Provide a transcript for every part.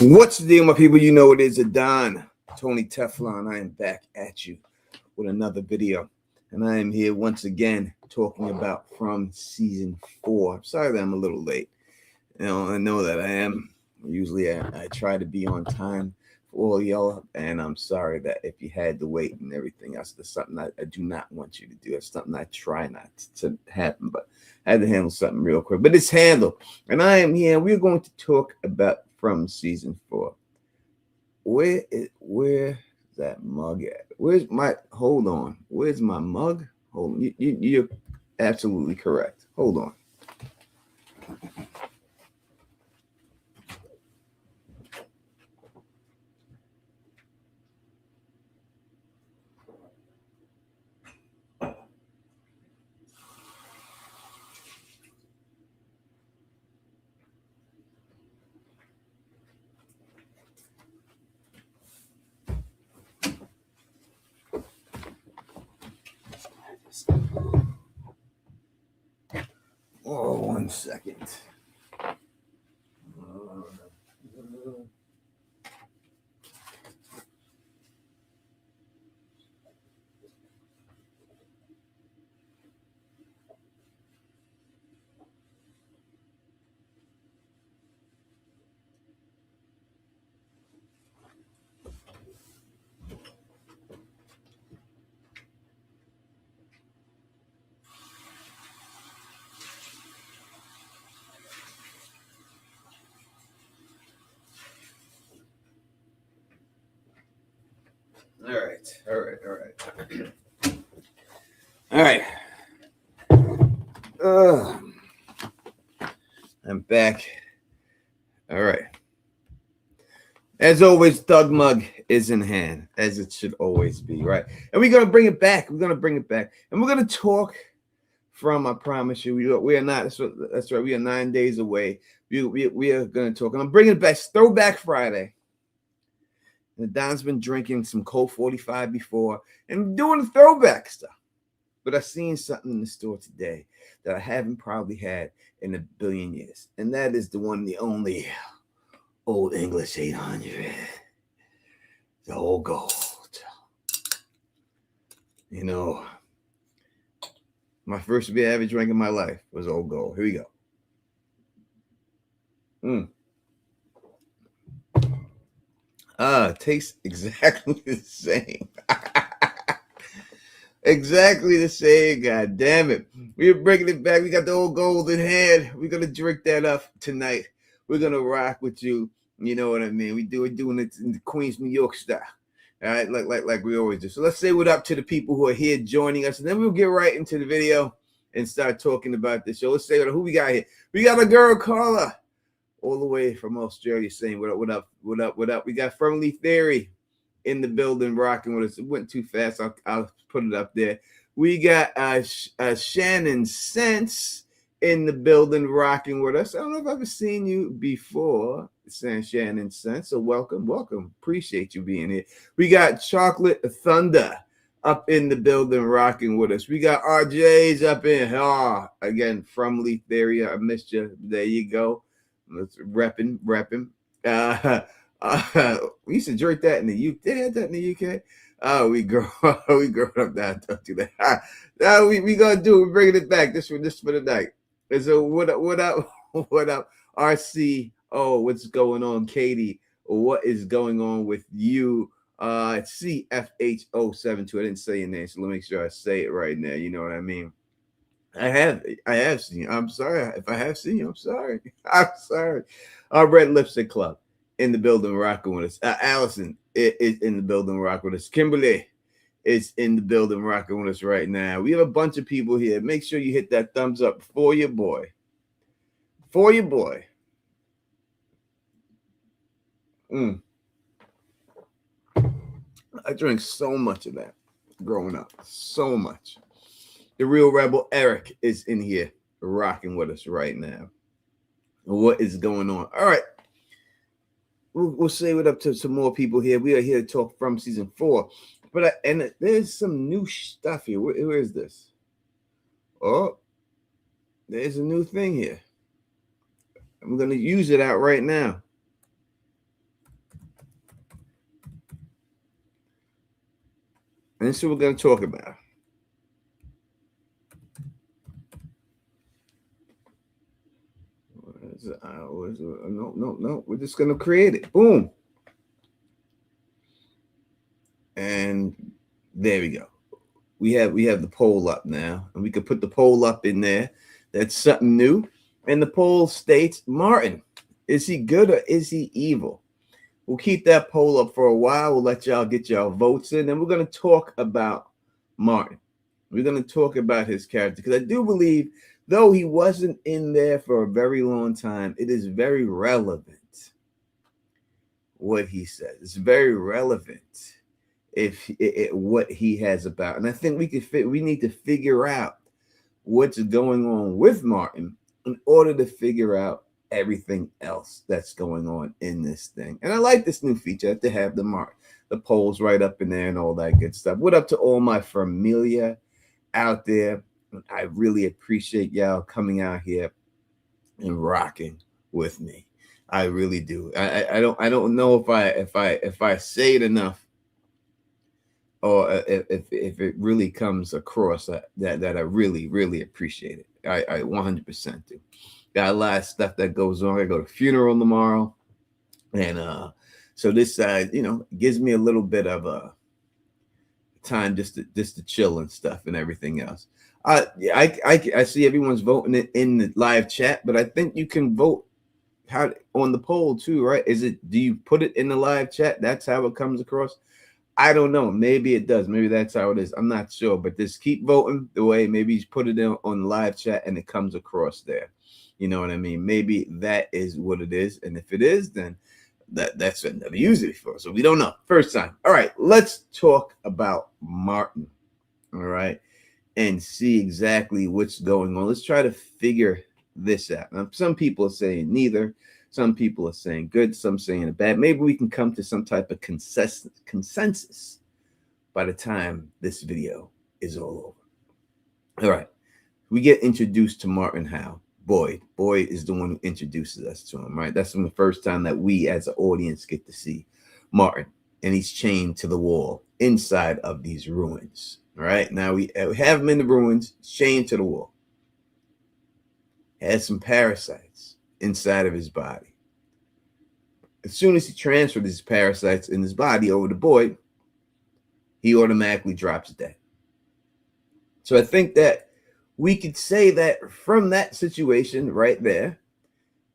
What's the deal, my people? You know it is a Don, Tony Teflon. I am back at you with another video. And I am here once again talking about from season 4. I'm sorry that I'm a little late. I know that I am. Usually I try to be on time for all y'all. And I'm sorry that if you had to wait and everything else, that's something I do not want you to do. It's something I try not to happen. But I had to handle something real quick. But it's handled. And I am here. We're going to talk about from season 4. Where's that mug at? Hold on. Where's my mug? Hold on. You're absolutely correct. Hold on. Oh, 1 second. All right. I'm back. All right. As always, Thug Mug is in hand, as it should always be, right? And we're gonna bring it back. And we're gonna talk from. I promise you, we are not. That's right. We are 9 days away. We are gonna talk. And I'm bringing it back. Throwback Friday. And Don's been drinking some Colt 45 before and doing the throwback stuff. But I seen something in the store today that I haven't probably had in a billion years. And that is the one, the only Old English 800. The old gold. You know, my first beer I ever drank in my life was Old Gold. Here we go. Tastes exactly the same. Exactly the same. God damn it. We're bringing it back. We got the Old Gold in hand. We're going to drink that up tonight. We're going to rock with you. You know what I mean? We're doing it in the Queens, New York style. All right, like we always do. So let's say what up to the people who are here joining us, and then we'll get right into the video and start talking about this show. Let's say who we got here. We got a girl Carla, all the way from Australia, saying what up. We got Firmly Theory in the building, rocking with us. It went too fast. I'll put it up there. We got Shannon Sense in the building, rocking with us. I don't know if I've ever seen you before, Shannon Sense. So welcome. Appreciate you being here. We got Chocolate Thunder up in the building, rocking with us. We got RJ's up in. Again, from Lee Theory. I missed you. There you go. Let's repping. We used to drink that in the UK. They had that in the UK. Oh, we grow up now. Don't do that. Now we gonna do it. We're bringing it back. This for the night. And so what up, RC? Oh, what's going on, Katie? What is going on with you? CFH072. I didn't say your name, so let me make sure I say it right now. You know what I mean? I have seen you. I'm sorry if I have seen you. I'm sorry. Our Red Lipstick Club in the building, rocking with us. Allison is in the building, rocking with us. Kimberly is in the building, rocking with us right now. We have a bunch of people here. Make sure you hit that thumbs up for your boy. I drank so much of that growing up. So much. The real rebel Eric is in here, rocking with us right now. What is going on? All right. We'll say what up to some more people here. We are here to talk from season 4. But there's some new stuff here. Where is this? Oh, there's a new thing here. I'm going to use it out right now. And this is what we're going to talk about. No. We're just going to create it. Boom. And there we go. We have the poll up now, and we could put the poll up in there. That's something new. And the poll states, Martin, is he good or is he evil? We'll keep that poll up for a while. We'll let y'all get y'all votes in, and we're going to talk about Martin. We're going to talk about his character, because I do believe, though he wasn't in there for a very long time, it is very relevant what he says. It's very relevant what he has about. And I think we need to figure out what's going on with Martin in order to figure out everything else that's going on in this thing. And I like this new feature to have the polls right up in there and all that good stuff. What up to all my familia out there? I really appreciate y'all coming out here and rocking with me. I really do. I don't know if I say it enough, or if it really comes across that I really appreciate it. I 100% do. Got a lot of stuff that goes on. I go to funeral tomorrow, and so this gives me a little bit of a time just to chill and stuff and everything else. I see everyone's voting in the live chat, but I think you can vote on the poll too, right? Do you put it in the live chat? That's how it comes across. I don't know. Maybe it does. Maybe that's how it is. I'm not sure, but just keep voting the way. Maybe you put it in on live chat and it comes across there. You know what I mean? Maybe that is what it is. And if it is, then that's what I've never used it before. So we don't know. First time. All right. Let's talk about Martin. All right. And see exactly what's going on. Let's try to figure this out. Now, some people are saying neither. Some people are saying good, some saying bad. Maybe we can come to some type of consensus by the time this video is all over. All right. We get introduced to Martin how? Boyd. Boyd is the one who introduces us to him, right? That's the first time that we as an audience get to see Martin. And he's chained to the wall inside of these ruins. All right. Now we have him in the ruins, chained to the wall. Has some parasites inside of his body. As soon as he transferred these parasites in his body over to Boyd, he automatically drops dead. So I think that we could say that from that situation right there,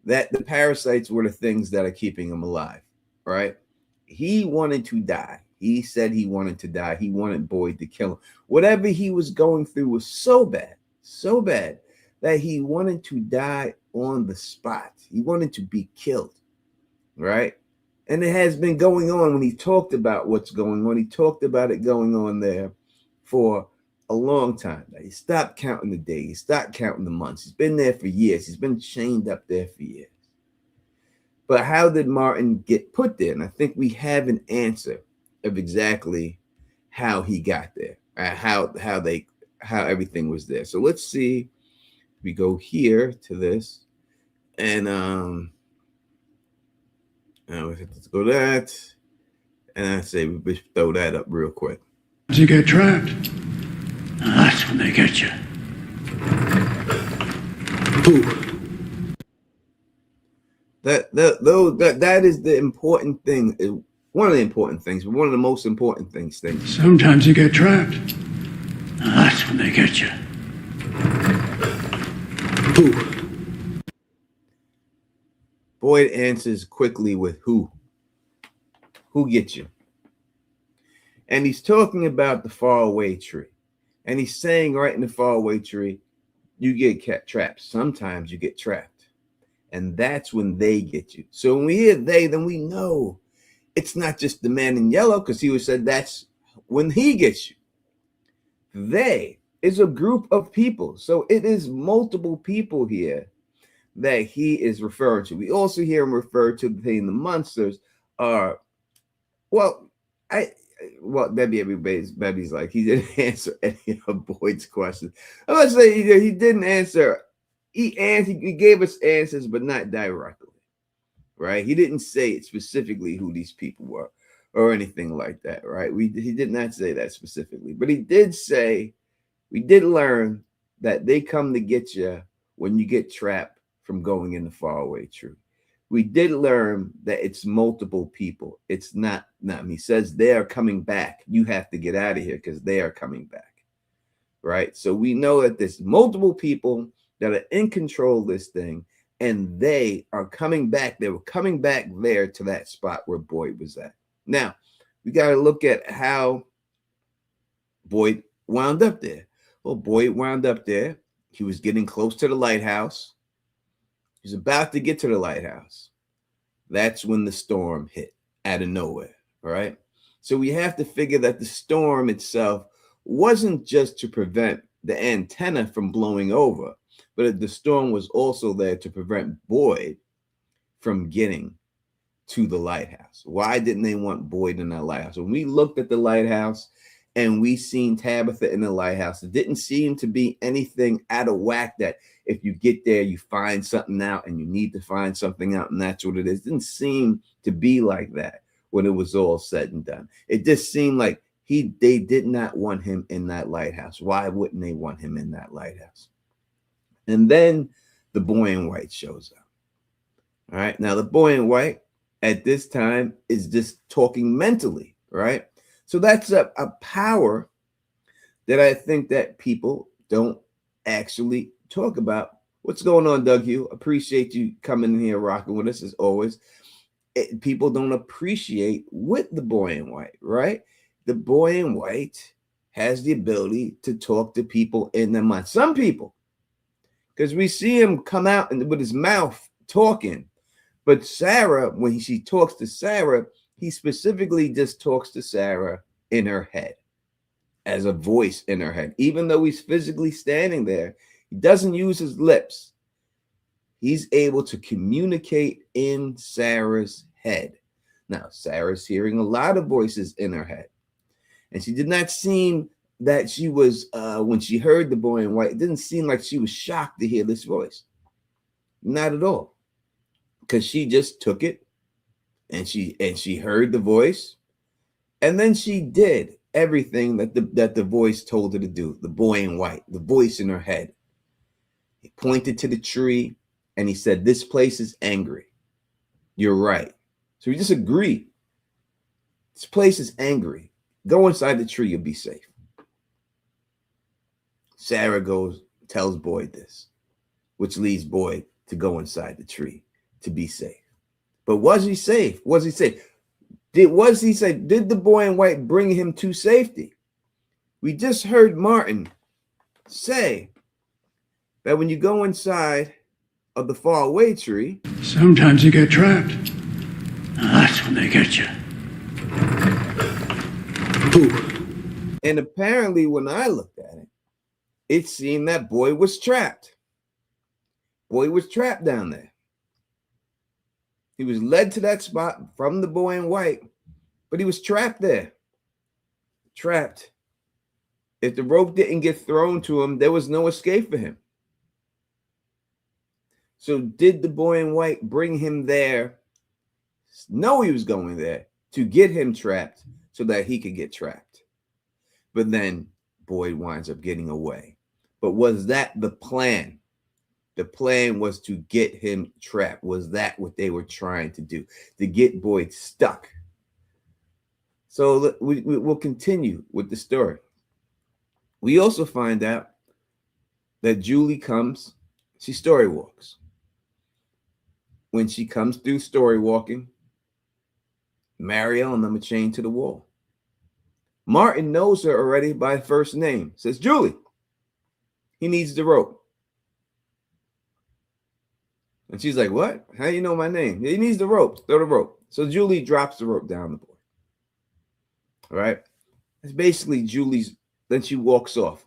that the parasites were the things that are keeping him alive, right? He wanted to die. He said he wanted to die. He wanted Boyd to kill him. Whatever he was going through was so bad that he wanted to die on the spot. He wanted to be killed, right? And it has been going on. When he talked about what's going on, he talked about it going on there for a long time. He stopped counting the days. He stopped counting the months. He's been there for years. He's been chained up there for years. But how did Martin get put there? And I think we have an answer of exactly how he got there, how everything was there. So let's see. We go here to this, and let's go that, and I say we throw that up real quick. You get trapped. That's when they get you. Ooh. That is the important thing. One of the important things, but one of the most important things. Sometimes you get trapped. That's when they get you. Who? Boyd answers quickly with who. Who gets you? And he's talking about the faraway tree. And he's saying right in the faraway tree, you get trapped. Sometimes you get trapped. And that's when they get you. So when we hear they, then we know it's not just the man in yellow, because he said that's when he gets you. They is a group of people. So it is multiple people here that he is referring to. We also hear him refer to the monsters are, Debbie's like, he didn't answer any of Boyd's questions. I'm going to say he didn't answer. He gave us answers, but not directly, right? He didn't say it specifically who these people were, or anything like that, right? He did not say that specifically, but he did say we did learn that they come to get you when you get trapped from going in the faraway tree. We did learn that it's multiple people. It's not me. He says they are coming back. You have to get out of here because they are coming back, right? So we know that there's multiple people that are in control of this thing, and they are coming back. They were coming back there to that spot where Boyd was at. Now, we got to look at how Boyd wound up there. Well, Boyd wound up there. He was getting close to the lighthouse. He was about to get to the lighthouse. That's when the storm hit out of nowhere, right? So we have to figure that the storm itself wasn't just to prevent the antenna from blowing over, but the storm was also there to prevent Boyd from getting to the lighthouse. Why didn't they want Boyd in that lighthouse? When we looked at the lighthouse and we seen Tabitha in the lighthouse, it didn't seem to be anything out of whack that if you get there, you find something out and you need to find something out, and that's what it is. It didn't seem to be like that when it was all said and done. It just seemed like they did not want him in that lighthouse. Why wouldn't they want him in that lighthouse? And then the boy in white shows up. All right. Now, the boy in white at this time is just talking mentally, right? So that's a power that I think that people don't actually talk about. What's going on, Doug Hugh? Appreciate you coming in here, rocking with us as always. People don't appreciate with the boy in white, right? The boy in white has the ability to talk to people in their mind. Some people, because we see him come out with his mouth talking. But Sarah, when she talks to Sarah, he specifically just talks to Sarah in her head, as a voice in her head. Even though he's physically standing there, he doesn't use his lips. He's able to communicate in Sarah's head. Now, Sarah's hearing a lot of voices in her head. And she did not seem that she was, when she heard the boy in white, it didn't seem like she was shocked to hear this voice. Not at all. Because she just took it and she heard the voice, and then she did everything that the voice told her to do. The boy in white, the voice in her head. He pointed to the tree and he said, "This place is angry. You're right." So we just agreed. This place is angry. Go inside the tree, you'll be safe. Sarah tells Boyd this, which leads Boyd to go inside the tree to be safe. But was he safe? Was he safe? Did the boy in white bring him to safety? We just heard Martin say that when you go inside of the faraway tree, sometimes you get trapped. That's when they get you. Ooh. And apparently when I looked at it, it seemed that Boyd was trapped. Boyd was trapped down there. He was led to that spot from the boy in white, but he was trapped there. Trapped. If the rope didn't get thrown to him, there was no escape for him. So did the boy in white bring him there? No, he was going there to get him trapped so that he could get trapped. But then Boyd winds up getting away. But was that the plan? The plan was to get him trapped. Was that what they were trying to do? To get Boyd stuck. So we'll continue with the story. We also find out that Julie comes, she story walks. When she comes through story walking, Mariel and them are chained to the wall. Martin knows her already by first name. Says, "Julie, he needs the rope." And she's like, "What? How do you know my name?" "He needs the rope. Throw the rope." So Julie drops the rope down the board. All right. It's basically Julie's. Then she walks off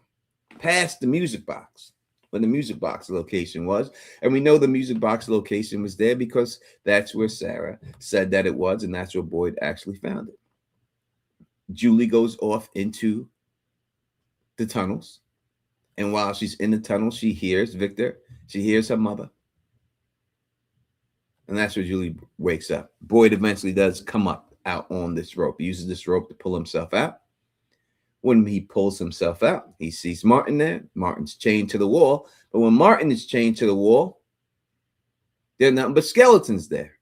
past the music box, where the music box location was. And we know the music box location was there because that's where Sarah said that it was, and that's where Boyd actually found it. Julie goes off into the tunnels. And while she's in the tunnel, she hears Victor. She hears her mother. And that's where Julie wakes up. Boyd eventually does come up out on this rope. He uses this rope to pull himself out. When he pulls himself out, he sees Martin there. Martin's chained to the wall. But when Martin is chained to the wall, there are nothing but skeletons there.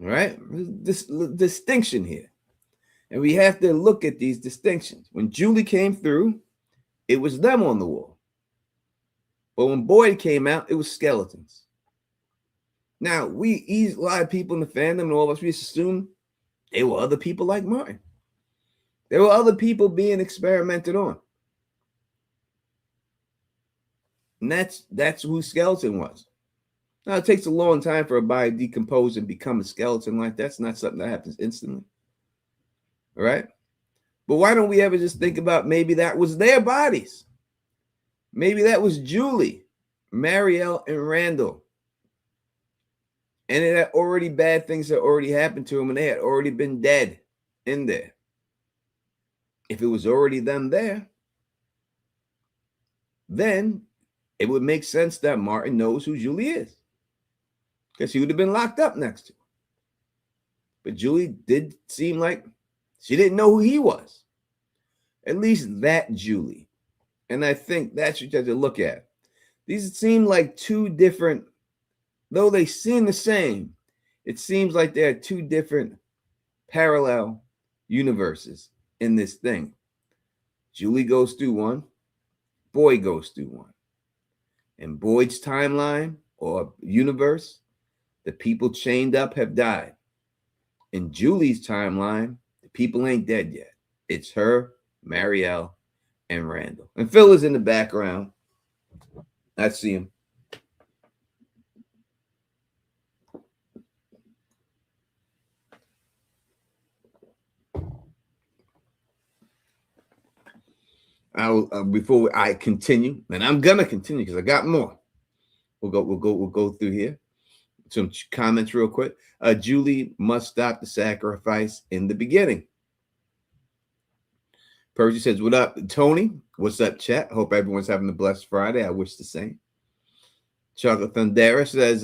All right? This distinction here. And we have to look at these distinctions. When Julie came through, it was them on the wall. But when Boyd came out, it was skeletons. Now, a lot of people in the fandom and all of us, we assume they were other people like Martin. There were other people being experimented on. And that's who Skeleton was. Now, it takes a long time for a body to decompose and become a skeleton like that. That's not something that happens instantly. All right? But why don't we ever just think about maybe that was their bodies? Maybe that was Julie, Marielle, and Randall. And it had already bad things had already happened to them, and they had already been dead in there. If it was already them there, then it would make sense that Martin knows who Julie is, because he would have been locked up next to her. But Julie did seem like she didn't know who he was. At least that Julie. And I think that's what you have to look at. These seem like two different, though they seem the same, it seems like there are two different parallel universes in this thing. Julie goes through one, Boyd goes through one. In Boyd's timeline or universe, the people chained up have died. In Julie's timeline, the people ain't dead yet. It's her, Marielle, and Randall. And Phil is in the background. I see him. Before I continue, and I'm gonna continue because I got more. We'll go through here. Some comments real quick. Julie must stop the sacrifice in the beginning. Percy says, "What up, Tony? What's up, chat? Hope everyone's having a blessed Friday. I wish the same." Chocolate Thundera says,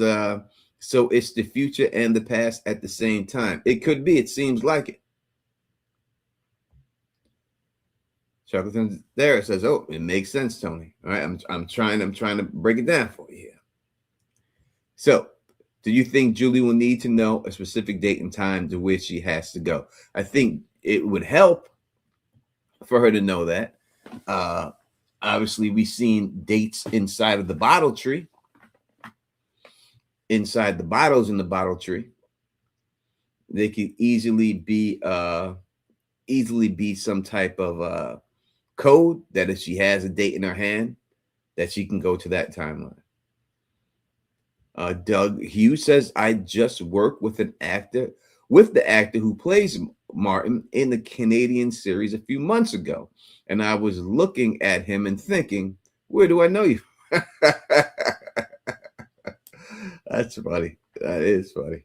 "So it's the future and the past at the same time." It could be. It seems like it. Chocolate Thundera says, "Oh, it makes sense, Tony." All right, I'm trying to break it down for you here. So, do you think Julie will need to know a specific date and time to which she has to go? I think it would help for her to know that. Obviously, we've seen dates inside of the bottle tree. Inside the bottles in the bottle tree, they could easily be some type of code that if she has a date in her hand, that she can go to that timeline. Doug Hughes says, "I just worked with the actor who plays Martin in the Canadian series a few months ago, and I was looking at him and thinking, where do I know you?" That's funny. That is funny.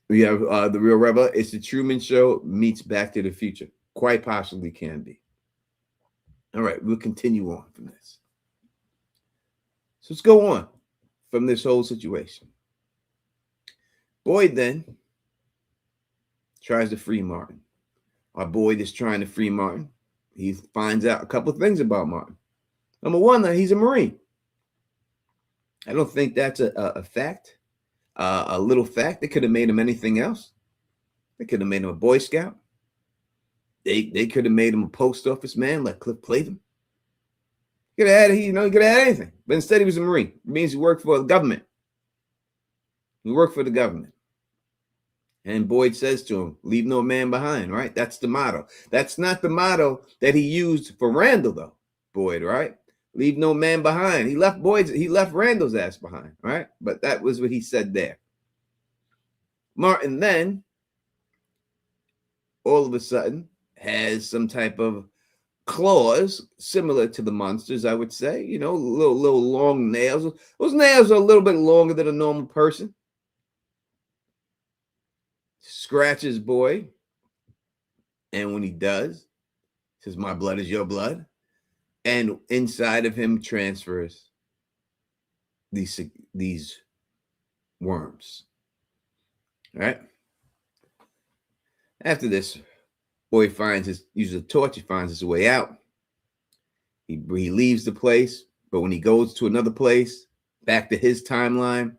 We have The Real Rebel. It's the Truman Show meets Back to the Future. Quite possibly can be. All right, we'll continue on from this. So let's go on from this whole situation. Boyd then tries to free Martin. Our Boyd is trying to free Martin. He finds out a couple of things about Martin. Number one, that he's a Marine. I don't think that's a fact, a little fact. They could have made him anything else. They could have made him a Boy Scout. They could have made him a post office man like Cliff Clavin. He could have had anything. But instead he was a Marine. It means he worked for the government. He worked for the government. And Boyd says to him, "Leave no man behind," right? That's the motto. That's not the motto that he used for Randall, though, Boyd, right? Leave no man behind. He left Randall's ass behind, right? But that was what he said there. Martin then, all of a sudden, has some type of claws similar to the monsters, I would say. You know, little long nails. Those nails are a little bit longer than a normal person. Scratches Boyd. And when he does, says, "My blood is your blood." And inside of him transfers these worms. All right. After this, boy uses a torch. He finds his way out. He leaves the place, but when he goes to another place, back to his timeline,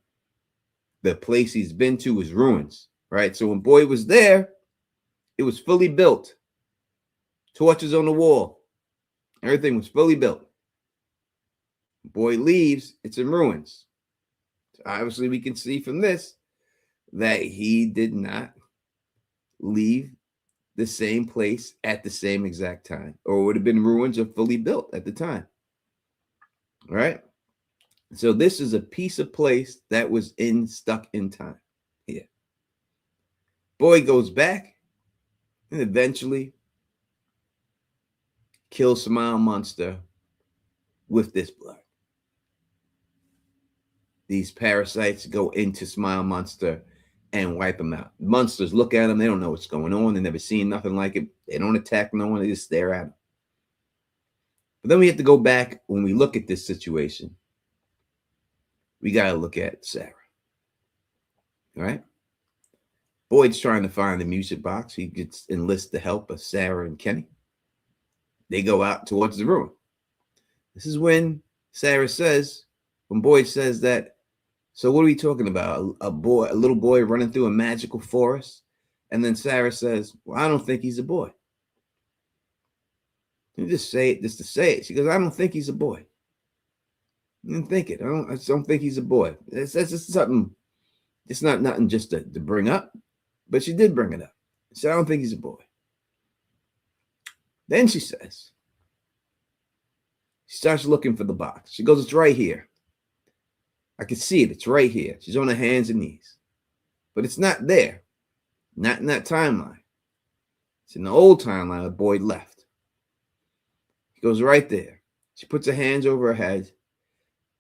the place he's been to is ruins. Right. So when Boyd was there, it was fully built. Torches on the wall. Everything was fully built. Boyd leaves, it's in ruins. So obviously, we can see from this that he did not leave the same place at the same exact time, or it would have been ruins or fully built at the time. All right. So this is a piece of place that was stuck in time. Here. Boyd goes back and eventually kills Smile Monster with this blood. These parasites go into Smile Monster and wipe him out. Monsters look at him. They don't know what's going on. They never seen nothing like it. They don't attack no one. They just stare at him. But then we have to go back when we look at this situation. We got to look at Sarah. All right? Boyd's trying to find the music box. He enlists the help of Sarah and Kenny. They go out towards the room. This is when Sarah says, when Boyd says that, so what are we talking about? A little boy running through a magical forest? And then Sarah says, well, I don't think he's a boy. You just say it just to say it. She goes, I don't think he's a boy. I didn't think it. I just don't think he's a boy. That's just something. It's not nothing just to bring up, but she did bring it up. She said, I don't think he's a boy. Then she says, she starts looking for the box. She goes, it's right here. I can see it. It's right here. She's on her hands and knees. But it's not there. Not in that timeline. It's in the old timeline where Boyd left. He goes right there. She puts her hands over her head.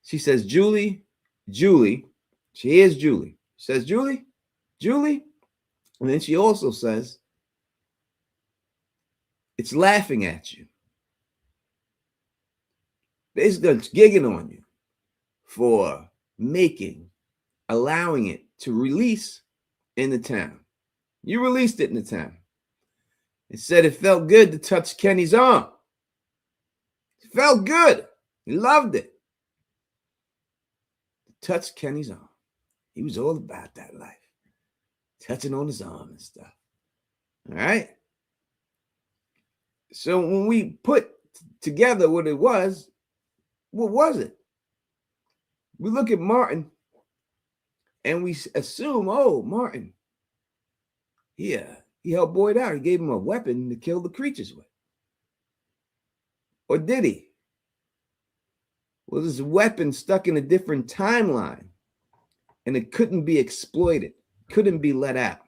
She says, Julie. She hears Julie. She says, Julie. And then she also says, it's laughing at you. Basically, it's gigging on you for allowing it to release in the town. You released it in the town. It said it felt good to touch Kenny's arm. It felt good. He loved it. Touch Kenny's arm. He was all about that life. Touching on his arm and stuff. All right? So when we put together what it was, what was it? We look at Martin and we assume, oh, Martin, yeah, he helped Boyd out. He gave him a weapon to kill the creatures with. Or did he? Well, this weapon stuck in a different timeline and it couldn't be exploited, couldn't be let out.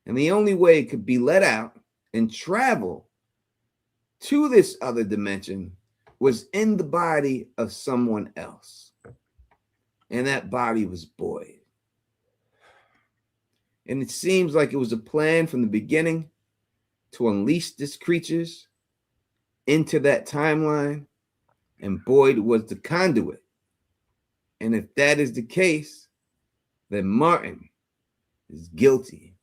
And the only way it could be let out and travel to this other dimension was in the body of someone else. And that body was Boyd. And it seems like it was a plan from the beginning to unleash these creatures into that timeline. And Boyd was the conduit. And if that is the case, then Martin is guilty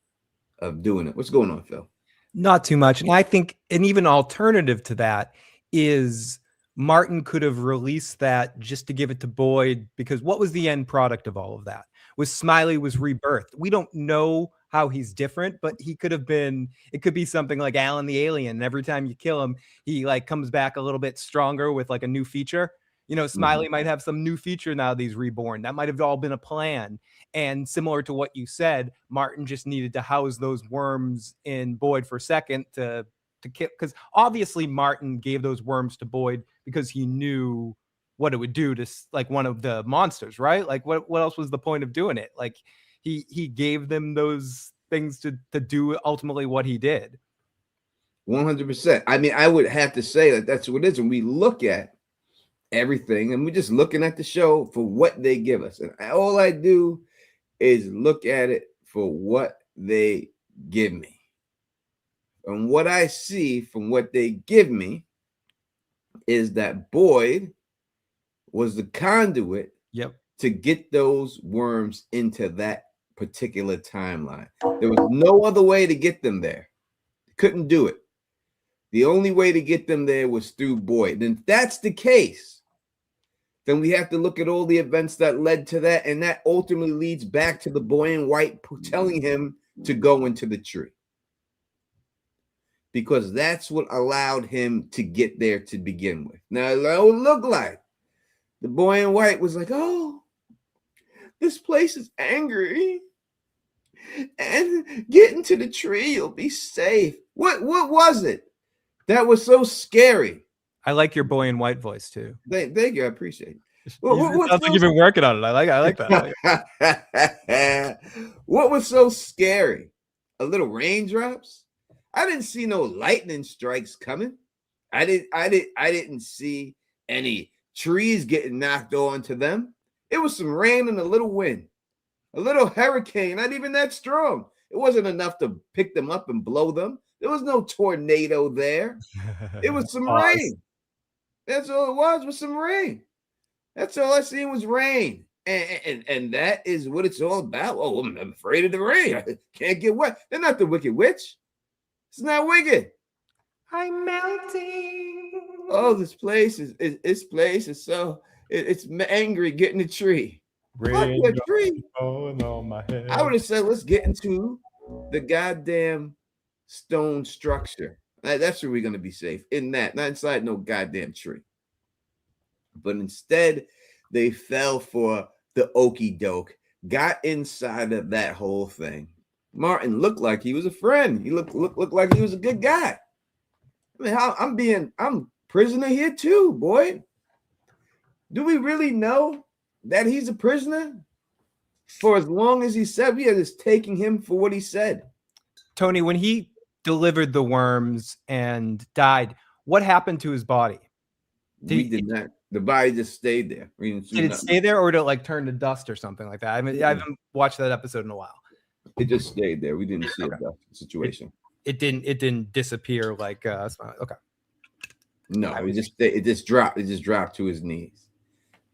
of doing it. What's going on, Phil? Not too much. And I think an even alternative to that is Martin could have released that just to give it to Boyd, because what was the end product of all of that? Smiley was rebirthed. We don't know how he's different, but he could have been, it could be something like Alan the Alien. Every time you kill him, he like comes back a little bit stronger with like a new feature. You know, Smiley might have some new feature now that he's reborn. That might have all been a plan. And similar to what you said, Martin just needed to house those worms in Boyd for a second to kill, because obviously Martin gave those worms to Boyd because he knew what it would do to like one of the monsters, right? Like what else was the point of doing it? Like he gave them those things to do ultimately what he did. 100%. I mean, I would have to say that that's what it is. When we look at everything and we're just looking at the show for what they give us, and all I do is look at it for what they give me. And what I see from what they give me is that Boyd was the conduit to get those worms into that particular timeline. There was no other way to get them there. Couldn't do it. The only way to get them there was through Boyd. And if that's the case, then we have to look at all the events that led to that. And that ultimately leads back to the boy in white telling him to go into the tree. Because that's what allowed him to get there to begin with. Now, it would look like the boy in white was like, oh, this place is angry. And get into the tree, you'll be safe. What was it that was so scary? I like your boy in white voice too. Thank you, I appreciate it. It sounds like you've been working on it. I like that. What was so scary? A little raindrops? I didn't see no lightning strikes coming. I didn't see any trees getting knocked onto them. It was some rain and a little wind. A little hurricane, not even that strong. It wasn't enough to pick them up and blow them. There was no tornado there. It was some rain. That's all it was some rain. That's all I seen was rain. And that is what it's all about. Oh, I'm afraid of the rain. I can't get wet. They're not the Wicked Witch. It's not wicked. I'm melting. Oh, this place is so it's angry. Get in the tree. Fuck the tree. On my head. I would have said, let's get into the goddamn stone structure. That's where we're going to be safe. In that, not inside no goddamn tree. But instead, they fell for the okey doke, got inside of that whole thing. Martin looked like he was a friend. He looked like he was a good guy. I mean, I'm prisoner here too, boy. Do we really know that he's a prisoner? For as long as he said, we are just taking him for what he said. Tony, when he delivered the worms and died, what happened to his body? We did not. The body just stayed there. Did it stay there, or did it like turn to dust or something like that? I mean, I haven't watched that episode in a while. It just stayed there. We didn't see a dust situation. It didn't disappear like okay. No, it just dropped. It just dropped to his knees.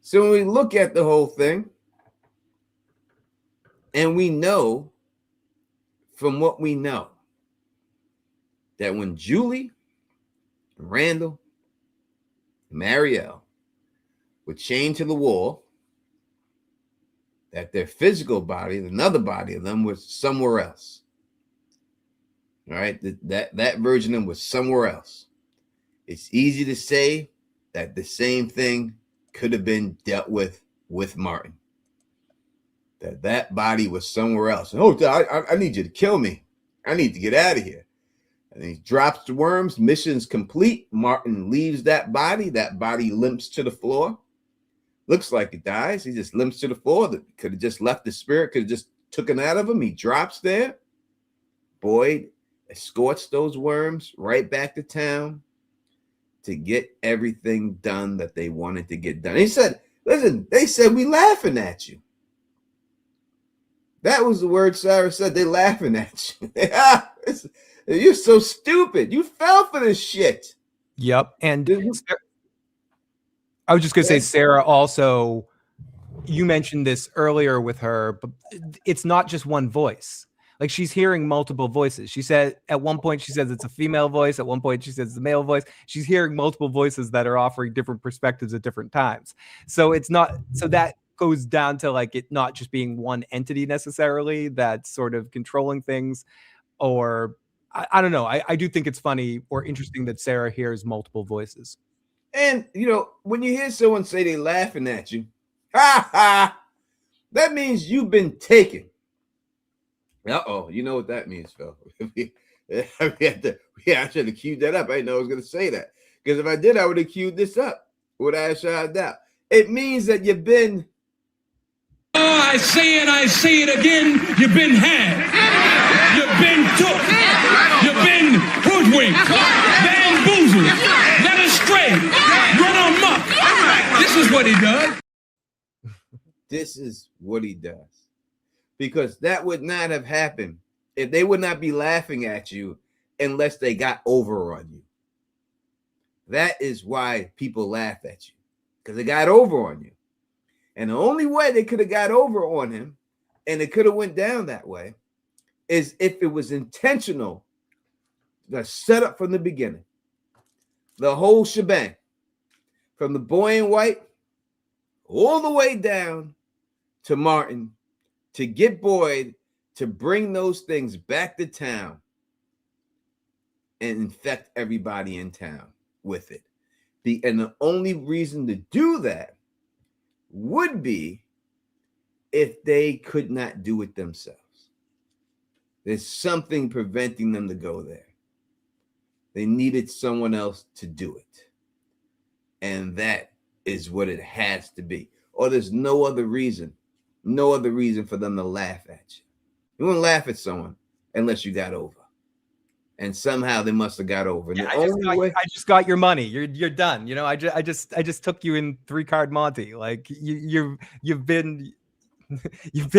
So when we look at the whole thing, and we know from what we know that when Julie, Randall, Marielle were chained to the wall, that their physical body, another body of them, was somewhere else. All right, that version of them was somewhere else. It's easy to say that the same thing could have been dealt with Martin. That body was somewhere else. Oh, I need you to kill me. I need to get out of here. And he drops the worms. Mission's complete. Martin leaves that body. That body limps to the floor. Looks like it dies. He just limps to the floor. That could have just left the spirit. Could have just taken out of him. He drops there. Boyd escorts those worms right back to town to get everything done that they wanted to get done. He said, listen, they said, we laughing at you. That was the word Sarah said. They laughing at you. You're so stupid. You fell for this shit. Yep. And I was just going to say, Sarah, also, you mentioned this earlier with her, but it's not just one voice. Like, she's hearing multiple voices. She said at one point, she says it's a female voice. At one point, she says it's a male voice. She's hearing multiple voices that are offering different perspectives at different times. So it's not, so that goes down to like it not just being one entity necessarily that's sort of controlling things. Or I don't know. I do think it's funny or interesting that Sarah hears multiple voices. And, when you hear someone say they laughing at you, ha ha, that means you've been taken. Uh-oh, you know what that means, Phil. I should have queued that up. I didn't know I was going to say that. Because if I did, I would have queued this up. Would I have shot out? It means that you've been... Oh, I say it again. You've been had. You've been took. You've been hoodwinked. Bamboozled. Led astray. Run amok. This is what he does. This is what he does. Because that would not have happened if they would not be laughing at you unless they got over on you. That is why people laugh at you, because they got over on you. And the only way they could have got over on him, and it could have went down that way, is if it was intentional, the setup from the beginning, the whole shebang, from the boy in white all the way down to Martin, to get Boyd to bring those things back to town and infect everybody in town with it. And the only reason to do that would be if they could not do it themselves. There's something preventing them to go there. They needed someone else to do it. And that is what it has to be. Or there's no other reason for them to laugh at you. You wouldn't laugh at someone unless you got over. And somehow they must have got over. And yeah, I just got your money. You're done. You know, I just took you in 3-card Monty. Like you've been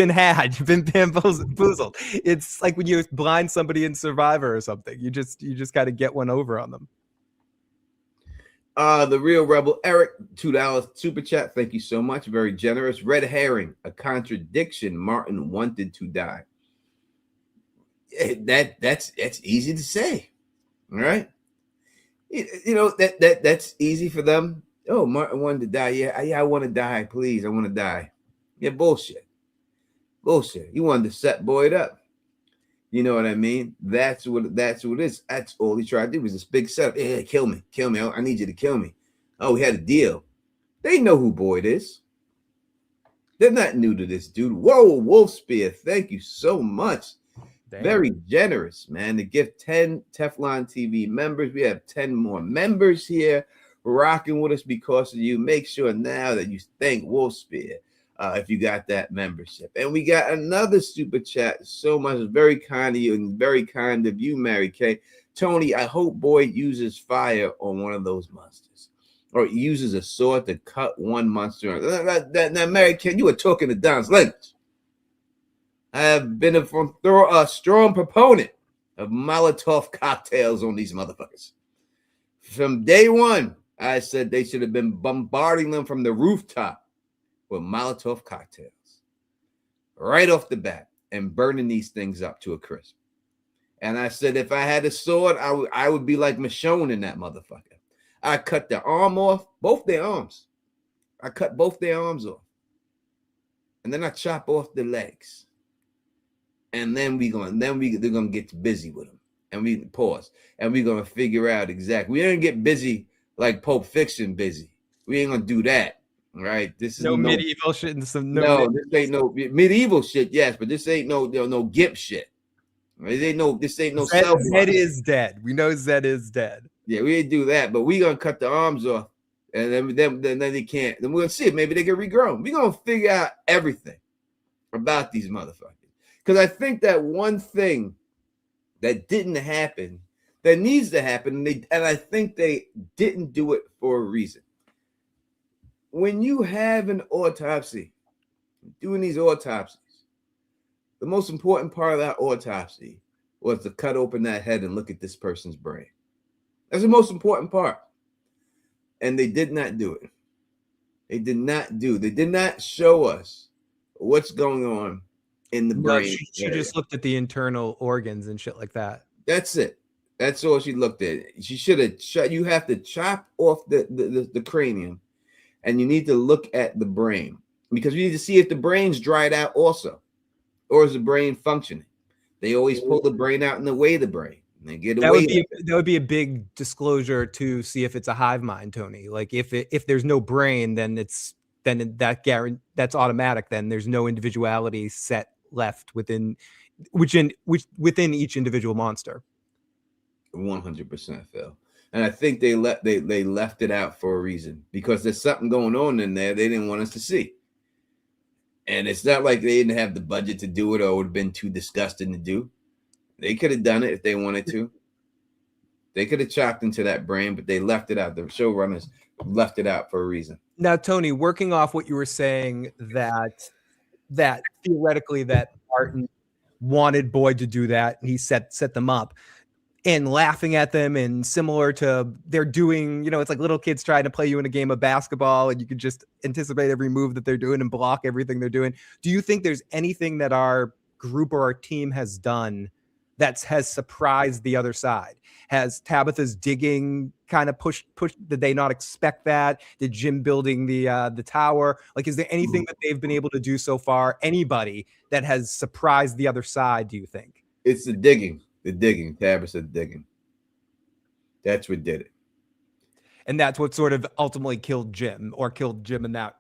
had. You've been bamboozled. It's like when you blind somebody in Survivor or something. You just got to get one over on them. The Real Rebel Eric, $2 super chat. Thank you so much. Very generous. Red herring, a contradiction. Martin wanted to die. That's easy to say, all right? You know that's easy for them. Oh, Martin wanted to die. Yeah, I want to die. Please, I want to die. Yeah, bullshit. He wanted to set Boyd up. You know what I mean? That's what it is. That's all he tried to do was this big setup. Yeah, kill me. I need you to kill me. Oh, we had a deal. They know who Boyd is. They're not new to this dude. Whoa, Wolf Spear. Thank you so much. Damn. Very generous, man. To give 10 Teflon TV members. We have 10 more members here rocking with us because of you. Make sure now that you thank Wolf Spear if you got that membership. And we got another super chat. So much. Very kind of you and very kind of you, Mary Kay. Tony, I hope Boyd uses fire on one of those monsters. Or uses a sword to cut one monster. Now, Mary Kay, you were talking to Don's language. I have been a strong proponent of Molotov cocktails on these motherfuckers. From day one, I said they should have been bombarding them from the rooftop with Molotov cocktails right off the bat and burning these things up to a crisp. And I said if I had a sword, I would be like Michonne in that motherfucker. I cut their arm off, both their arms. I cut both their arms off. And then I chop off the legs. And then they're gonna get busy with them, and we pause, and we're gonna figure out exactly. We ain't get busy like Pulp Fiction busy. We ain't gonna do that, right? This is no medieval shit and some this ain't no medieval shit. Yes, but this ain't no Gimp shit. This ain't no Zed is dead. We know Zed is dead. Yeah, we didn't do that, but we gonna cut the arms off, and then they can't. Then we're gonna see if maybe they get regrown. We gonna figure out everything about these motherfuckers. Because I think that one thing that didn't happen, that needs to happen, and I think they didn't do it for a reason. When you have an autopsy, doing these autopsies, the most important part of that autopsy was to cut open that head and look at this person's brain. That's the most important part. And they did not do it. They did not show us what's going on in the brain. She just looked at the internal organs and shit like that. That's it. That's all she looked at. She should have you have to chop off the cranium, and you need to look at the brain, because you need to see if the brain's dried out also, or is the brain functioning. They always pull the brain out and away the brain. And they get away. That would be a big disclosure to see if it's a hive mind, Tony. Like if there's no brain, then that's automatic. Then there's no individuality set left within each individual monster. 100%, Phil. And I think they left it out for a reason, because there's something going on in there they didn't want us to see. And it's not like they didn't have the budget to do it, or it would have been too disgusting to do. They could have done it if they wanted to. They could have chopped into that brain, but they left it out. The showrunners left it out for a reason. Now, Tony, working off what you were saying, that theoretically that Martin wanted Boyd to do that, and he set them up. and laughing at them, and similar to they're doing, it's like little kids trying to play you in a game of basketball and you can just anticipate every move that they're doing and block everything they're doing. Do you think there's anything that our group or our team has done that has surprised the other side? Has Tabitha's digging kind of pushed? Did they not expect that? Did Jim building the tower? Like, is there anything that they've been able to do so far? Anybody that has surprised the other side? Do you think it's the digging? The digging, Tabitha digging. That's what did it. And that's what sort of ultimately killed Jim in that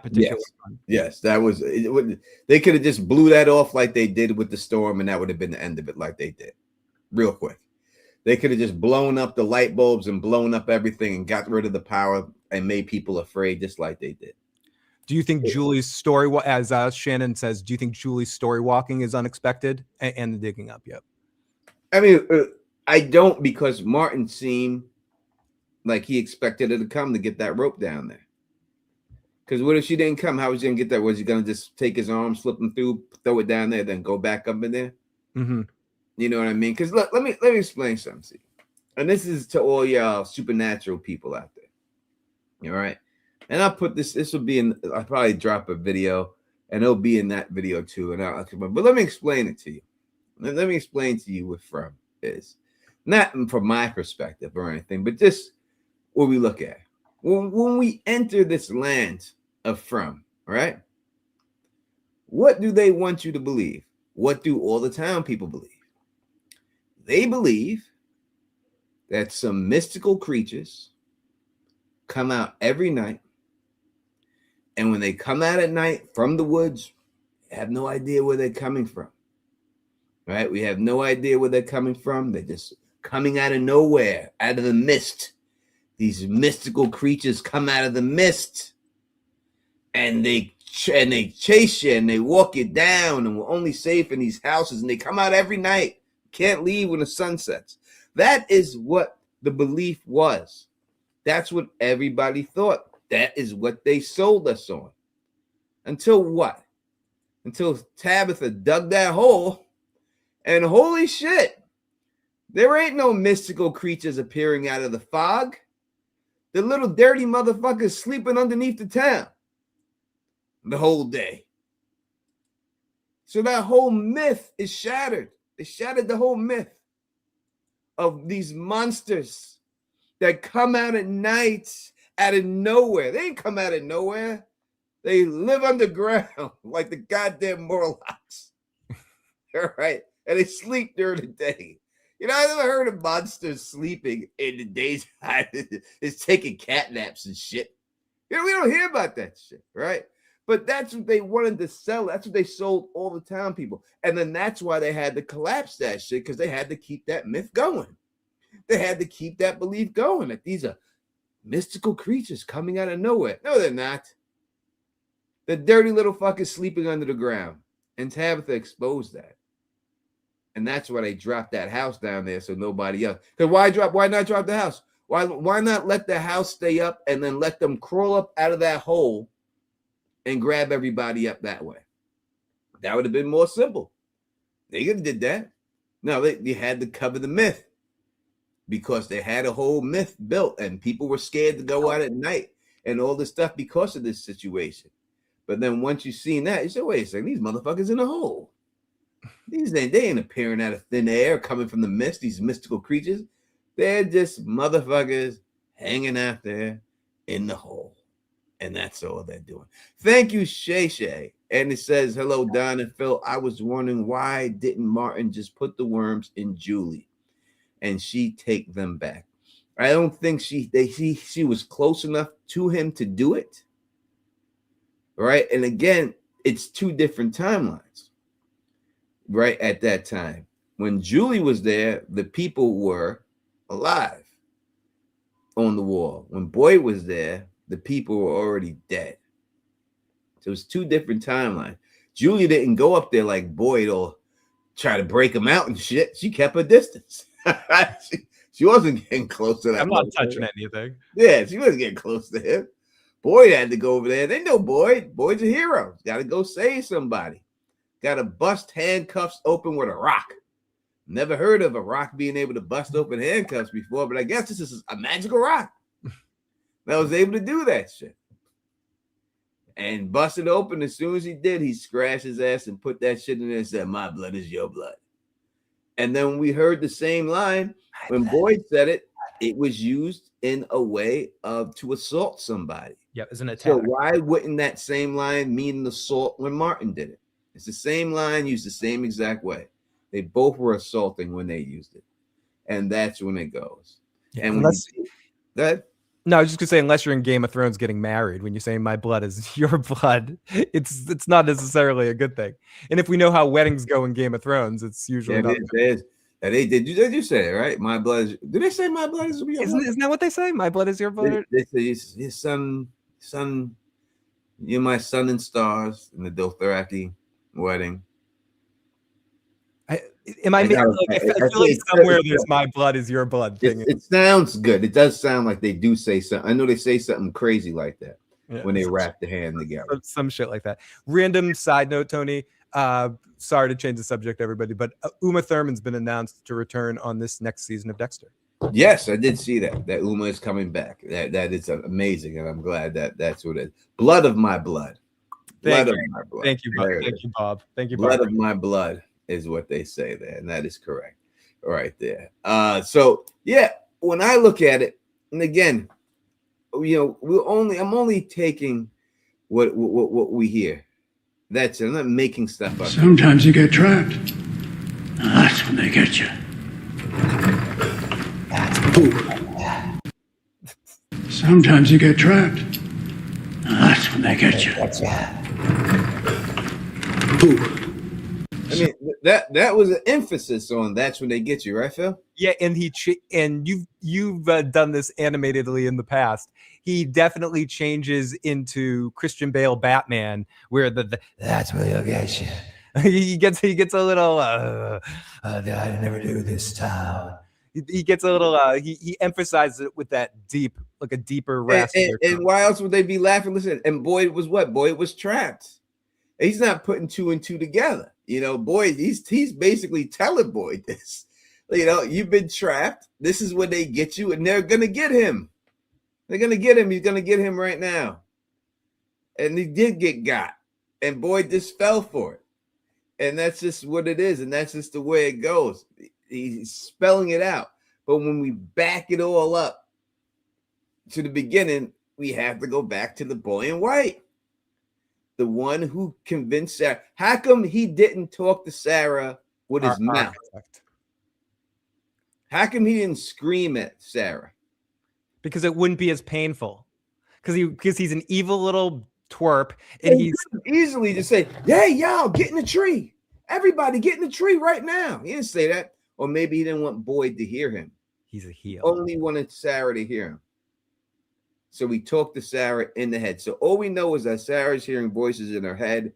particular one. Yes, that was it. They could have just blew that off like they did with the storm, and that would have been the end of it, like they did, real quick. They could have just blown up the light bulbs and blown up everything and got rid of the power and made people afraid, just like they did. Do you think Julie's story, as Shannon says, do you think Julie's story walking is unexpected and the digging up? Yep. I mean, I don't, because Martin seemed like he expected her to come to get that rope down there. Because what if she didn't come? How was he going to get that? Was he going to just take his arm, slip him through, throw it down there, then go back up in there? Mm-hmm. You know what I mean? Because let me explain something. See, and this is to all y'all supernatural people out there. All right, and I'll put this. This will be in. I'll probably drop a video, and it'll be in that video too. And but let me explain it to you. Let me explain to you what From is, not from my perspective or anything, but just what we look at when we enter this land of From. Right? What do they want you to believe? What do all the town people believe? They believe that some mystical creatures come out every night, and when they come out at night from the woods, we have no idea where they're coming from. Right? We have no idea where they're coming from. They're just coming out of nowhere, out of the mist. These mystical creatures come out of the mist, and they chase you and they walk you down, and we're only safe in these houses, and they come out every night. Can't leave when the sun sets. That is what the belief was. That's what everybody thought. That is what they sold us on. Until what? Until Tabitha dug that hole, and holy shit, there ain't no mystical creatures appearing out of the fog. The little dirty motherfuckers sleeping underneath the town the whole day. So that whole myth is shattered. They shattered the whole myth of these monsters that come out at night out of nowhere. They ain't come out of nowhere. They live underground like the goddamn Morlocks. All right. And they sleep during the day. You know, I never heard of monsters sleeping in the daytime. It's taking cat naps and shit. You know, we don't hear about that shit, right? But that's what they wanted to sell. That's what they sold all the town people. And then that's why they had to collapse that shit, because they had to keep that myth going. They had to keep that belief going that these are mystical creatures coming out of nowhere. No, they're not. The dirty little fuckers sleeping under the ground. And Tabitha exposed that. And that's why they dropped that house down there so nobody else. Because why not drop the house? Why not let the house stay up and then let them crawl up out of that hole and grab everybody up that way? That would have been more simple. They could have did that. No, they had to cover the myth, because they had a whole myth built and people were scared to go out at night and all this stuff because of this situation. But then once you seen that, you say, wait a second, these motherfuckers in a hole. They ain't appearing out of thin air coming from the mist, these mystical creatures. They're just motherfuckers hanging out there in the hole. And that's all they're doing. Thank you, Shay Shay. And it says, hello, Don and Phil. I was wondering, why didn't Martin just put the worms in Julie and she take them back? I don't think she was close enough to him to do it. Right? And again, it's two different timelines. Right at that time. When Julie was there, the people were alive on the wall. When Boyd was there, the people were already dead. So it's two different timelines. Julie didn't go up there like Boyd or try to break him out and shit. She kept her distance. she wasn't getting close to that. I'm not touching anything. Yeah, she wasn't getting close to him. Boyd had to go over there. They know Boyd. Boyd's a hero. Got to go save somebody. Got to bust handcuffs open with a rock. Never heard of a rock being able to bust open handcuffs before, but I guess this is a magical rock that was able to do that shit. And busted open. As soon as he did, he scratched his ass and put that shit in there and said, "My blood is your blood." And then we heard the same line when Boyd said it. It was used in a way of to assault somebody. Yeah, as an attack. So why wouldn't that same line mean an assault when Martin did it? It's the same line used the same exact way. They both were assaulting when they used it, and that's when it goes. Yeah, and unless, that. No, I was just gonna say, unless you're in Game of Thrones getting married, when you say my blood is your blood, it's not necessarily a good thing. And if we know how weddings go in Game of Thrones, it's usually not. They did you say it right? My blood is. Did they say my blood is your blood? Isn't that what they say? My blood is your blood. They say his son, you're my sun and stars in the Dothraki wedding. I feel like somewhere there's my blood is your blood thing. It sounds good. It does sound like they do say something. I know they say something crazy like that when they wrap the hand together. Some shit like that. Random side note, Tony. Sorry to change the subject, everybody, but Uma Thurman's been announced to return on this next season of Dexter. Yes, I did see that Uma is coming back. That is amazing, and I'm glad that's what it is. Blood of my blood. Thank you, Bob. Thank you, Bob. Blood of my blood is what they say there, and that is correct right there. So yeah, when I look at it, and again, I'm only taking what we hear. That's it. I'm not making stuff up. Sometimes you get trapped. That's when they get you. Sometimes you get trapped. That's when they get you. I mean, that was an emphasis on that's when they get you, right, Phil? Yeah, and you've done this animatedly in the past. He definitely changes into Christian Bale Batman, where the that's where they'll get you. he gets a little I never do this town. He gets a little he emphasizes it with that deep, like a deeper rasp. And why else would they be laughing? Listen, and Boyd was what? Boyd was trapped. He's not putting two and two together. Boyd, he's basically telling Boyd this. You've been trapped. This is where they get you, and they're gonna get him. They're gonna get him. He's gonna get him right now. And he did get got, and Boyd just fell for it. And that's just what it is, and that's just the way it goes. He's spelling it out. But when we back it all up to the beginning, we have to go back to the boy in white. The one who convinced Sarah. How come he didn't talk to Sarah with his mouth? How come he didn't scream at Sarah? Because it wouldn't be as painful. Because he's an evil little twerp, and he's easily just say, "Hey, y'all, get in the tree! Everybody, get in the tree right now!" He didn't say that, or maybe he didn't want Boyd to hear him. He's a heel. Only wanted Sarah to hear him. So we talked to Sarah in the head. So all we know is that Sarah's hearing voices in her head.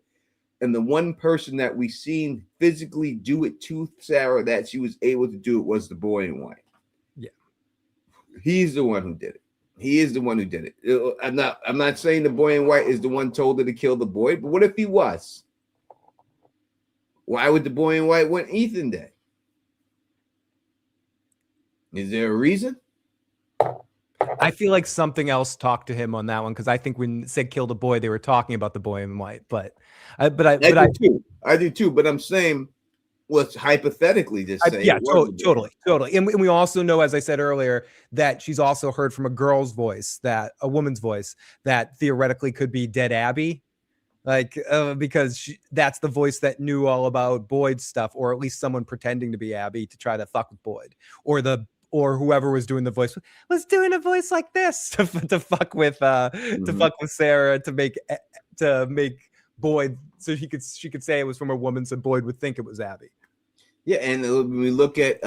And the one person that we seen physically do it to Sarah that she was able to do it was the boy in white. Yeah. He's the one who did it. He is the one who did it. I'm not saying the boy in white is the one told her to kill the boy, but what if he was? Why would the boy in white want Ethan dead? Is there a reason? I feel like something else talked to him on that one, because I think when it said kill the boy, they were talking about the boy in white. But I do too. But I'm saying, let's hypothetically just say, totally. And we also know, as I said earlier, that she's also heard from a woman's voice that theoretically could be dead Abby, because that's the voice that knew all about Boyd's stuff, or at least someone pretending to be Abby to try to fuck with Boyd, or whoever was doing the voice was doing a voice like this to fuck with to fuck with Sarah, to make Boyd, so she could say it was from a woman, so Boyd would think it was Abby. Yeah, and when we look at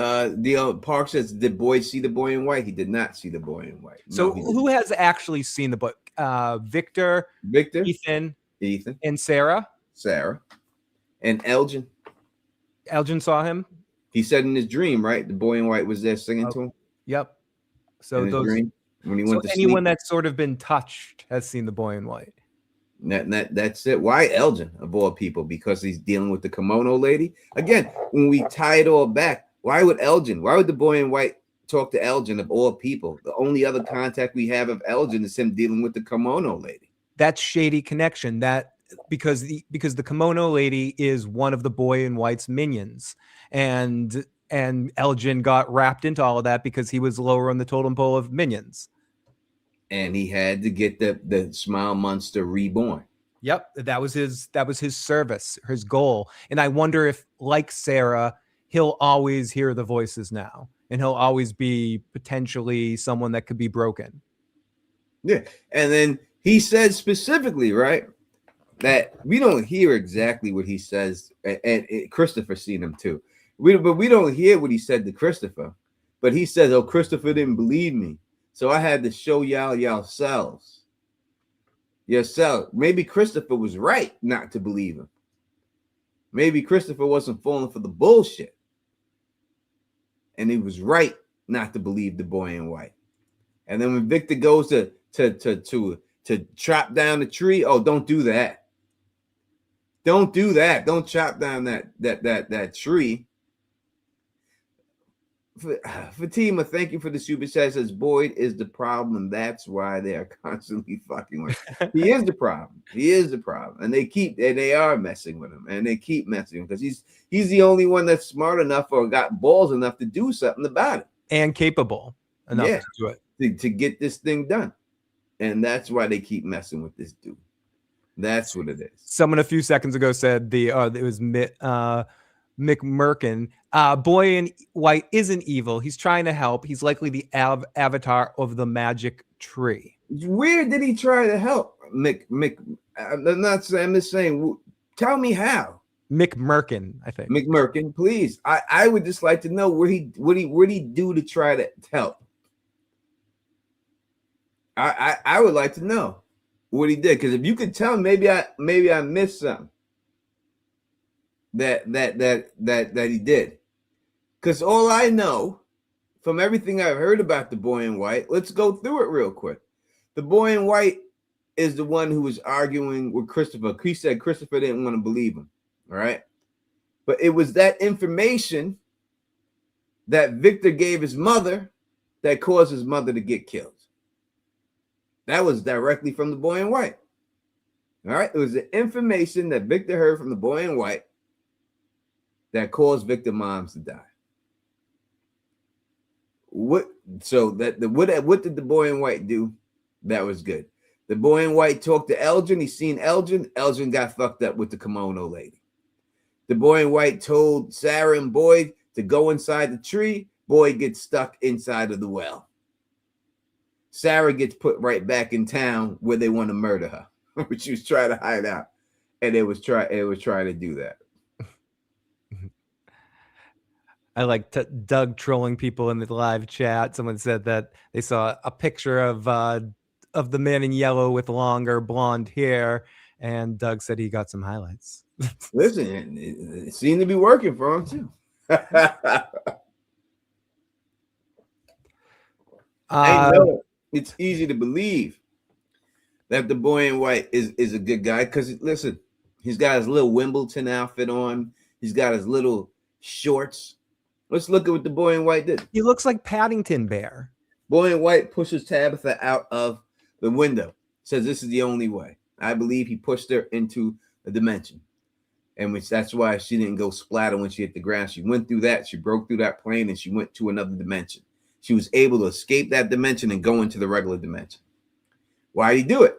Park says, did Boyd see the boy in white? He did not see the boy in white. So who has actually seen the book? Victor, Ethan, and Sarah, and Elgin. Elgin saw him. He said in his dream, right? The boy in white was there singing to him. Yep. So dream, when he went to anyone sleep. that's sort of been touched has seen the boy in white. That's it. Why Elgin of all people? Because he's dealing with the kimono lady. Again, when we tie it all back, Why would the boy in white talk to Elgin of all people? The only other contact we have of Elgin is him dealing with the kimono lady. That's shady connection. That because the kimono lady is one of the boy in white's minions, and Elgin got wrapped into all of that because he was lower on the totem pole of minions. And he had to get the Smile Monster reborn. Yep, that was his service, his goal. And I wonder if, like Sarah, he'll always hear the voices now, and he'll always be potentially someone that could be broken. Yeah, and then he said specifically, right, that we don't hear exactly what he says, and Christopher seen him too. But we don't hear what he said to Christopher. But he says, "Oh, Christopher didn't believe me, so I had to show y'all yourselves. Yourself. Maybe Christopher was right not to believe him. Maybe Christopher wasn't falling for the bullshit, and he was right not to believe the boy in white. And then when Victor goes to chop down the tree, oh, don't do that. Don't do that. Don't chop down that tree." Fatima, thank you for the super chat. Says Boyd is the problem. That's why they are constantly fucking with him. He is the problem. He is the problem, and they are messing with him, and they keep messing with him because he's the only one that's smart enough or got balls enough to do something about it and capable enough to do it to get this thing done, and that's why they keep messing with this dude. That's what it is. Someone a few seconds ago said it was McMurkin. Boy in white isn't evil. He's trying to help. He's likely the avatar of the magic tree. Where did he try to help? I'm not saying. I'm just saying. Tell me how. McMurkin, I think. McMurkin, please. I would just like to know what he do to try to help. I would like to know what he did, because if you could tell me, maybe I missed something that he did. Because all I know from everything I've heard about the boy in white, let's go through it real quick. The boy in white is the one who was arguing with Christopher. He said Christopher didn't want to believe him, all right? But it was that information that Victor gave his mother that caused his mother to get killed. That was directly from the boy in white. All right? It was the information that Victor heard from the boy in white that caused Victor moms to die. What did the boy in white do? That was good. The boy in white talked to Elgin. He seen Elgin. Elgin got fucked up with the kimono lady. The boy in white told Sarah and Boyd to go inside the tree. Boyd gets stuck inside of the well. Sarah gets put right back in town where they want to murder her. She was trying to hide out, and it was trying to do that. I like Doug trolling people in the live chat. Someone said that they saw a picture of the man in yellow with longer blonde hair, and Doug said he got some highlights. Listen, it seemed to be working for him too. I know it's easy to believe that the boy in white is a good guy because, listen, he's got his little Wimbledon outfit on. He's got his little shorts. Let's look at what the boy in white did. He looks like Paddington Bear. Boy in white pushes Tabitha out of the window. Says this is the only way. I believe he pushed her into a dimension, and which that's why she didn't go splatter when she hit the ground. She went through that. She broke through that plane, and she went to another dimension. She was able to escape that dimension and go into the regular dimension. Why did he do it?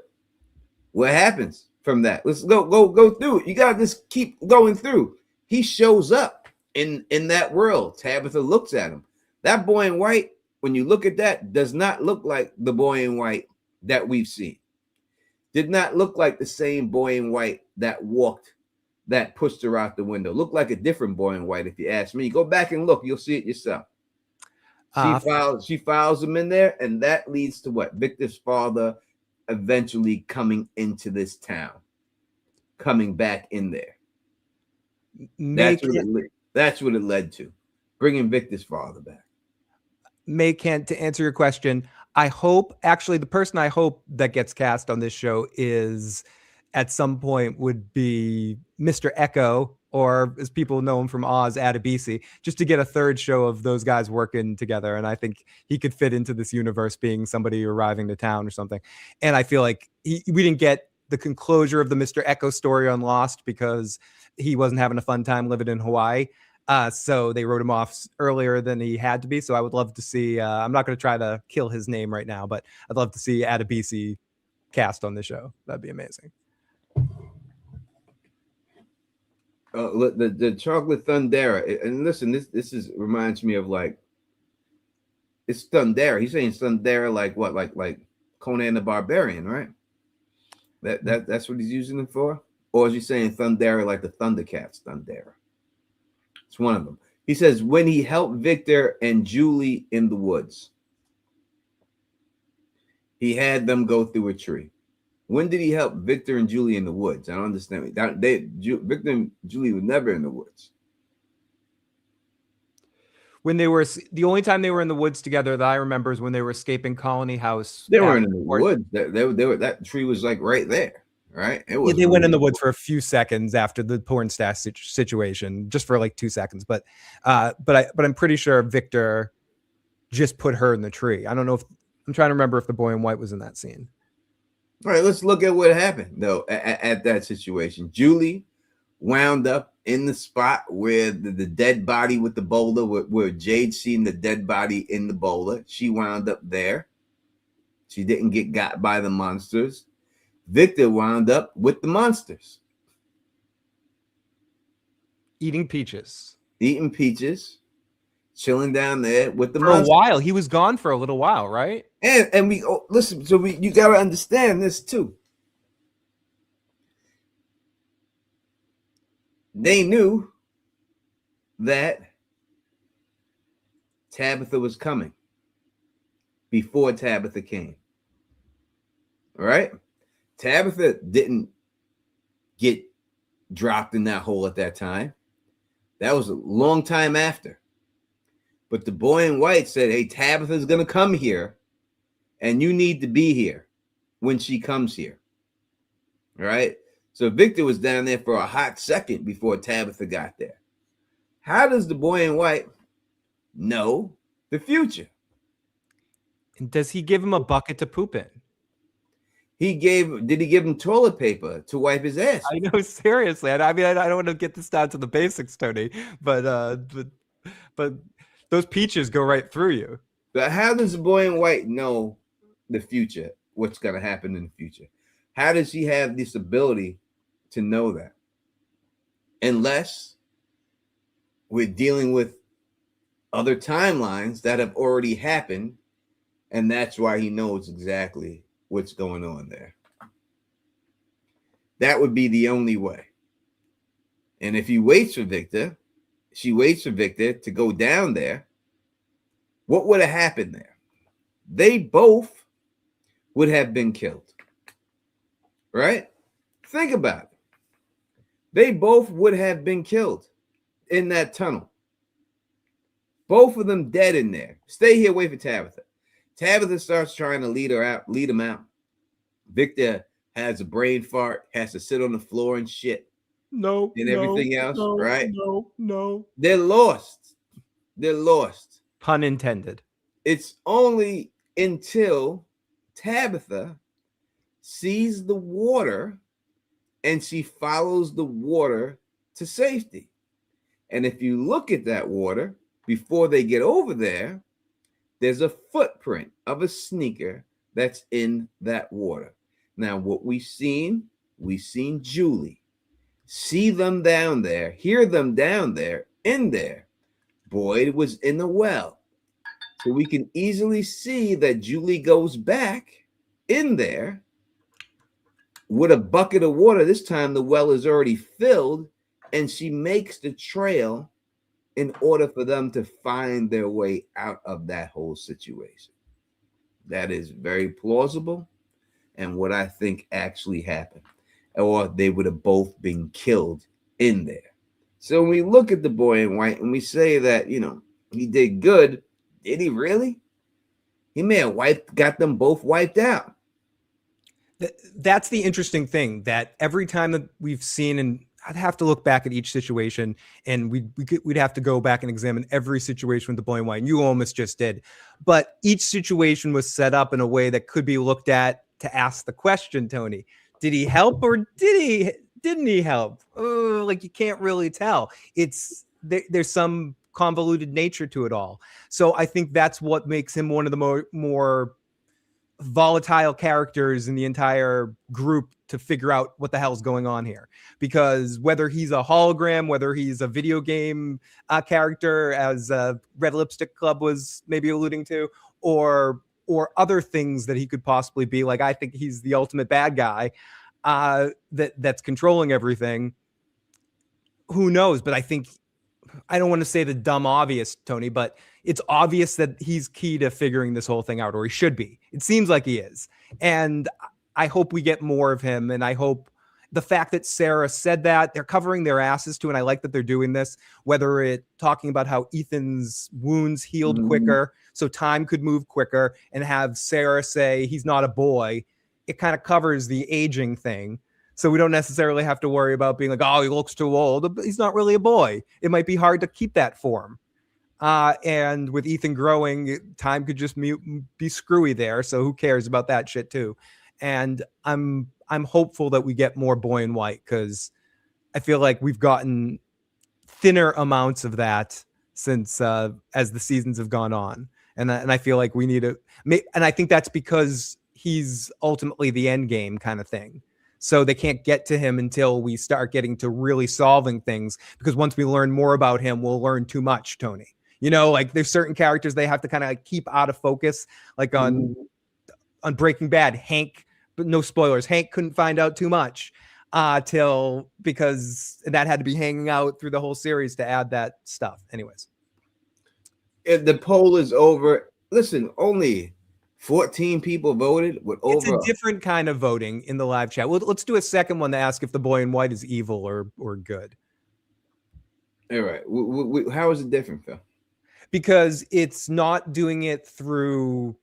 What happens from that? Let's go through it. You gotta just keep going through. He shows up in that world. Tabitha looks at him. That boy in white, when you look at that, does not look like the boy in white that we've seen. Did not look like the same boy in white that pushed her out the window. Looked like a different boy in white, if you ask me. Go back and look, you'll see it yourself. She files him in there, and that leads to what? Victor's father eventually coming into this town, coming back in there. That's what it led to, bringing Victor's father back. May Kent, to answer your question, I hope, actually, the person I hope that gets cast on this show is at some point would be Mr. Echo, or as people know him from Oz, Adebisi, just to get a third show of those guys working together. And I think he could fit into this universe being somebody arriving to town or something. And I feel like we didn't get the conclosure of the Mr. Echo story on Lost because he wasn't having a fun time living in Hawaii. So they wrote him off earlier than he had to be. So I would love to see, I'm not going to try to kill his name right now, but I'd love to see Adebisi cast on the show. That'd be amazing. Look, the chocolate Thundera, and listen, this reminds me of like, it's Thundera. He's saying Thundera like what, like Conan the Barbarian, right? That's what he's using it for, or is he saying Thundera like the Thundercats Thundera? It's one of them. He says when he helped Victor and Julie in the woods, he had them go through a tree. When did he help Victor and Julie in the woods? I don't understand. Victor and Julie were never in the woods. When they were, the only time they were in the woods together that I remember is when they were escaping Colony House. They weren't in the woods. They were, that tree was like right there, right? It was. Yeah, they went in the woods for a few seconds after the porn stash situation, just for like 2 seconds. But I'm pretty sure Victor just put her in the tree. I don't know if I'm trying to remember if the boy in white was in that scene. All right, let's look at what happened though at that situation. Julie wound up in the spot where the dead body with the boulder, where Jade seen the dead body in the boulder. She wound up there. She didn't get got by the monsters. Victor wound up with the monsters. Eating peaches. Chilling down there with the for monsters. a while. He was gone for a little while, right? And we listen. So you got to understand this too. They knew that Tabitha was coming before Tabitha came. All right, Tabitha didn't get dropped in that hole at that time. That was a long time after. But the boy in white said, hey, Tabitha's going to come here, and you need to be here when she comes here. All right? So Victor was down there for a hot second before Tabitha got there. How does the boy in white know the future? And does he give him a bucket to poop in? Did he give him toilet paper to wipe his ass? I know, seriously. I mean, I don't want to get this down to the basics, Tony, but those peaches go right through you. But how does the boy in white know the future? What's going to happen in the future? How does he have this ability to know that? Unless we're dealing with other timelines that have already happened, and that's why he knows exactly what's going on there. That would be the only way. And if he waits for Victor, she waits for Victor to go down there, what would have happened there? They both would have been killed. Right? Think about it. They both would have been killed in that tunnel. Both of them dead in there. Stay here, wait for Tabitha. Tabitha starts trying to lead him out. Victor has a brain fart, has to sit on the floor and shit. Everything else, right? No. They're lost. Pun intended. It's only until Tabitha sees the water and she follows the water to safety. And if you look at that water before they get over there, there's a footprint of a sneaker that's in that water. Now, what we've seen Julie see them down there, hear them down there, in there. Boyd was in the well. So we can easily see that Julie goes back in there with a bucket of water. This time the well is already filled, and she makes the trail in order for them to find their way out of that whole situation. That is very plausible, and what I think actually happened. Or they would have both been killed in there. So when we look at the boy in white and we say that, he did good, did he really? He may have got them both wiped out. That's the interesting thing, that every time that we've seen, and I'd have to look back at each situation, and we'd have to go back and examine every situation with the boy in white, and you almost just did. But each situation was set up in a way that could be looked at to ask the question, Tony, did he help or didn't he help? Like, you can't really tell. There's some convoluted nature to it all. So I think that's what makes him one of the more volatile characters in the entire group to figure out what the hell's going on here. Because whether he's a hologram, whether he's a video game character, as Red Lipstick Club was maybe alluding to, or other things that he could possibly be, like, I think he's the ultimate bad guy that's controlling everything. Who knows? But I think, I don't want to say the dumb obvious, Tony, but it's obvious that he's key to figuring this whole thing out, or he should be. It seems like he is. And I hope we get more of him. And I hope the fact that Sarah said that, they're covering their asses too. And I like that they're doing this, whether it talking about how Ethan's wounds healed quicker, so time could move quicker, and have Sarah say he's not a boy. It kind of covers the aging thing. So we don't necessarily have to worry about being like, oh, he looks too old. He's not really a boy. It might be hard to keep that form. And with Ethan growing, time could just be screwy there. So who cares about that shit too? And I'm hopeful that we get more boy in white, because I feel like we've gotten thinner amounts of that since as the seasons have gone on. And I feel like we need to, and I think that's because he's ultimately the end game kind of thing. So they can't get to him until we start getting to really solving things, because once we learn more about him, we'll learn too much, Tony. You know, like, there's certain characters they have to kind of like keep out of focus, like on Breaking Bad, Hank, but no spoilers, Hank couldn't find out too much because that had to be hanging out through the whole series to add that stuff. Anyways. If the poll is over, listen, only 14 people voted with over. It's a different kind of voting in the live chat. Well, let's do a second one to ask if the boy in white is evil or good. All right. How is it different, Phil? Because it's not doing it through,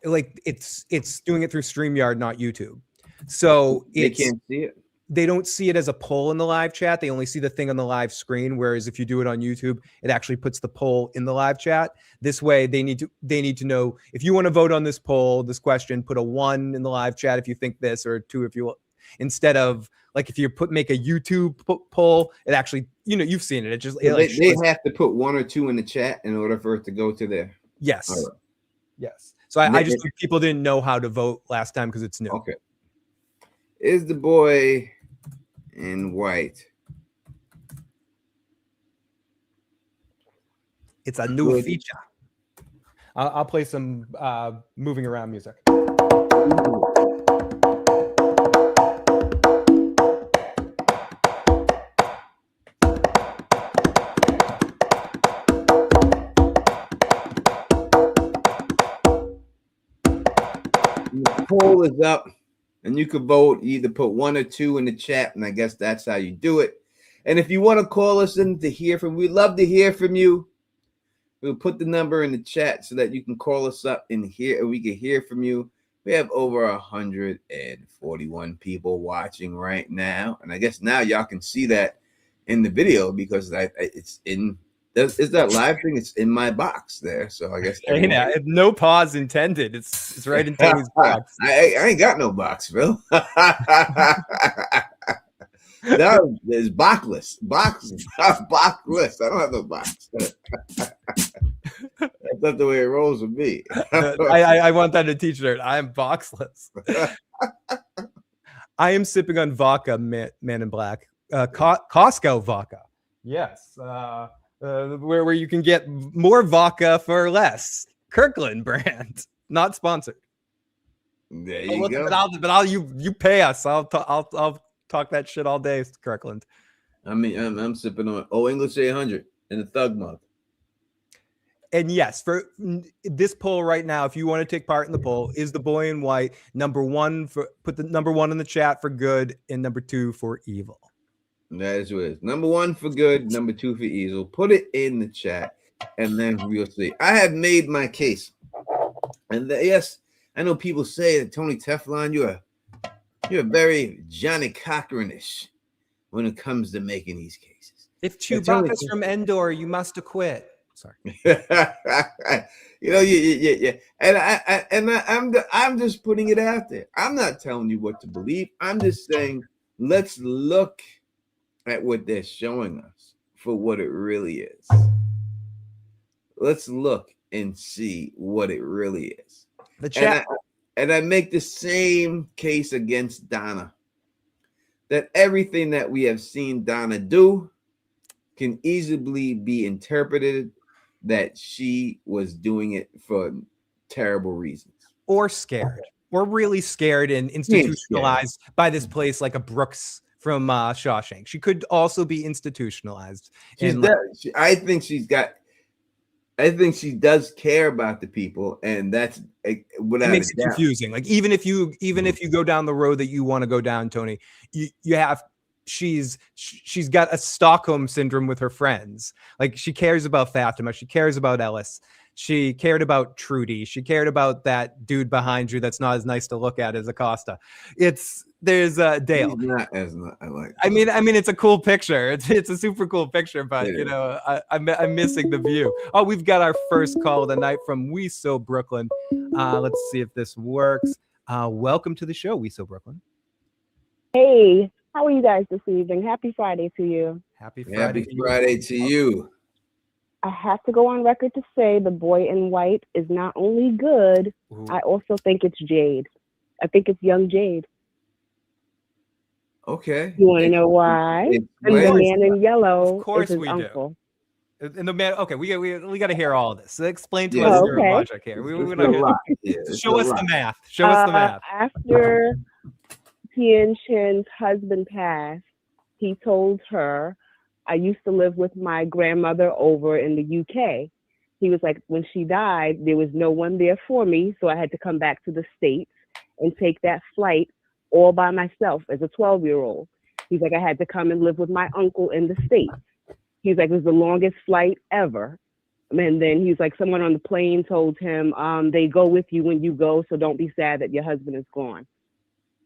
like, it's doing it through StreamYard, not YouTube. So they can't see it. They don't see it as a poll in the live chat. They only see the thing on the live screen. Whereas if you do it on YouTube, it actually puts the poll in the live chat. This way, they need to know, if you want to vote on this poll, this question, put a 1 in the live chat if you think this, or a 2 if you, instead of, like, if you make a YouTube poll, it actually, you know, you've seen it. It just they have to put 1 or 2 in the chat in order for it to go to there. Yes. All right. Yes. So I just think people didn't know how to vote last time because it's new. Okay. Is the boy in white? It's a new feature. I'll play some moving around music. The poll is up, and you can vote. Either put 1 or 2 in the chat, and I guess that's how you do it. And if you want to call us in to hear from, we'd love to hear from you. We'll put the number in the chat so that you can call us up and we can hear from you. We have over 141 people watching right now, and I guess now y'all can see that in the video because it's in. Is that live thing? It's in my box there, so I guess. Hey, now, no pause intended. It's right in Tony's box. I ain't got no box, Phil. No, there's bockless. Bockless. I don't have no box. That's not the way it rolls with me. I want that to t-shirt. I am boxless. I am sipping on vodka, man in black. Costco vodka. Yes. Where you can get more vodka for less. Kirkland brand, not sponsored. There you go. But you pay us. I'll talk that shit all day, Kirkland. I mean, I'm sipping on English 800 in the Thug mug. And yes, for this poll right now, if you want to take part in the poll, is the boy in white put the number 1 in the chat for good and number 2 for evil. That is what it is. Number 1 for good, number 2 for evil. Put it in the chat, and then we'll see. I have made my case, and yes, I know people say that Tony Teflon, you're You're very Johnny Cochran-ish when it comes to making these cases. If It's only- Chewbacca's from Endor, you must acquit. Sorry. You know, yeah. I'm just putting it out there. I'm not telling you what to believe. I'm just saying, let's look at what they're showing us for what it really is. Let's look and see what it really is. The chat. And I make the same case against Donna, that everything that we have seen Donna do can easily be interpreted that she was doing it for terrible reasons. Or scared. Or really scared and institutionalized by this place like a Brooks from Shawshank. She could also be institutionalized. I think she does care about the people, and that's what makes it confusing. Like even if you go down the road that you want to go down, Tony, she's got a Stockholm syndrome with her friends. Like she cares about Fatima, she cares about Ellis, she cared about Trudy, she cared about that dude behind you that's not as nice to look at as Acosta. There's Dale. He's not as I like. I mean, it's a cool picture. It's a super cool picture, but you know, I'm missing the view. Oh, we've got our first call of the night from We So Brooklyn. Let's see if this works. Welcome to the show, We So Brooklyn. Hey, how are you guys this evening? Happy Friday to you. Happy Friday to you. I have to go on record to say The Boy in White is not only good, I also think it's Jade. I think it's young Jade. Okay. You want to know why? And the man in yellow is his uncle. And the man, okay, we got to hear all of this. So explain to us your logic here. Show us the math. Show us the math. After Tien Chin's husband passed, he told her, I used to live with my grandmother over in the UK. He was like, when she died, there was no one there for me, so I had to come back to the States and take that flight all by myself as a 12-year-old. He's like, I had to come and live with my uncle in the States. He's like, it was the longest flight ever. And then he's like, someone on the plane told him, they go with you when you go, so don't be sad that your husband is gone.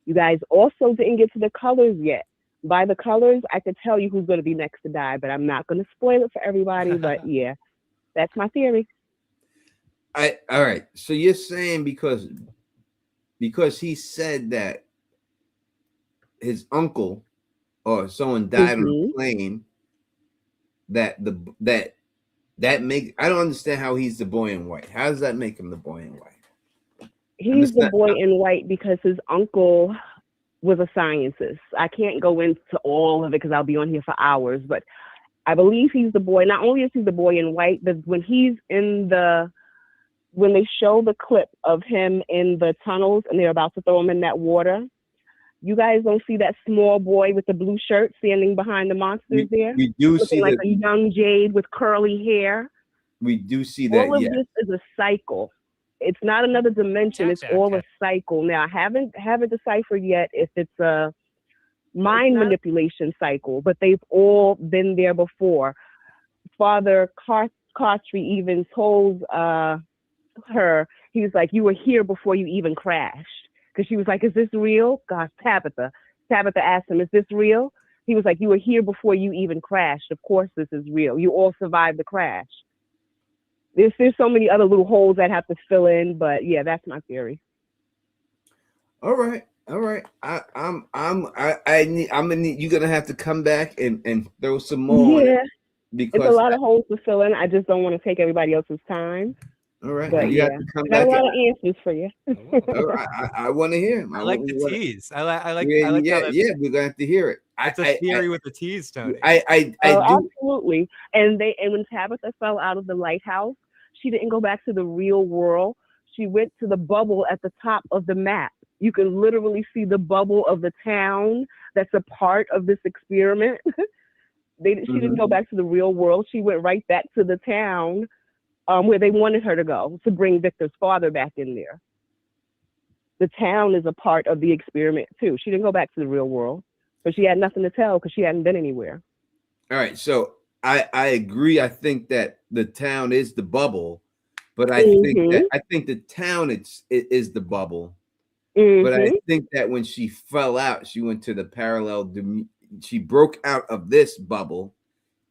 You guys also didn't get to the colors yet. By the colors, I could tell you who's going to be next to die, but I'm not going to spoil it for everybody. But yeah, that's my theory. All right. So you're saying because he said that his uncle or someone died on a plane, that make, I don't understand how he's the boy in white. How does that make him the boy in white? He's the boy in white because his uncle was a scientist. I can't go into all of it because I'll be on here for hours, but I believe he's the boy. Not only is he the boy in white, but when he's when they show the clip of him in the tunnels and they're about to throw him in that water, you guys don't see that small boy with the blue shirt standing behind the monsters there? We do see like a young Jade with curly hair. We do see that. All of this is a cycle. It's not another dimension. It's all a cycle. Now, I haven't deciphered yet if it's a mind manipulation cycle, but they've all been there before. Father Cartry even told her, he was like, you were here before you even crashed. Because she was like, is this real? Gosh, Tabitha asked him, is this real? He was like, you were here before you even crashed. Of course this is real. You all survived the crash. There's so many other little holes that have to fill in, but yeah, that's my theory. All right. I'm gonna need, you're gonna have to come back and throw some more. Yeah, because it's a lot of holes to fill in. I just don't want to take everybody else's time. All right, but you have to come back. I got a lot of answers for you. I want to hear him. I like the tease. I like. Yeah, we're gonna have to hear it. It's a theory with the tease, Tony. I do. Absolutely. And when Tabitha fell out of the lighthouse, she didn't go back to the real world. She went to the bubble at the top of the map. You can literally see the bubble of the town that's a part of this experiment. She didn't go back to the real world. She went right back to the town where they wanted her to go, to bring Victor's father back in there. The town is a part of the experiment too. She didn't go back to the real world, but she had nothing to tell because she hadn't been anywhere. All right, so I agree. I think that the town is the bubble, but I think the town is the bubble, But I think that when she fell out, she went to the she broke out of this bubble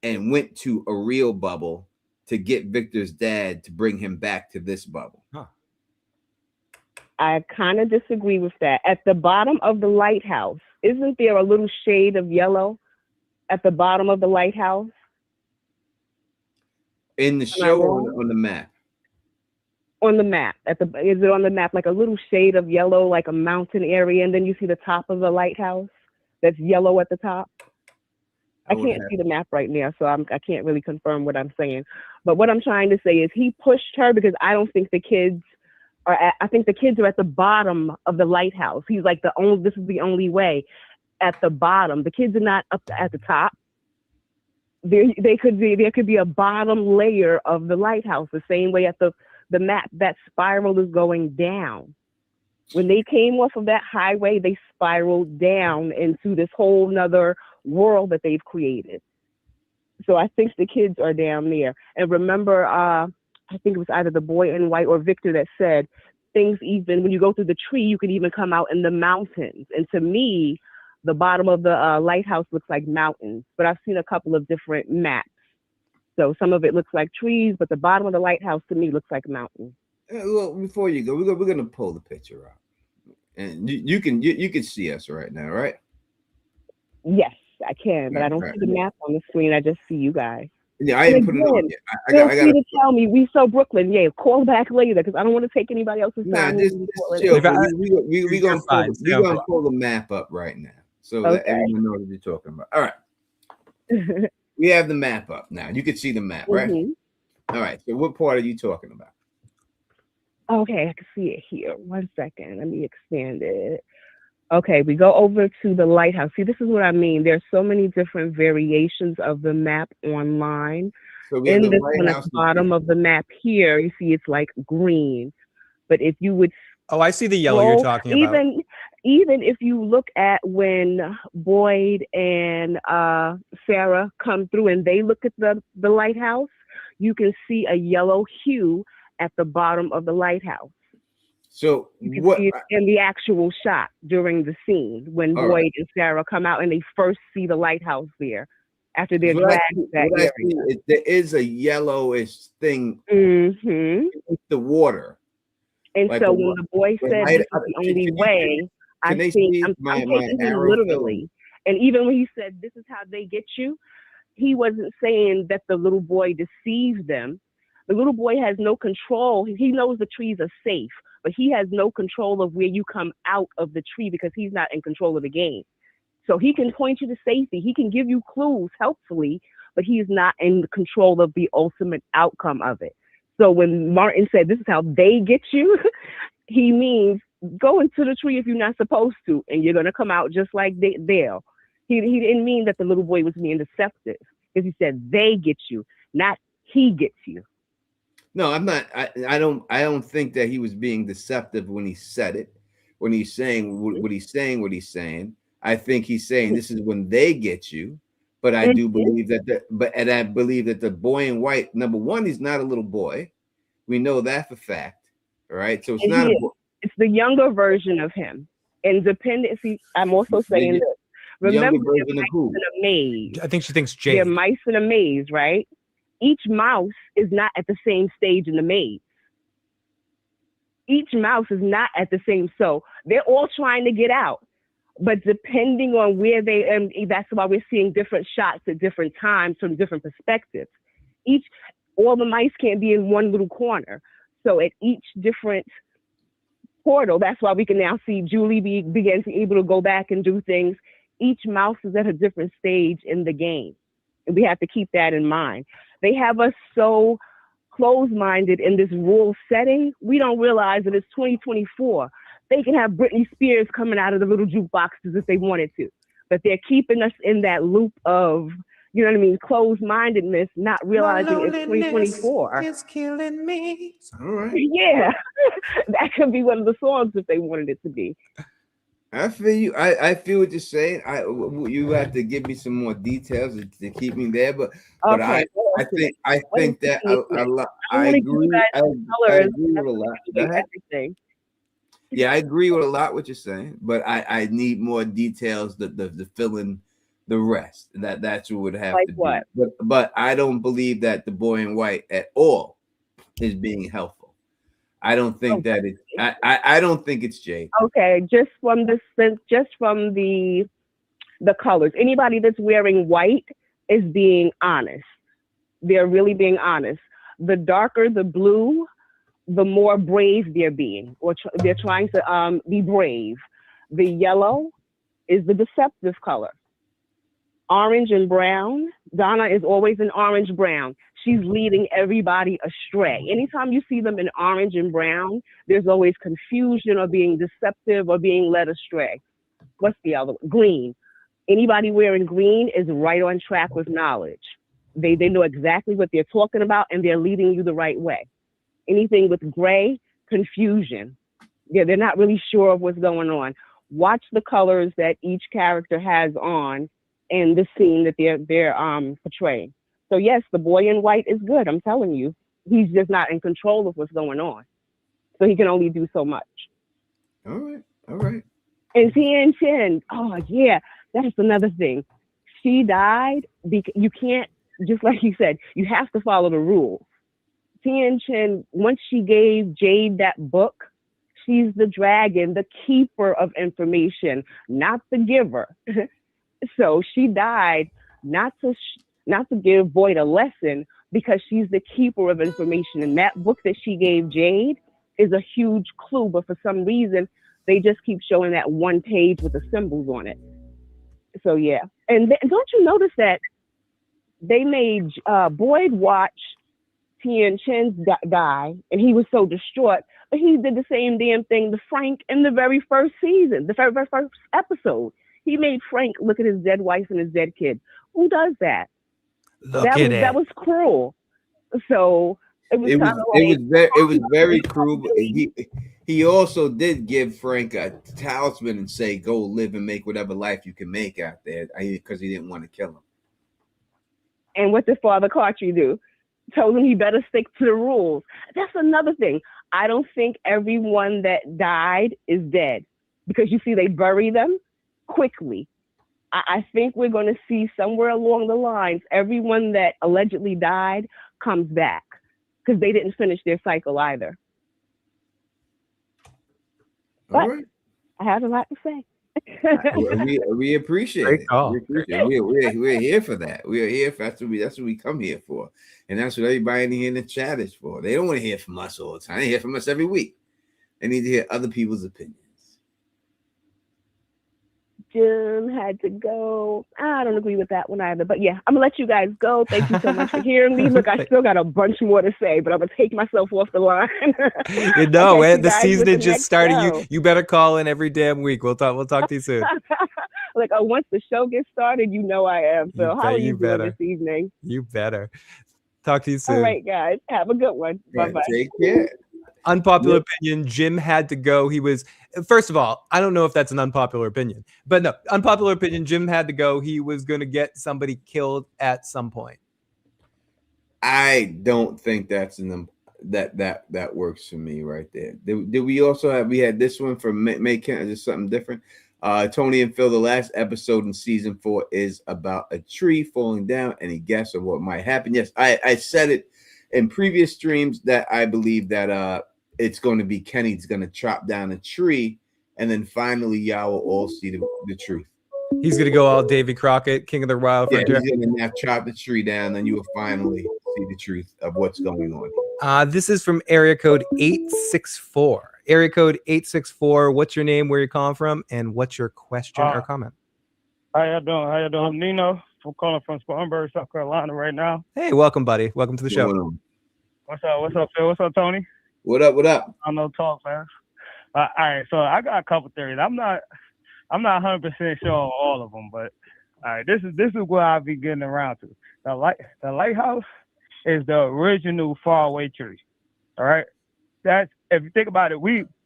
and went to a real bubble to get Victor's dad to bring him back to this bubble. Huh. I kind of disagree with that. At the bottom of the lighthouse, isn't there a little shade of yellow at the bottom of the lighthouse? In the show or on the map? On the map. Is it on the map like a little shade of yellow, like a mountain area, and then you see the top of the lighthouse that's yellow at the top? I can't see the map right now, so I can't really confirm what I'm saying. But what I'm trying to say is he pushed her because I don't think the kids I think the kids are at the bottom of the lighthouse. He's like this is the only way at the bottom. The kids are not up at the top. There could be a bottom layer of the lighthouse, the same way at the map, that spiral is going down. When they came off of that highway, they spiraled down into this whole nother world that they've created. So I think the kids are down there. And remember, I think it was either the boy in white or Victor that said things, even when you go through the tree, you can even come out in the mountains. And to me, the bottom of the lighthouse looks like mountains, but I've seen a couple of different maps. So some of it looks like trees, but the bottom of the lighthouse to me looks like mountains. Well, before you go, we're gonna pull the picture out, and you can see us right now, right? Yes, I can, but I don't see the map on the screen. I just see you guys. Yeah, I didn't put it on yet. Feel free to tell me. We so Brooklyn. Yeah, call back later because I don't want to take anybody else's time. Nah, just chill. We're gonna pull the map up right now so that everyone knows what you're talking about. All right. We have the map up now. You can see the map, right? All right. So what part are you talking about? Okay, I can see it here. 1 second. Let me expand it. Okay, we go over to the lighthouse. See, this is what I mean. There's so many different variations of the map online. So we in have this one at the bottom of the map here, you see it's like green. But if you would I see the yellow you're talking about. Even if you look at when Boyd and Sarah come through and they look at the lighthouse, you can see a yellow hue at the bottom of the lighthouse. So you can see it in the actual shot during the scene when Boyd and Sarah come out and they first see the lighthouse there after they're dragged that area. There is a yellowish thing with the water. And like so when the boy said this is the only way, I'm taking him literally. And even when he said this is how they get you, he wasn't saying that the little boy deceived them. The little boy has no control. He knows the trees are safe, but he has no control of where you come out of the tree because he's not in control of the game. So he can point you to safety. He can give you clues helpfully, but he is not in control of the ultimate outcome of it. So when Martin said, this is how they get you, he means go into the tree if you're not supposed to, and you're going to come out just like they'll. He didn't mean that the little boy was being deceptive, because he said they get you, not he gets you. No, I'm not. I don't think that he was being deceptive when he said it. When he's saying what he's saying, I think he's saying this is when they get you. But I do believe that I believe that the boy in white, number one, he's not a little boy. We know that for fact. All right. So it's not a boy. It's the younger version of him. Independency. I'm also saying this. Remember, mice in a maze. I think she thinks Jade. They're mice in a maze, right? Each mouse is not at the same stage in the maze. Each mouse is not at the same. So they're all trying to get out. But depending on where and that's why we're seeing different shots at different times from different perspectives. All the mice can't be in one little corner. So at each different portal, that's why we can now see Julie begin to able to go back and do things. Each mouse is at a different stage in the game. And we have to keep that in mind. They have us so closed-minded in this rural setting, we don't realize that it's 2024. They can have Britney Spears coming out of the little jukeboxes if they wanted to, but they're keeping us in that loop of, you know what I mean, closed-mindedness, not realizing it's 2024. It's killing me. All right. Yeah, that could be one of the songs if they wanted it to be. I feel you. I feel what you're saying. You have to give me some more details to keep me there, but okay. I think that I agree with a lot. Everything. Yeah, I agree with a lot what you're saying, but I need more details to fill in the rest. That's what would have Like to what? be. But I don't believe that the boy in white at all is being helpful. I don't think that it. I don't think it's Jade. Okay, just from the colors. Anybody that's wearing white is being honest. They're really being honest. The darker the blue, the more brave they're being, or they're trying to be brave. The yellow is the deceptive color. Orange and brown. Donna is always in orange brown. She's leading everybody astray. Anytime you see them in orange and brown, there's always confusion or being deceptive or being led astray. What's the other one? Green. Anybody wearing green is right on track with knowledge. They know exactly what they're talking about and they're leading you the right way. Anything with gray, confusion. They're not really sure of what's going on. Watch the colors that each character has on in the scene that they're portraying. So yes, the boy in white is good. I'm telling you, he's just not in control of what's going on. So he can only do so much. All right, all right. And Tien Chen, oh yeah, that's another thing. She died because you can't, just like you said, you have to follow the rules. Tien Chen, once she gave Jade that book, she's the dragon, the keeper of information, not the giver. So she died not to give Void a lesson, because she's the keeper of information. And that book that she gave Jade is a huge clue, but for some reason they just keep showing that one page with the symbols on it. So yeah, and don't you notice that they made Boyd watch Tien Chen die, and he was so distraught, but he did the same damn thing to Frank in the very first season, the very first episode. He made Frank look at his dead wife and his dead kid. Who does that? That was cruel. So it was kind of like it was very cruel. But he also did give Frank a talisman and say, "Go live and make whatever life you can make out there," because he didn't want to kill him. And what did Father Cartry do? Told him he better stick to the rules. That's another thing. I don't think everyone that died is dead, because you see they bury them quickly. I think we're going to see somewhere along the lines, everyone that allegedly died comes back, because they didn't finish their cycle either. But right. I have a lot to say. we appreciate it. We're here for that. We're here for that's what we come here for, and that's what everybody in the chat is for. They don't want to hear from us all the time. They hear from us every week. They need to hear other people's opinions. Jim had to go. I don't agree with that one either. But yeah, I'm gonna let you guys go. Thank you so much for hearing me. Look, I still got a bunch more to say, but I'm gonna take myself off the line. The season is just starting. You better call in every damn week. We'll talk to you soon. Like, once the show gets started, you know I am. So how are you doing this evening? You better. Talk to you soon. All right, guys. Have a good one. Bye-bye. Take care. Unpopular opinion, Jim had to go. He was, first of all, I don't know if that's an unpopular opinion, but no, unpopular opinion, Jim had to go. He was going to get somebody killed at some point. I don't think that's that works for me right there. Did we also have, we had this one from May Kent, just something different. Tony and Phil, the last episode in season 4 is about a tree falling down. Any guess of what might happen? Yes, I said it in previous streams that I believe that it's going to be Kenny's going to chop down a tree, and then finally y'all will all see the truth. He's going to go all Davy Crockett, King of the Wild Frontier. He's going to now chop the tree down, then you will finally see the truth of what's going on. This is from area code 864. Area code 864. What's your name? Where you calling from? And what's your question or comment? How you doing? I'm Nino. I'm calling from Spartanburg, South Carolina right now. Hey, welcome, buddy. Welcome to the show. What's up, Phil? What's up, Tony? What up? I know talk, man. All right, so I got a couple theories. I'm not 100% sure on all of them, but all right, this is where I'll be getting around to. The lighthouse is the original faraway tree. All right, that's, if you think about it,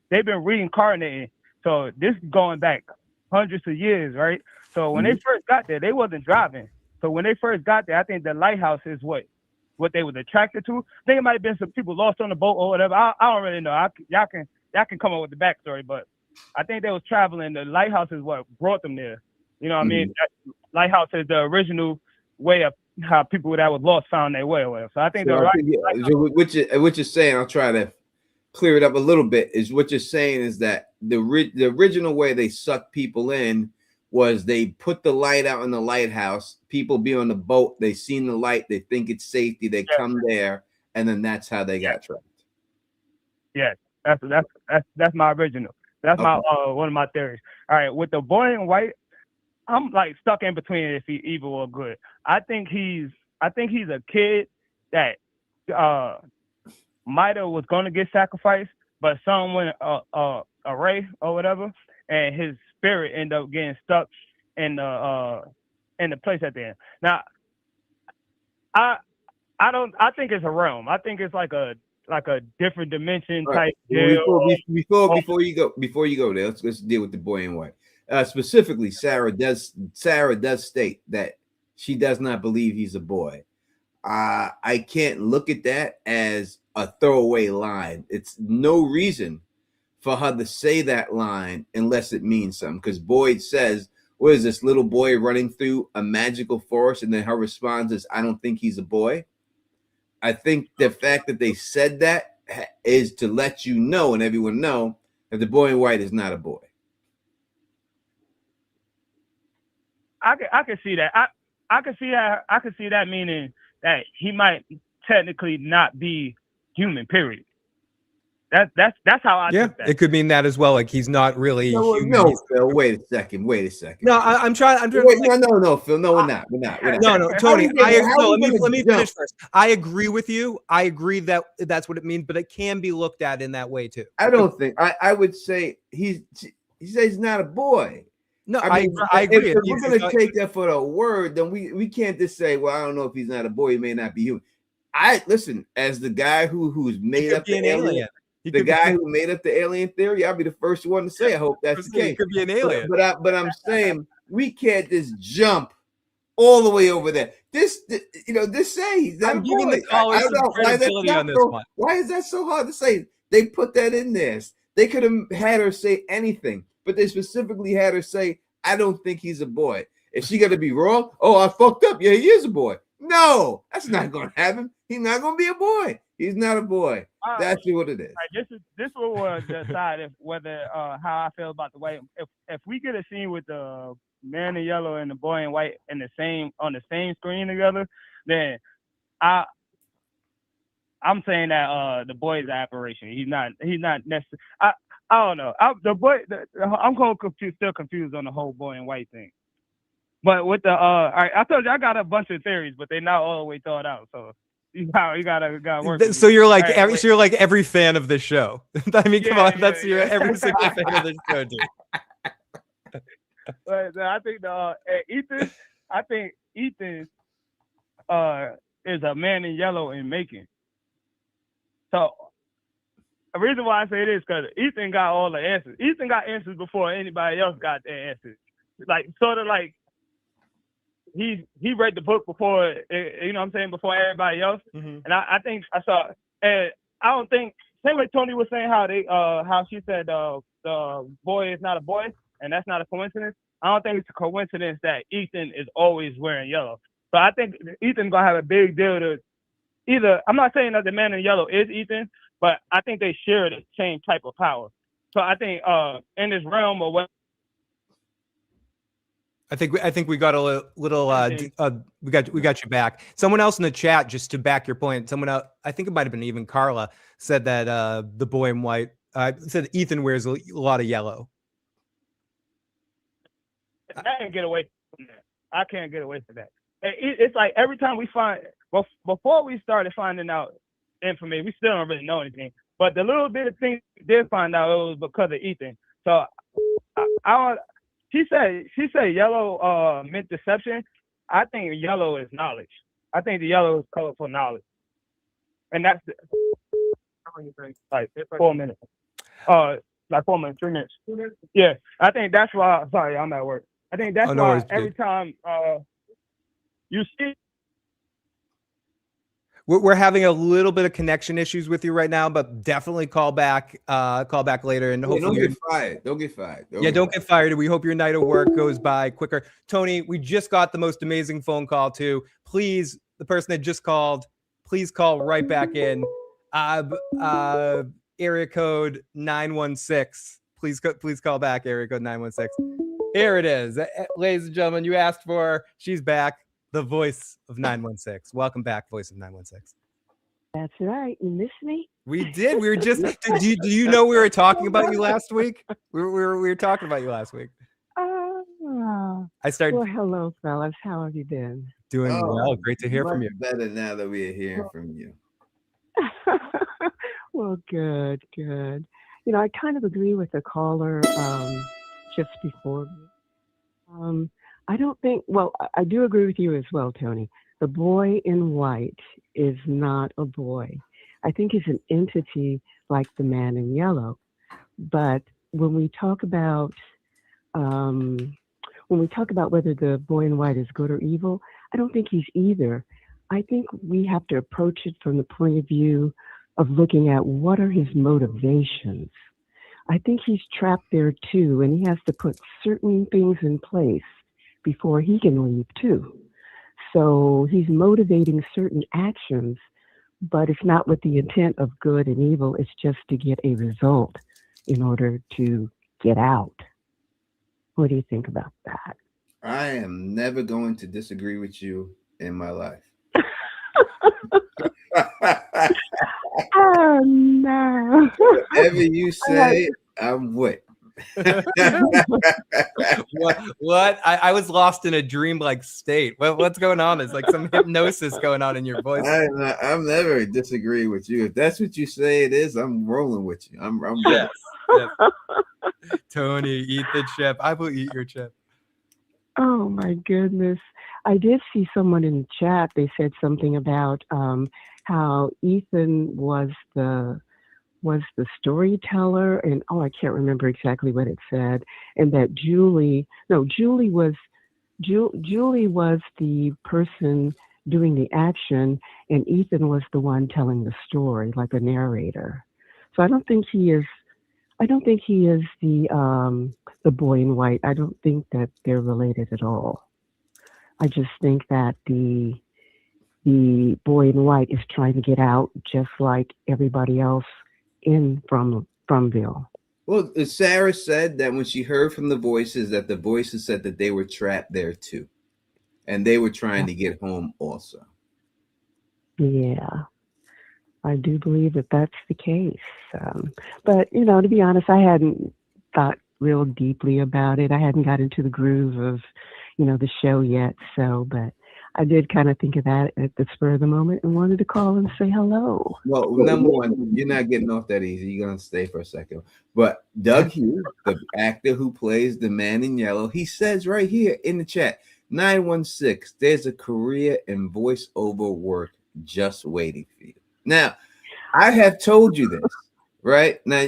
they've been reincarnating, so this is going back hundreds of years, right? So when they first got there, they wasn't driving. So when they first got there, I think the lighthouse is what they was attracted to. I think it might have been some people lost on the boat or whatever. I don't really know. Y'all can y'all can come up with the backstory, but I think they was traveling. The lighthouse is what brought them there. You know what I mean? That lighthouse is the original way of how people that was lost found their way or whatever. So I think so what you're saying, I'll try to clear it up a little bit, is what you're saying is that the original way they sucked people in was they put the light out in the lighthouse, people be on the boat, they seen the light, they think it's safety, they come there, and then that's how they got trapped. Yeah, that's my original. That's my one of my theories. All right, with the boy in white, I'm like stuck in between if he's evil or good. I think he's a kid that might have was gonna get sacrificed, but someone array or whatever, and his spirit ended up getting stuck in the place at the end. Now, I think it's a realm. I think it's like a different dimension type deal. Before you go there, let's deal with the boy in white. Specifically, Sarah does state that she does not believe he's a boy. I can't look at that as a throwaway line. It's no reason for her to say that line unless it means something. Because Boyd says, "What is this little boy running through a magical forest?" And then her response is, "I don't think he's a boy." I think the fact that they said that is to let you know and everyone know that the boy in white is not a boy. I can see that. I can see that meaning that he might technically not be human. Period. That's how I think that. It could mean that as well. Like he's not really human. No, Phil. Wait a second. No, I'm trying. Wait, no, Phil. No, we're not. No, Tony. Let me finish first. I agree with you. I agree that that's what it means, but it can be looked at in that way too. I don't think. I would say he says he's not a boy. No, I agree. If we're going to take that for the word, then we can't just say, well, I don't know if he's not a boy. He may not be human. Listen, as the guy who's made up the alien. The guy who made up the alien theory, I'll be the first one to say I hope that's the case. He could be an alien. But I'm saying we can't just jump all the way over there. This say he's not a boy. Giving the caller some credibility on this one. Why is that so hard to say? They put that in there. They could have had her say anything, but they specifically had her say, "I don't think he's a boy." Is she gonna be wrong? Oh, I fucked up. Yeah, he is a boy. No, that's not gonna happen. He's not gonna be a boy. He's not a boy. That's what it is. Right, this will decide whether how I feel about the white. If we get a scene with the man in yellow and the boy in white on the same screen together, then I'm saying that the boy is an aberration. He's not necessarily. I don't know. I'm still confused on the whole boy in white thing. But with the all right, I told you I got a bunch of theories, but they're not all the way thought out. So you gotta work. So you're like you're like every fan of this show. I mean, come on, that's your every single fan of this show, dude. But I think Ethan. I think Ethan is a man in yellow in making. So the reason why I say this because Ethan got all the answers. Ethan got answers before anybody else got their answers. Like sort of like he read the book before you know what I'm saying, before everybody else. Mm-hmm. And I think I saw, and I don't think, same way Tony was saying how she said the boy is not a boy, and that's not a coincidence. I don't think it's a coincidence that Ethan is always wearing yellow. So I think Ethan's gonna have a big deal to either. I'm not saying that the man in yellow is Ethan, but I think they share the same type of power. So I think in this realm of what. I think we got a little we got you back. Someone else in the chat, just to back your point, someone else, I think it might have been even Carla, said that the boy in white said Ethan wears a lot of yellow. I can't get away from that. I can't get away from that. It's like every time we find, before we started finding out information, we still don't really know anything. But the little bit of things we did find out, it was because of Ethan. So She said yellow meant deception. I think yellow is knowledge. I think the yellow is color for knowledge. And that's like 4 minutes. Like 4 minutes, 3 minutes. Yeah. I think that's why, sorry, I'm at work. I think that's why every time you see. We're having a little bit of connection issues with you right now, but definitely call back later, and Yeah, hopefully don't get fired. Don't get fired. don't get fired. We hope your night of work goes by quicker. Tony, we just got the most amazing phone call too. Please, the person that just called, please call right back in. Area code 916. Please call back. Area code 916. Here it is, ladies and gentlemen. You asked for. She's back. The voice of 916. Welcome back, voice of 916. That's right. You miss me? We did. We were just. Do you know we were talking about you last week? We were talking about you last week. I started. Well, hello, fellas. How have you been? Doing well. Great to hear from you. Better now that we are hearing from you. Well, good. I kind of agree with the caller just before. I don't think. Well, I do agree with you as well, Tony. The boy in white is not a boy. I think he's an entity like the man in yellow. But when we talk about whether the boy in white is good or evil, I don't think he's either. I think we have to approach it from the point of view of looking at what are his motivations. I think he's trapped there too, and he has to put certain things in place before he can leave too. So he's motivating certain actions, but it's not with the intent of good and evil. It's just to get a result in order to get out. What do you think about that? I am never going to disagree with you in my life. Oh, no. Whatever you say, I'm with. What? I was lost in a dreamlike state. What's going on? There's like some hypnosis going on in your voice. I'm never disagreeing with you. If that's what you say it is, I'm rolling with you. I'm yes. Tony, eat the chip. I will eat your chip. Oh my goodness. I did see someone in the chat. They said something about how Ethan was the storyteller, and I can't remember exactly what it said, and that Julie was the person doing the action, and Ethan was the one telling the story, like a narrator. So I don't think he is the boy in white. I don't think that they're related at all. I just think that the boy in white is trying to get out just like everybody else in Fromville. Well, Sarah said that when she heard from the voices, that the voices said that they were trapped there too, and they were trying to get home also. Yeah, I do believe that that's the case. But to be honest, I hadn't thought real deeply about it. I hadn't got into the groove of the show yet. But I did kind of think of that at the spur of the moment and wanted to call and say hello. Well, number one, you're not getting off that easy. You're going to stay for a second. But Doug Hughes, the actor who plays the man in yellow, he says right here in the chat, 916, there's a career in voiceover work just waiting for you. Now, I have told you this, right? Now,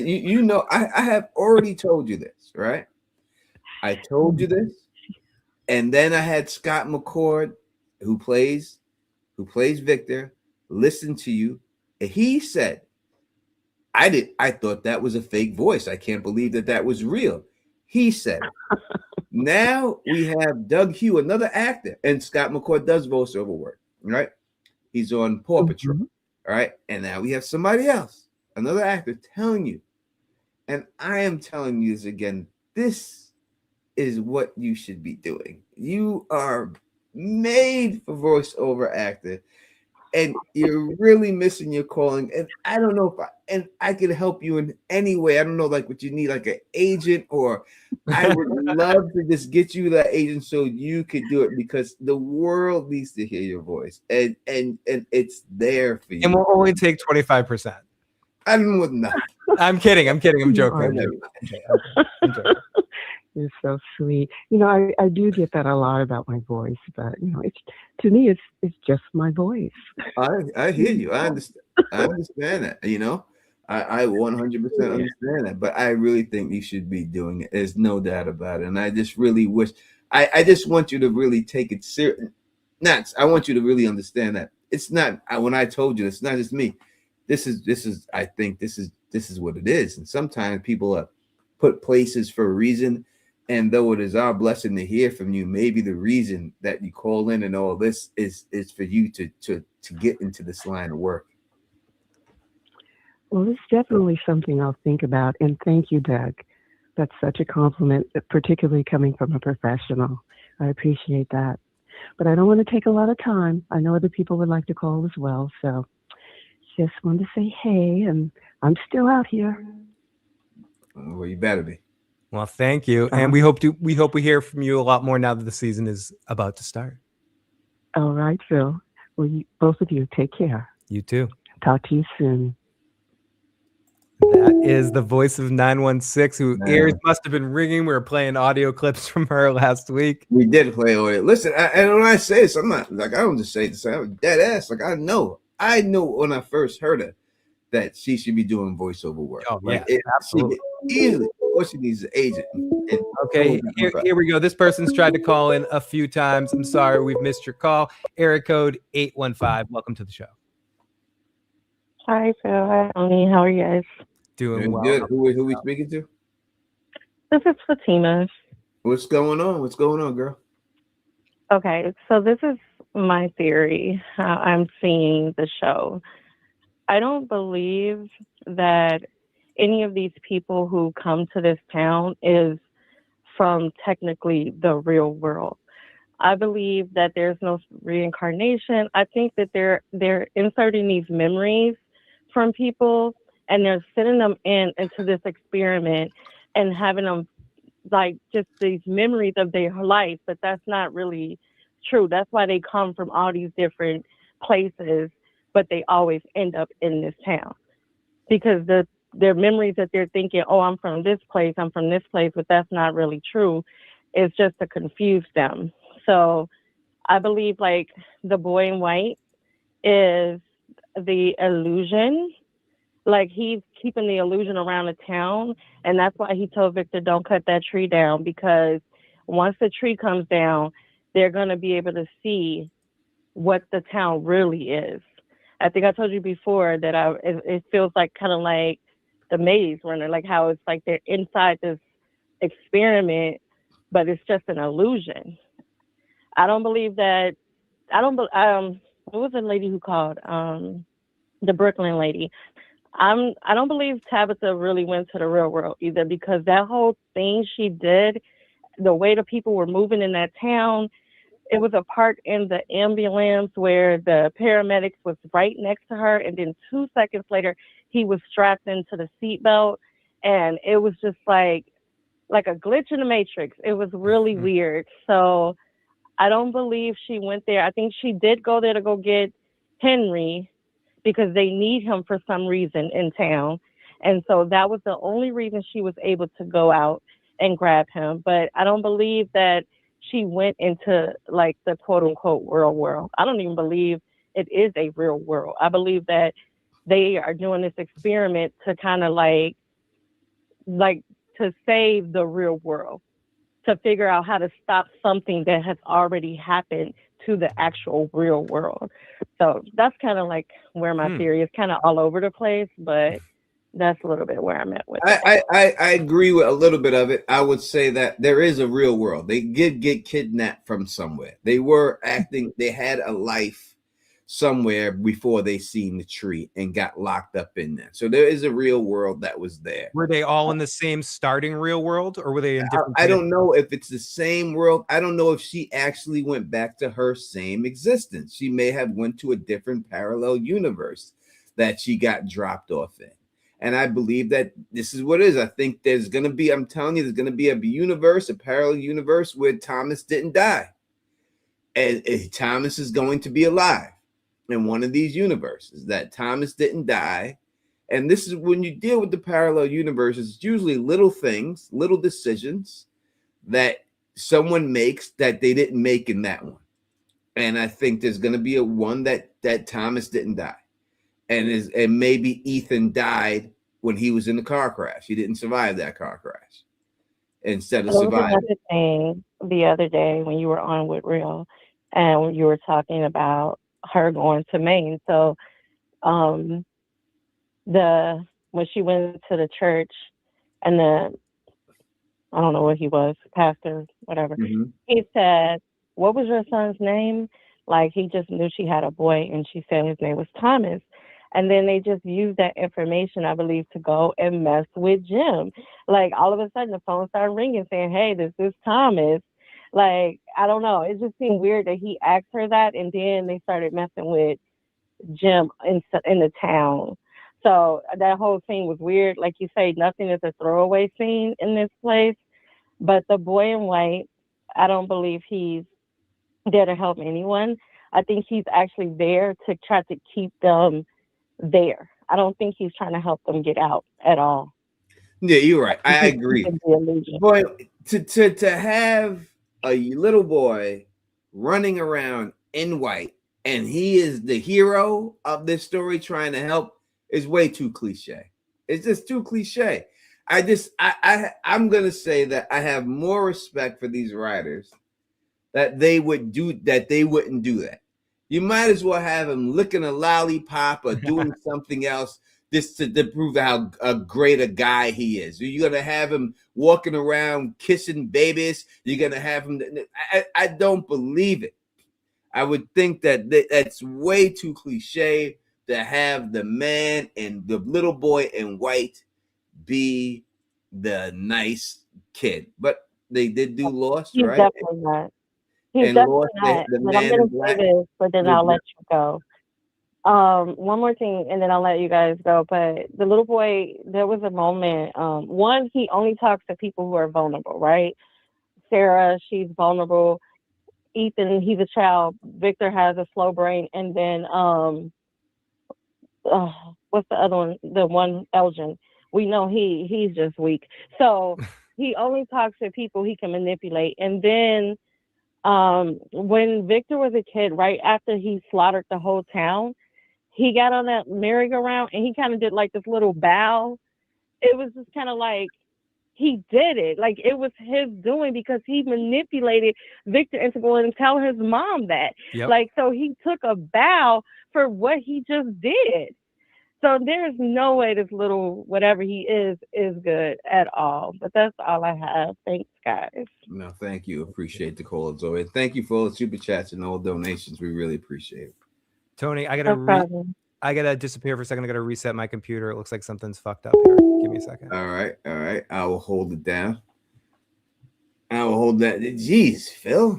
I have already told you this, right? I told you this. And then I had Scott McCord, who plays Victor, listen to you. And he said, I thought that was a fake voice. I can't believe that was real. He said, now we have Doug Hughes, another actor, and Scott McCord does voiceover work, right? He's on Paw Patrol, right? And now we have somebody else, another actor, telling you. And I am telling you this again, this is what you should be doing. You are made for voiceover actor, and you're really missing your calling. And I don't know if I could help you in any way. I don't know, like what you need, like an agent, or I would love to just get you that agent so you could do it, because the world needs to hear your voice, and it's there for you. And we'll only take 25%. I don't know. No. I'm kidding. I'm joking. I'm joking. You're so sweet. I do get that a lot about my voice, but it's, to me, it's just my voice. I hear you. I understand that. I 100% understand that. But I really think you should be doing it. There's no doubt about it. And I just really wish. I just want you to really take it serious. I want you to really understand that it's not. When I told you, it's not just me. This is. I think this is what it is. And sometimes people are put places for a reason. And though it is our blessing to hear from you, maybe the reason that you call in and all this is for you to get into this line of work. Well, it's definitely something I'll think about. And thank you, Doug. That's such a compliment, particularly coming from a professional. I appreciate that. But I don't want to take a lot of time. I know other people would like to call as well. So just wanted to say hey, and I'm still out here. Well, you better be. Well, thank you. And we hope we hear from you a lot more now that the season is about to start. All right, Phil. Well, both of you take care. You too. Talk to you soon. That is the voice of 916, who ears must have been ringing. We were playing audio clips from her last week. We did play audio. Listen, and when I say this, I'm not like, I don't just say this. I'm dead ass. Like, I know when I first heard her that she should be doing voiceover work. Oh, like, yeah, absolutely. Easily. Or she needs an agent. Okay, here we go. This person's tried to call in a few times. I'm sorry, we've missed your call. Area code 815. Welcome to the show. Hi, Phil. Hi, Tony. How are you guys? Doing well. Good. Who we speaking to? This is Fatima. What's going on? What's going on, girl? Okay, so this is my theory, how I'm seeing the show. I don't believe that any of these people who come to this town is from technically the real world. I believe that there's no reincarnation. I think that they're inserting these memories from people, and they're sending them into this experiment and having them like just these memories of their life, but that's not really true. That's why they come from all these different places, but they always end up in this town because their memories that they're thinking, oh, I'm from this place, but that's not really true. It's just to confuse them. So I believe like the boy in white is the illusion. Like he's keeping the illusion around the town. And that's why he told Victor, don't cut that tree down, because once the tree comes down, they're going to be able to see what the town really is. I think I told you before that it feels like kind of like the Maze Runner, like how it's like they're inside this experiment, but it's just an illusion. I don't believe that. What was the lady who called? The Brooklyn lady. I don't believe Tabitha really went to the real world either, because that whole thing she did, the way the people were moving in that town, it was a part in the ambulance where the paramedics was right next to her, and then 2 seconds later, he was strapped into the seatbelt, and it was just like a glitch in the Matrix. It was really weird. So I don't believe she went there. I think she did go there to go get Henry, because they need him for some reason in town. And so that was the only reason she was able to go out and grab him. But I don't believe that she went into like the quote unquote real world. I don't even believe it is a real world. I believe that they are doing this experiment to kind of like to save the real world, to figure out how to stop something that has already happened to the actual real world. So that's kind of like where my theory is, kind of all over the place, but that's a little bit where I'm at with it. I agree with a little bit of it. I would say that there is a real world. They did get kidnapped from somewhere. They were acting, they had a life somewhere before they seen the tree and got locked up in there. So there is a real world that was there. Were they all in the same starting real world, or were they in different? I don't know if it's the same world. I don't know if she actually went back to her same existence. She may have went to a different parallel universe that she got dropped off in. And I believe that this is what it is. I think there's going to be, I'm telling you, there's going to be a parallel universe where Thomas didn't die. And Thomas is going to be alive in one of these universes, that Thomas didn't die. And this is when you deal with the parallel universes, it's usually little things, little decisions that someone makes that they didn't make in that one. And I think there's going to be a one that Thomas didn't die. And maybe Ethan died when he was in the car crash. He didn't survive that car crash. Instead of surviving. Another thing the other day when you were on with Real, and you were talking about her going to Maine. So when she went to the church and I don't know what he was, pastor, whatever, he said, "What was your son's name?" Like, he just knew she had a boy, and she said his name was Thomas. And then they just used that information, I believe, to go and mess with Jim. Like, all of a sudden, the phone started ringing saying, "Hey, this is Thomas." Like, I don't know. It just seemed weird that he asked her that, and then they started messing with Jim in the town. So that whole scene was weird. Like you say, nothing is a throwaway scene in this place. But the boy in white, I don't believe he's there to help anyone. I think he's actually there to try to keep them there. I don't think he's trying to help them get out at all. Yeah, you're right. I agree. Boy, to have a little boy running around in white and he is the hero of this story trying to help is way too cliche. It's just too cliche. I'm gonna say that I have more respect for these writers that they wouldn't do that. You might as well have him licking a lollipop or doing something else just to prove how great a guy he is. You're gonna have him walking around kissing babies. You're gonna have him. I don't believe it. I would think that that's way too cliche to have the man and the little boy in white be the nice kid. But they did do Lost, He's right? definitely not. He's And definitely Lost, not. the But I'm man going in to say black. this, but then I'll let you go. One more thing, and then I'll let you guys go. But the little boy, there was a moment. One, he only talks to people who are vulnerable, right? Sarah, she's vulnerable. Ethan, he's a child. Victor has a slow brain, and then what's the other one? The one Elgin. We know he's just weak. So he only talks to people he can manipulate. And then when Victor was a kid, right after he slaughtered the whole town, he got on that merry-go-round and he kind of did like this little bow. It was just kind of like he did it. Like, it was his doing because he manipulated Victor into going and tell his mom that. Yep. Like, so he took a bow for what he just did. So there's no way this little whatever he is good at all. But that's all I have. Thanks, guys. No, thank you. Appreciate the call as always. Thank you for all the super chats and all donations. We really appreciate it. Tony, I No gotta problem. I gotta disappear for a second. I gotta reset my computer. It looks like something's fucked up here. Give me a second. All right. I will hold it down. I will hold that. Jeez, Phil,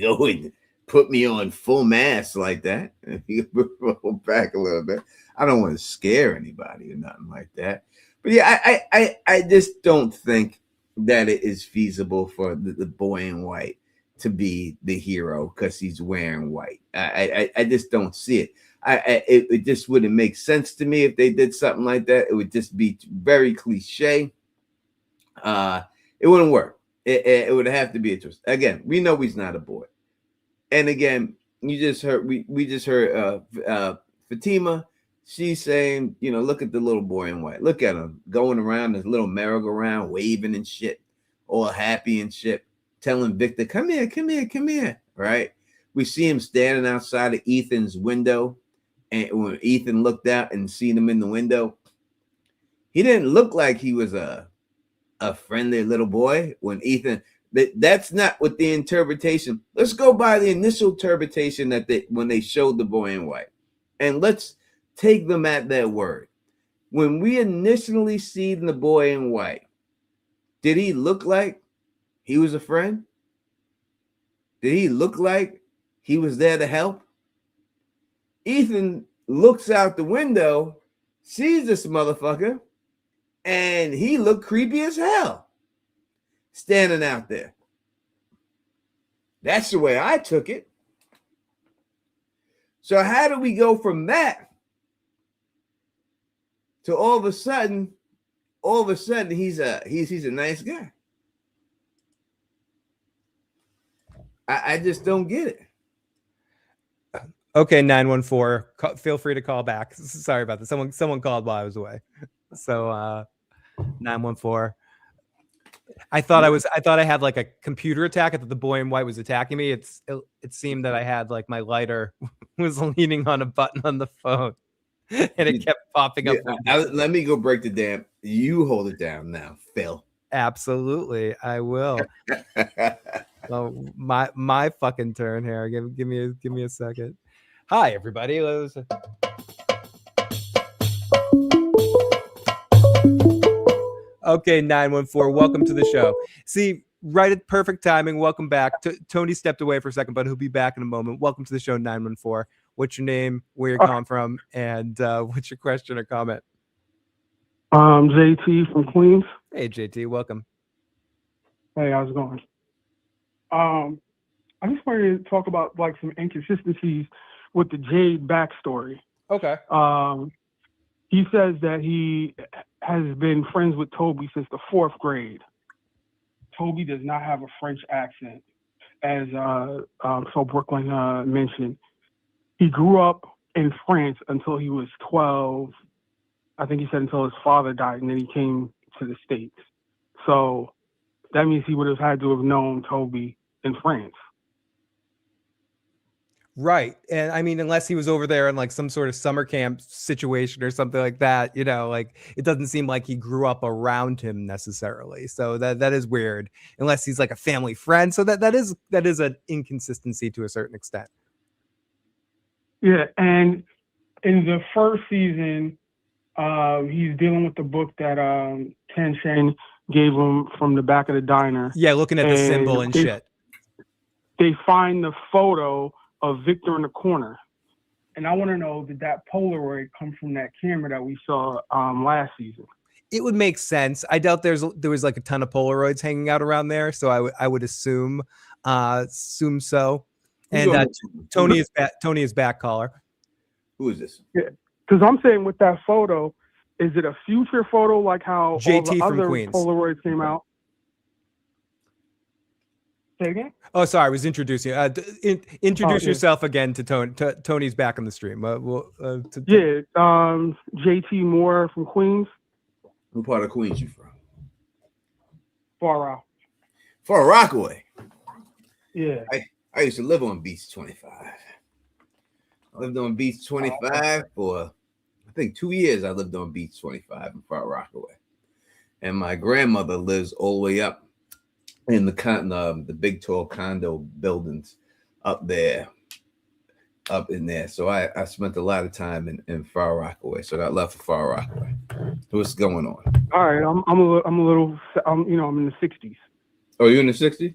go and put me on full mast like that. You roll back a little bit. I don't want to scare anybody or nothing like that. But yeah, I just don't think that it is feasible for the boy in white to be the hero because he's wearing white. I just don't see it. It just wouldn't make sense to me if they did something like that. It would just be very cliche. It wouldn't work. It would have to be a twist. Again, we know he's not a boy. And again, you just heard we just heard Fatima. She's saying, look at the little boy in white. Look at him going around this little merry-go-round, waving and shit, all happy and shit, telling Victor, come here, right? We see him standing outside of Ethan's window. And when Ethan looked out and seen him in the window, he didn't look like he was a friendly little boy. When Ethan, that's not what the interpretation. Let's go by the initial interpretation when they showed the boy in white, and let's take them at their word. When we initially see the boy in white, did he look like he was a friend? Did he look like he was there to help? Ethan looks out the window, sees this motherfucker, and he looked creepy as hell standing out there. That's the way I took it. So how do we go from that to all of a sudden he's a nice guy? I just don't get it. Okay, 914. Feel free to call back. Sorry about this. Someone called while I was away. So 914. I thought I had like a computer attack. I thought the boy in white was attacking me. It seemed that I had like my lighter was leaning on a button on the phone, and it kept popping up. Let me go break the dam. You hold it down now, Phil. Absolutely, I will. Oh, my fucking turn here. Give me a second. Hi, everybody. Okay, 914. Welcome to the show. See, right at perfect timing. Welcome back. Tony stepped away for a second, but he'll be back in a moment. Welcome to the show, 914. What's your name? Where you're calling from? And what's your question or comment? JT from Queens. Hey, JT. Welcome. Hey, how's it going? I just wanted to talk about like some inconsistencies with the Jade backstory. Okay. He says that he has been friends with Toby since the 4th grade. Toby does not have a French accent, as so Brooklyn mentioned. He grew up in France until he was 12. I think he said until his father died, and then he came to the States. So that means he would have had to have known Toby in France. Right. And I mean, unless he was over there in like some sort of summer camp situation or something like that, you know, like it doesn't seem like he grew up around him necessarily. So that is weird, unless he's like a family friend. So that is an inconsistency to a certain extent. Yeah. And in the first season, he's dealing with the book that Ken Shen gave him from the back of the diner. Yeah, looking at the symbol and shit. They find the photo of Victor in the corner. And I want to know, did that Polaroid come from that camera that we saw last season? It would make sense. I doubt there was like a ton of Polaroids hanging out around there, so I would assume so. And Tony is back, caller. Who is this? Yeah, because I'm saying with that photo, is it a future photo like how JT all from the other Queens. Polaroids came out? Say again? Oh, sorry, I was introducing you. Introduce yourself again to Tony. Tony's back on the stream. JT Moore from Queens. What part of Queens you from? Far out. Far Rockaway. Yeah. I used to live on Beach 25. I lived on Beach 25 for, I think, 2 years. I lived on Beach 25 in Far Rockaway. And my grandmother lives all the way up in the big tall condo buildings up in there. So I spent a lot of time in Far Rockaway. So I got love for Far Rockaway. What's going on? All right, I'm in the 60s. Oh, you in the 60s?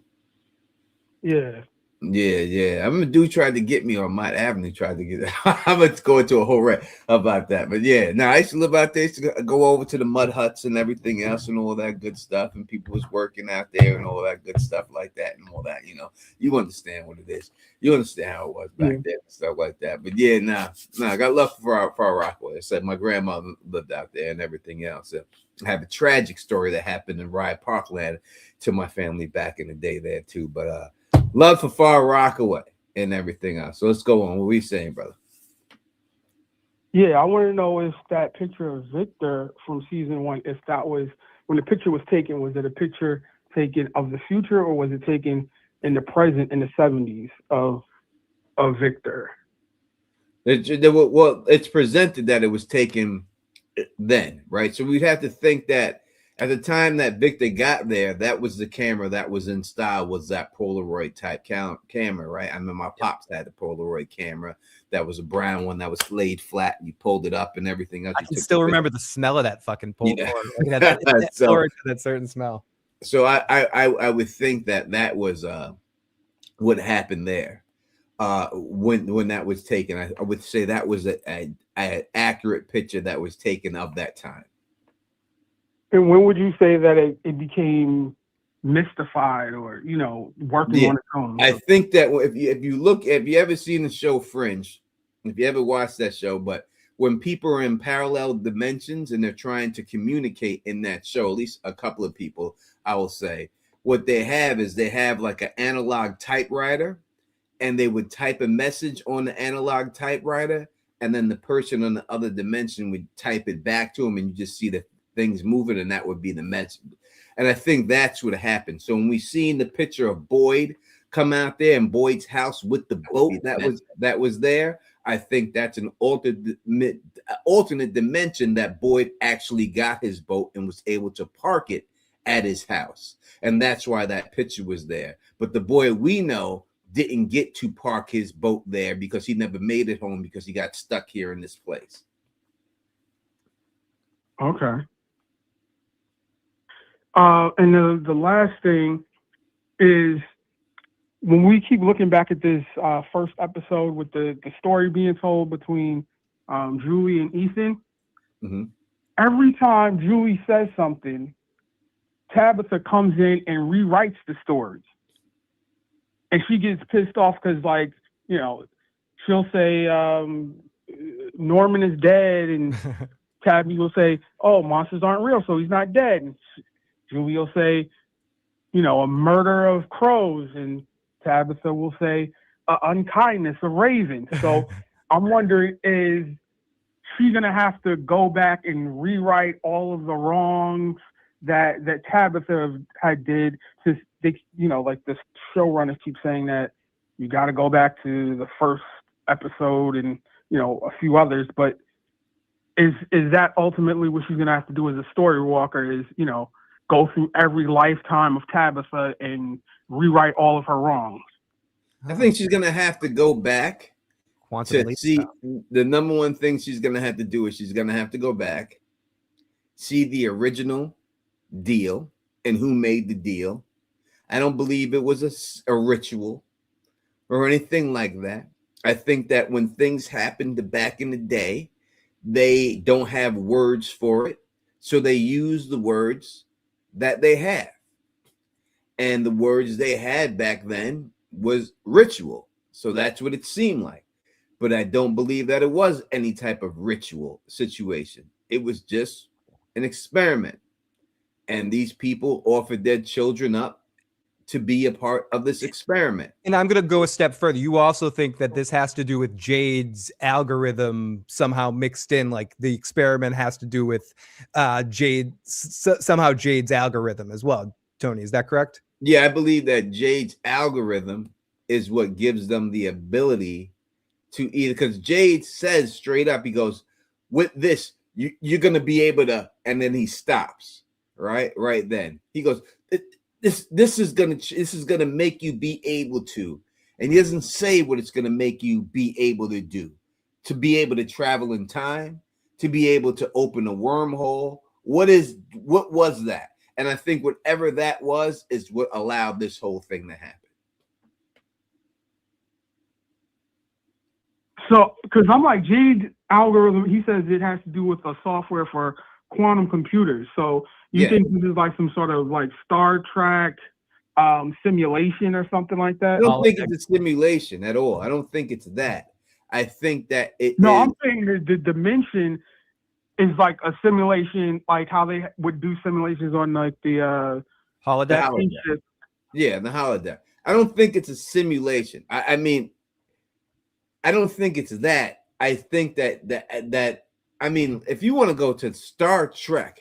Yeah. Yeah. I remember dude tried to get me on Mott Avenue. I'm going to go into a whole rant about that. But yeah, I used to live out there. I used to go over to the mud huts and everything else and all that good stuff. And people was working out there and all that good stuff like that and all that. You know, you understand what it is. You understand how it was back then and stuff like that. But yeah, I got love for Far Rockaway. I said my grandmother lived out there and everything else. I have a tragic story that happened in Rye Parkland to my family back in the day there too. But love for Far Rockaway and everything else. So let's go on. What are we saying, brother? Yeah, I want to know if that picture of Victor from season 1, if that was, when the picture was taken, was it a picture taken of the future or was it taken in the present in the 70s of Victor? It's presented that it was taken then, right? So we'd have to think that at the time that Victor got there, that was the camera that was in style, was that Polaroid type camera, right? I mean, my pops had a Polaroid camera that was a brown one that was laid flat and you pulled it up and everything else. I can still remember the smell of that fucking Polaroid. Yeah. That certain smell. So I would think that was what happened there when that was taken. I would say that was an accurate picture that was taken of that time. And when would you say that it became mystified or, working on its own? I think that if you ever seen the show Fringe, if you ever watched that show, but when people are in parallel dimensions and they're trying to communicate in that show, at least a couple of people, I will say, what they have like an analog typewriter and they would type a message on the analog typewriter and then the person on the other dimension would type it back to them and you just see the things moving, and that would be the message. And I think that's what happened. So when we seen the picture of Boyd come out there in Boyd's house with the boat that was there, I think that's an alternate dimension that Boyd actually got his boat and was able to park it at his house. And that's why that picture was there. But the boy we know didn't get to park his boat there because he never made it home because he got stuck here in this place. Okay. And the last thing is, when we keep looking back at this first episode with the story being told between Julie and Ethan, every time Julie says something, Tabitha comes in and rewrites the stories. And she gets pissed off because, like, you know, she'll say Norman is dead, and Tabby will say, oh, monsters aren't real, so he's not dead. And Julie will say, you know, a murder of crows, and Tabitha will say unkindness of ravens. So I'm wondering, is she gonna have to go back and rewrite all of the wrongs that Tabitha had did? To, you know, like the showrunners keep saying that you got to go back to the first episode and, you know, a few others, but is that ultimately what she's gonna have to do as a story walker? Is, you know, go through every lifetime of Tabitha and rewrite all of her wrongs? I think she's gonna have to go back to see. The number one thing she's gonna have to do is she's gonna have to go back, see the original deal and who made the deal. I don't believe it was a ritual or anything like that. I think that when things happened back in the day, they don't have words for it, so they use the words that they have. And the words they had back then was ritual. So that's what it seemed like. But I don't believe that it was any type of ritual situation. It was just an experiment. And these people offered their children up to be a part of this experiment. And I'm going to go a step further. You also think that this has to do with Jade's algorithm somehow mixed in, like the experiment has to do with somehow Jade's algorithm as well. Tony, is that correct? Yeah, I believe that Jade's algorithm is what gives them the ability to either, because Jade says straight up, he goes, with this, you're going to be able to, and then he stops, right then. He goes, this is gonna make you be able to, and he doesn't say what it's gonna make you be able to do, to be able to travel in time, to be able to open a wormhole. What was that? And I think whatever that was is what allowed this whole thing to happen. So, because I'm like, Jade's algorithm, he says it has to do with a software for quantum computers. So you think this is like some sort of like Star Trek simulation or something like that? I don't think it's a simulation at all. I don't think it's that. I think that it. No, I'm saying that the dimension is like a simulation, like how they would do simulations on like the holodeck. Yeah, the holodeck. I don't think it's a simulation. I mean, I don't think it's that. I think that I mean, if you want to go to Star Trek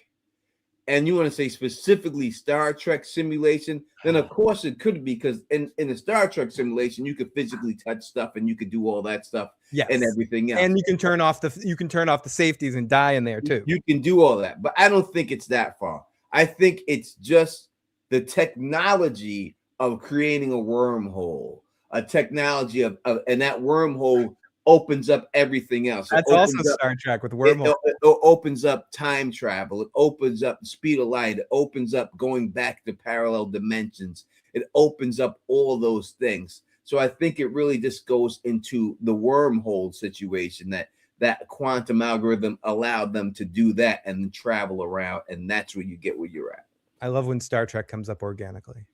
and you want to say specifically Star Trek simulation, then of course it could be, because in a Star Trek simulation, you could physically touch stuff and you could do all that stuff and everything else. And you can turn off the safeties and die in there too. You can do all that, but I don't think it's that far. I think it's just the technology of creating a wormhole, a technology of and that wormhole opens up everything else. That's also Star Trek with wormhole. It opens up time travel. It opens up the speed of light. It opens up going back to parallel dimensions. It opens up all those things. So I think it really just goes into the wormhole situation that quantum algorithm allowed them to do that and travel around, and that's where you get where you're at. I love when Star Trek comes up organically.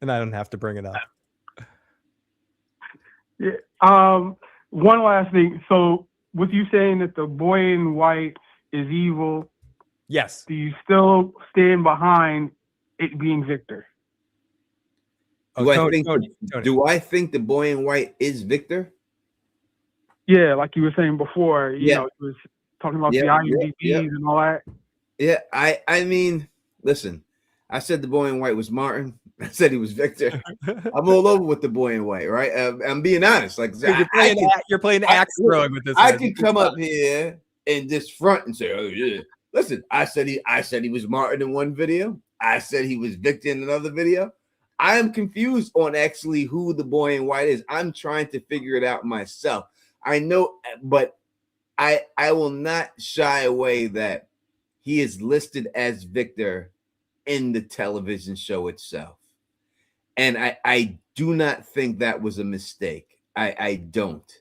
And I don't have to bring it up. Yeah. One last thing. So with you saying that the boy in white is evil, yes, do you still stand behind it being Victor? Do I think the boy in white is Victor? Yeah, like you were saying before, you know, it was talking about Yeah, the yeah, IMDb's yeah. and all that. Yeah, I mean, listen, I said the boy in white was Martin. I said he was Victor. I'm all over with the boy in white, right? I'm being honest. Like Dude, you're playing axe throwing with this I one. could come up here and just front and say, "Oh yeah, listen." I said he was Martin in one video. I said he was Victor in another video. I am confused on actually who the boy in white is. I'm trying to figure it out myself. I know, but I will not shy away that he is listed as Victor in the television show itself. And I do not think that was a mistake. I don't.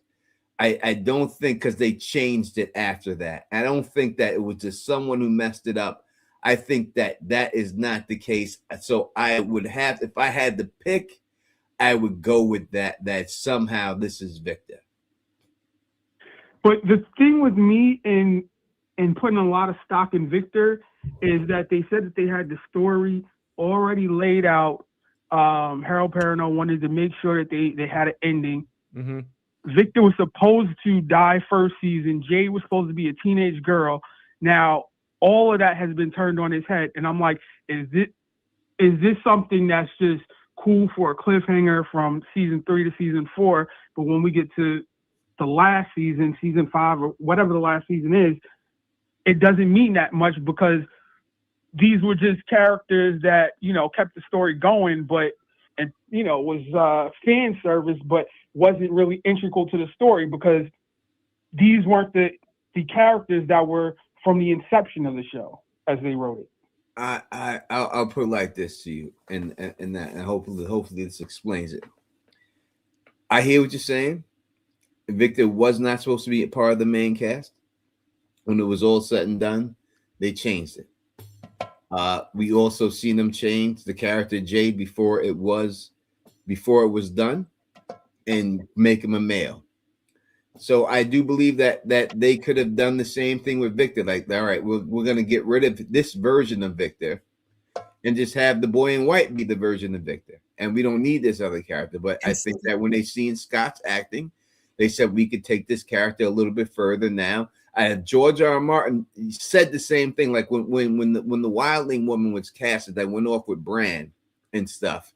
I don't think, because they changed it after that. I don't think that it was just someone who messed it up. I think that that is not the case. So I would have, if I had to pick, I would go with that somehow this is Victor. But the thing with me in putting a lot of stock in Victor is that they said that they had the story already laid out. Harold Perrineau wanted to make sure that they had an ending. Mm-hmm. Victor was supposed to die first season. Jade was supposed to be a teenage girl. Now, all of that has been turned on his head. And I'm like, is this something that's just cool for a cliffhanger from season 3 to season 4? But when we get to the last season, season 5, or whatever the last season is, it doesn't mean that much, because these were just characters that, kept the story going, but, and, was fan service, but wasn't really integral to the story, because these weren't the characters that were from the inception of the show as they wrote it. I'll put it like this to you, and hopefully this explains it. I hear what you're saying. Victor was not supposed to be a part of the main cast. When it was all said and done, they changed it. We also seen them change the character Jade before it was done, and make him a male. So I do believe that they could have done the same thing with Victor. Like, all right, we're gonna get rid of this version of Victor and just have the boy in white be the version of Victor, and we don't need this other character. But I think that when they seen Scott's acting, they said we could take this character a little bit further now. George R. R. Martin said the same thing. Like when the Wildling woman was casted, that went off with Bran and stuff.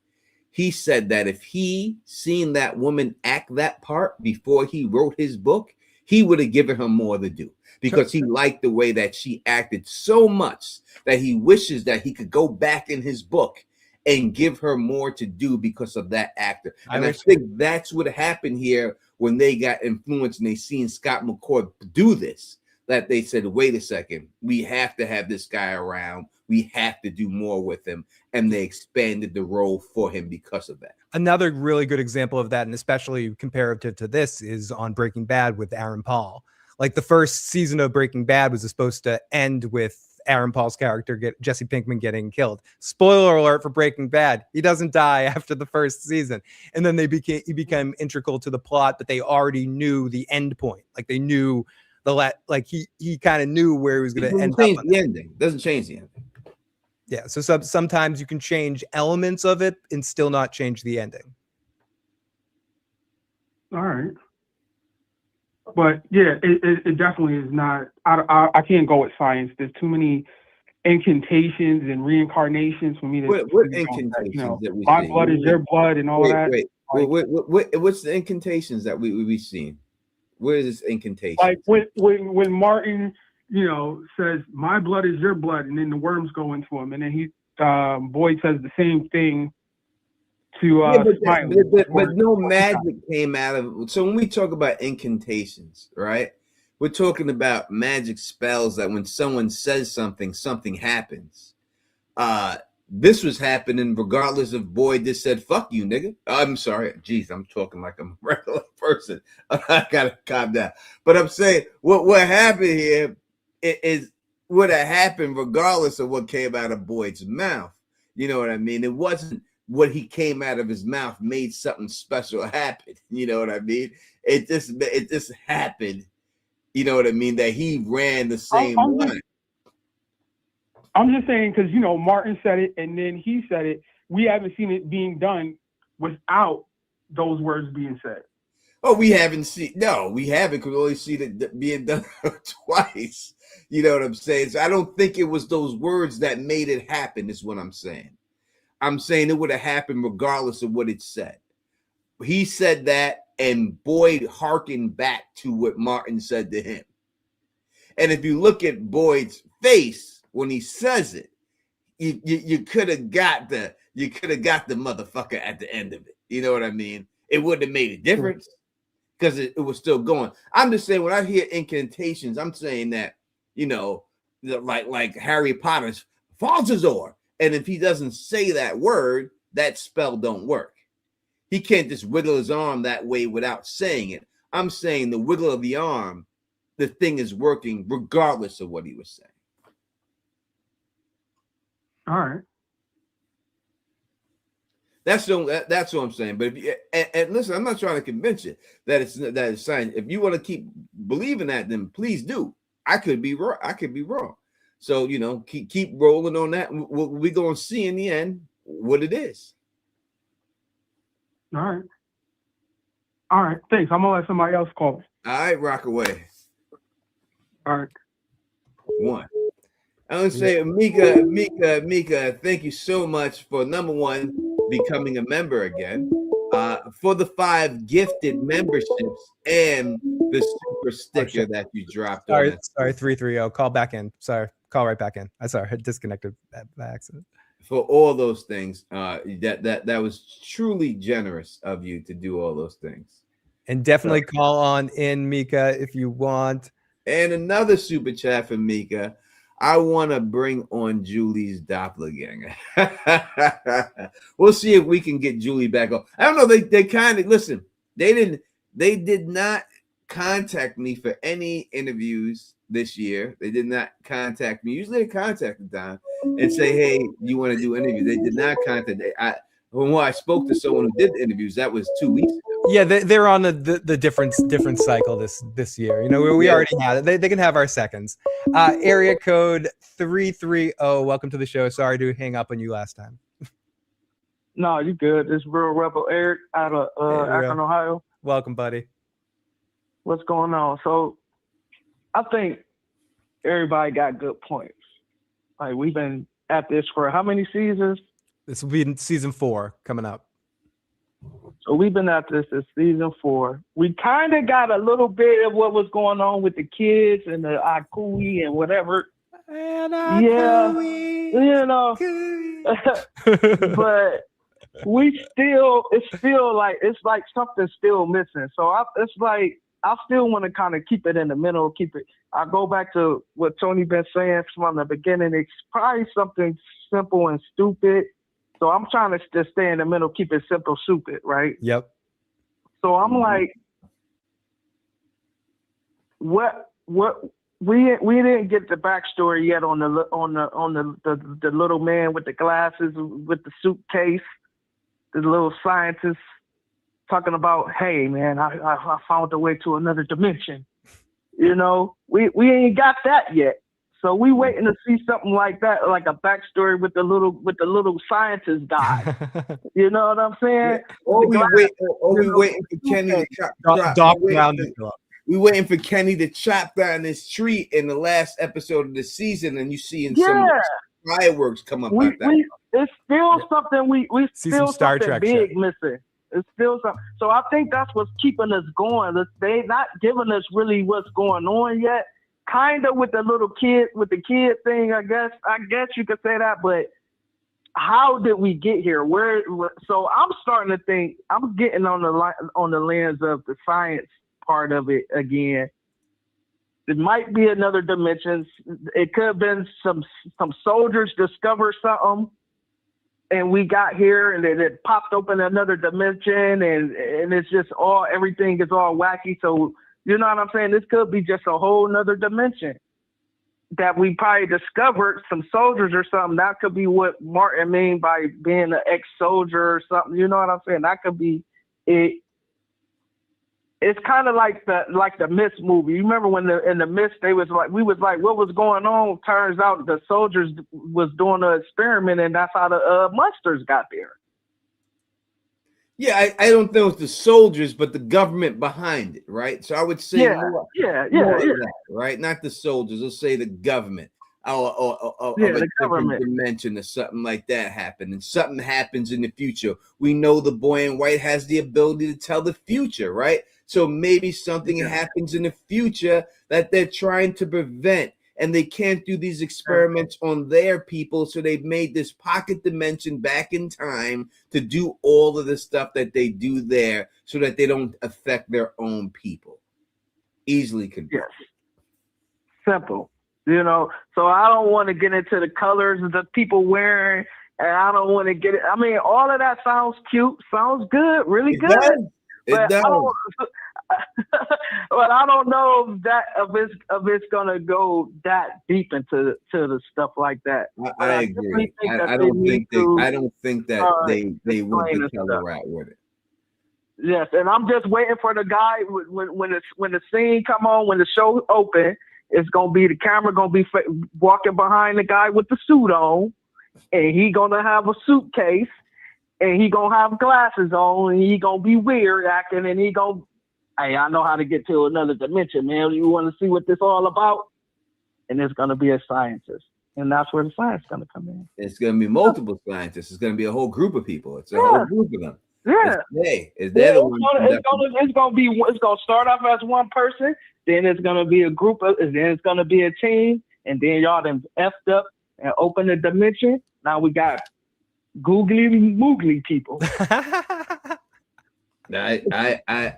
He said that if he seen that woman act that part before he wrote his book, he would have given her more to do, because he liked the way that she acted so much that he wishes that he could go back in his book and give her more to do because of that actor. And I think that's what happened here when they got influenced and they seen Scott McCoy do this, that they said, wait a second, we have to have this guy around. We have to do more with him. And they expanded the role for him because of that. Another really good example of that, and especially comparative to this, is on Breaking Bad with Aaron Paul. Like, the first season of Breaking Bad was supposed to end with Aaron Paul's character, Jesse Pinkman, getting killed. Spoiler alert for Breaking Bad. He doesn't die after the first season. And then he became integral to the plot, but they already knew the end point. Like, they knew he kind of knew where he was going to end up. The ending. Doesn't change the ending. Yeah, so sometimes you can change elements of it and still not change the ending. All right. But yeah, it definitely is not. I can't go with science. There's too many incantations and reincarnations for me to. What incantations that we my see? blood is your blood and all that. What's the incantations that we seen? Where is this incantation? Like when Martin, says my blood is your blood, and then the worms go into him, and then Boyd says the same thing to but no magic came out of it. So when we talk about incantations, right, we're talking about magic spells that when someone says something happens. This was happening regardless if Boyd just said fuck you, nigga. I'm sorry, jeez, I'm talking like I'm a regular person. I gotta calm down. But I'm saying what happened here is would have happened regardless of what came out of Boyd's mouth. You know what I mean? It wasn't what he came out of his mouth made something special happen. You know what I mean? It just happened. You know what I mean? That he ran the same line. I'm just saying, because Martin said it and then he said it. We haven't seen it being done without those words being said. Oh, we haven't seen. No, we haven't. Because we only seen it being done twice. You know what I'm saying? So I don't think it was those words that made it happen. Is what I'm saying. I'm saying it would have happened regardless of what it said. He said that, and Boyd hearkened back to what Martin said to him. And if you look at Boyd's face when he says it, you could have got the motherfucker at the end of it. You know what I mean? It wouldn't have made a difference because it was still going. I'm just saying when I hear incantations, I'm saying that, you know, like Harry Potter's Falzazor. And if he doesn't say that word, that spell don't work. He can't just wiggle his arm that way without saying it. I'm saying the wiggle of the arm, the thing is working regardless of what he was saying. All right. That's what I'm saying. But if you, and listen, I'm not trying to convince you that it's science. If you want to keep believing that, then please do. I could be wrong. So, you know, keep rolling on that. We're going to see in the end what it is. All right. All right. Thanks. I'm going to let somebody else call. All right, rock away. All right. One. I want to say, Mika, thank you so much for, number one, becoming a member again, for the 5 gifted memberships and the super sticker that you dropped. Sorry, 330. Call back in. Sorry, call right back in. I'm sorry, I disconnected by accident. For all those things, that was truly generous of you to do all those things. And definitely call on in, Mika, if you want. And another super chat from Mika. I want to bring on Julie's doppelganger. We'll see if we can get Julie back on. I don't know. They kind of listen. They did not contact me for any interviews this year. They did not contact me. Usually they contact Don and say, "Hey, you want to do interviews?" They did not contact. When I spoke to someone who did the interviews, that was 2 weeks ago. Yeah, they're on the different cycle this year. You know, we already had it. They can have our seconds. Area code 330. Welcome to the show. Sorry to hang up on you last time. No, you good. It's Real Rebel Eric out of Akron, Ohio. Welcome, buddy. What's going on? So I think everybody got good points. Like, we've been at this for how many seasons? This will be season 4 coming up. So we've been at this season 4. We kind of got a little bit of what was going on with the kids and the Akui and whatever. And you know, but it's like something's still missing. So it's like I still want to kind of keep it in the middle, I go back to what Tony been saying from the beginning. It's probably something simple and stupid. So I'm trying to just stay in the middle, keep it simple, stupid, right? Yep. So I'm like, what we didn't get the backstory yet on the little man with the glasses, with the suitcase, the little scientist talking about, hey man, I found a way to another dimension. You know, we ain't got that yet. So we waiting to see something like that, like a backstory with the little scientist guy. You know what I'm saying? We waiting for Kenny to chop. We waiting for Kenny to chop down this tree in the last episode of the season, and you seeing some fireworks come up like that. It's still something we still some Star something Trek big shit missing. It's still something. So I think that's what's keeping us going. They not giving us really what's going on yet. Kind of with the kid thing, I guess you could say that, but how did we get here? So I'm starting to think, I'm getting on the lens of the science part of it again. It might be another dimension. It could have been some soldiers discovered something and we got here and it popped open another dimension and it's just everything is all wacky. So you know what I'm saying? This could be just a whole nother dimension that we probably discovered, some soldiers or something. That could be what Martin mean by being an ex-soldier or something. You know what I'm saying? That could be it. It's kind of like the Mist movie. You remember when in the Mist we was like, what was going on? Turns out the soldiers was doing an experiment, and that's how the monsters got there. Yeah, I don't know if the soldiers, but the government behind it, right? So I would say Yeah, more, yeah, more yeah, of yeah. that, right? Not the soldiers. Let's say the government Yeah, of a the different government. dimension or something like that happened. And something happens in the future. We know the boy in white has the ability to tell the future, right? So maybe something Yeah. happens in the future that they're trying to prevent. And they can't do these experiments on their people. So they've made this pocket dimension back in time to do all of the stuff that they do there so that they don't affect their own people. Easily could be. Yes. Simple. You know, so I don't want to get into the colors of the people wearing, and I don't want to get it. I mean, all of that sounds cute, sounds good, really It good. does. It But does. I don't, but I don't know if it's gonna go that deep into the stuff like that. I agree. I don't think that they went explain the the color stuff. route with it. Yes, and I'm just waiting for the guy when the scene come on, when the show open, it's gonna be the camera gonna be walking behind the guy with the suit on, and he gonna have a suitcase, and he gonna have glasses on, and he gonna be weird acting, and he gonna, hey, I know how to get to another dimension, man. You want to see what this all about? And it's gonna be a scientist, and that's where the science is gonna come in. It's going to be multiple scientists. It's going to be a whole group of people. It's a whole group of them. Yeah. It's the one It's gonna start off as one person, then it's gonna be a group of, then it's gonna be a team, and then y'all done effed up and open the dimension. Now we got googly moogly people. I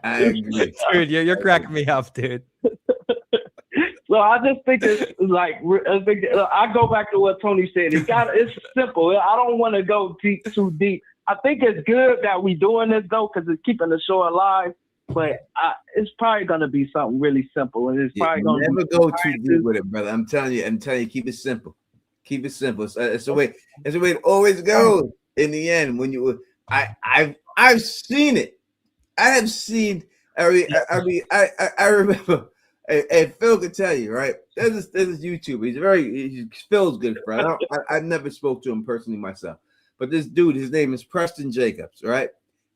agree. Dude, you're cracking me up, dude. So I just think it's like, I go back to what Tony said. It's simple. I don't want to go too deep. I think it's good that we doing this though, because it's keeping the show alive. But it's probably gonna be something really simple, and it's probably gonna never go too deep with it, brother. I'm telling you, keep it simple. Keep it simple. It's the way it always goes. In the end, when I've seen it. I have seen. I remember. And Phil could tell you, right? There's this YouTuber. He Phil's good friend. I never spoke to him personally myself, but this dude, his name is Preston Jacobs, right?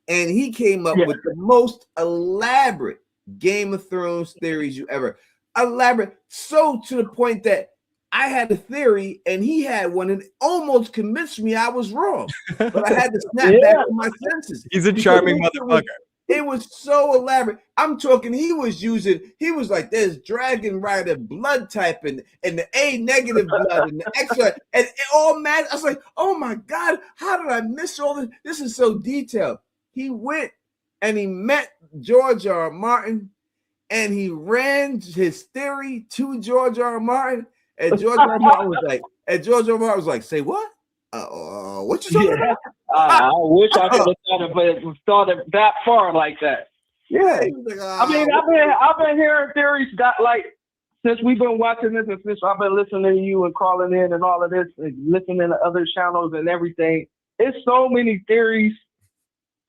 And he came up with the most elaborate Game of Thrones theories you ever. Elaborate, so to the point that I had a theory and he had one, and it almost convinced me I was wrong. But I had to snap back to my senses. He's a charming motherfucker. It was so elaborate. I'm talking, he was like, there's Dragon Rider blood type and the A negative blood and the X, and it all mattered. I was like, oh my God, how did I miss all this? This is so detailed. He went and he met George R. Martin and he ran his theory to George R. Martin. And George R. Martin was like, say what? What you talking about? I wish I could have thought of that far like that. Yeah, like, I mean, I've been hearing theories that, like, since we've been watching this, and since I've been listening to you and calling in and all of this, and listening to other channels and everything. It's so many theories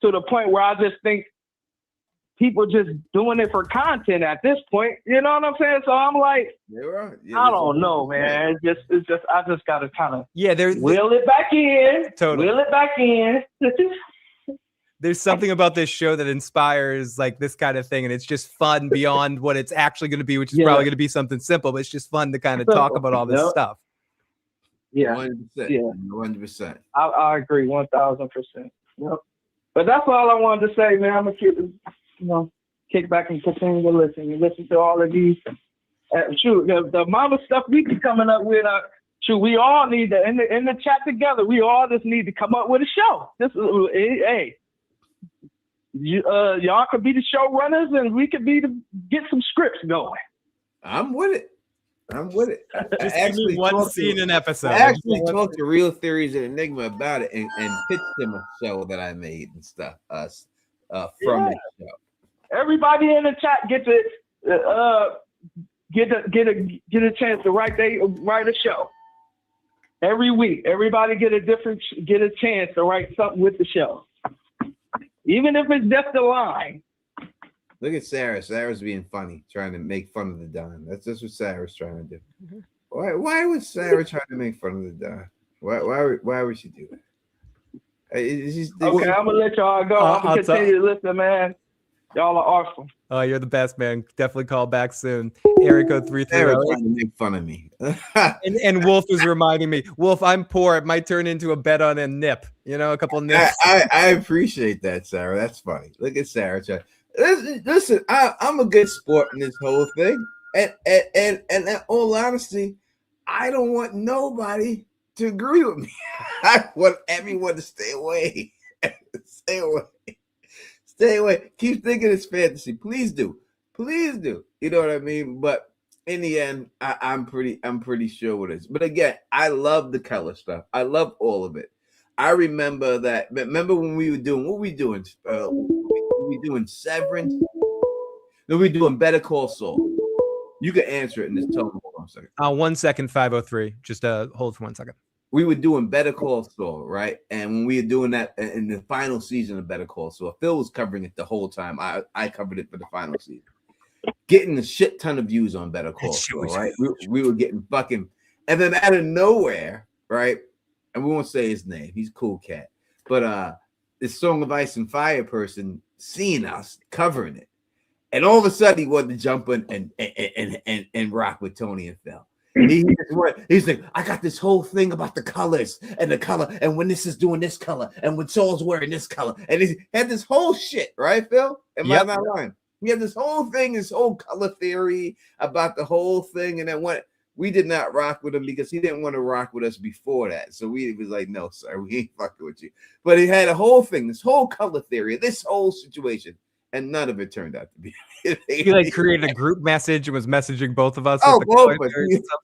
to the point where I just think people just doing it for content at this point. You know what I'm saying? So I'm like, I don't know, man. It's just I just gotta kind of wheel it back in. Totally. Wheel it back in. There's something about this show that inspires like this kind of thing, and it's just fun beyond what it's actually going to be, which is probably going to be something simple, but it's just fun to kind of talk about all this stuff. Yeah, 100%. I agree, 1,000%. Yep. But that's all I wanted to say, man. I'm gonna keep it, kick back and continue to listen. You listen to all of these. The amount of stuff we be coming up with. We all need to in the chat together. We all just need to come up with a show. Hey, y'all could be the showrunners, and we could get some scripts going. I'm with it. I actually one scene an episode. I actually talked to Real Theories and Enigma about it and pitched them a show that I made and stuff. From the show. Everybody in the chat get a chance to write a show every week. Everybody get a chance to write something with the show, even if it's just a line. Look at Sarah. Sarah's being funny, trying to make fun of the Don. That's just what Sarah's trying to do. Why was Sarah trying to make fun of the Don? Why would she do that? Okay, I'm gonna let y'all go. I'm gonna continue to listen, man. Y'all are awesome. Oh, you're the best, man. Definitely call back soon. Area code 330. Sarah trying to make fun of me. and Wolf is reminding me, Wolf, I'm poor. It might turn into a bet on a nip. A couple nips. I appreciate that, Sarah. That's funny. Look at Sarah. Listen, I'm a good sport in this whole thing. And in all honesty, I don't want nobody to agree with me. I want everyone to stay away. Stay away. Stay away. Keep thinking it's fantasy. Please do. Please do. You know what I mean? But in the end, I'm pretty sure what it is. But again, I love the color stuff. I love all of it. I remember that. Remember when we were doing what we doing? We doing Severance. No, we doing Better Call Saul. You can answer it in this tone. Hold on a second. 1 second, 503. Just hold for 1 second. We were doing Better Call Saul, right? And when we were doing that in the final season of Better Call Saul, Phil was covering it the whole time. I covered it for the final season. Getting a shit ton of views on Better Call Saul, right? We were getting fucking, and then out of nowhere, right? And we won't say his name. He's a cool cat. But this Song of Ice and Fire person seeing us covering it. And all of a sudden he wanted to jump in and rock with Tony and Phil. He's like, I got this whole thing about the colors and the color, and when this is doing this color, and when Saul's wearing this color, and he had this whole shit, right, Phil? Am I not lying? He had this whole thing, this whole color theory about the whole thing, and then we did not rock with him because he didn't want to rock with us before that. So we was like, no, sir, we ain't fucking with you. But he had a whole thing, this whole color theory, this whole situation. And none of it turned out to be. He created a group message and was messaging both of us. Oh, both of us.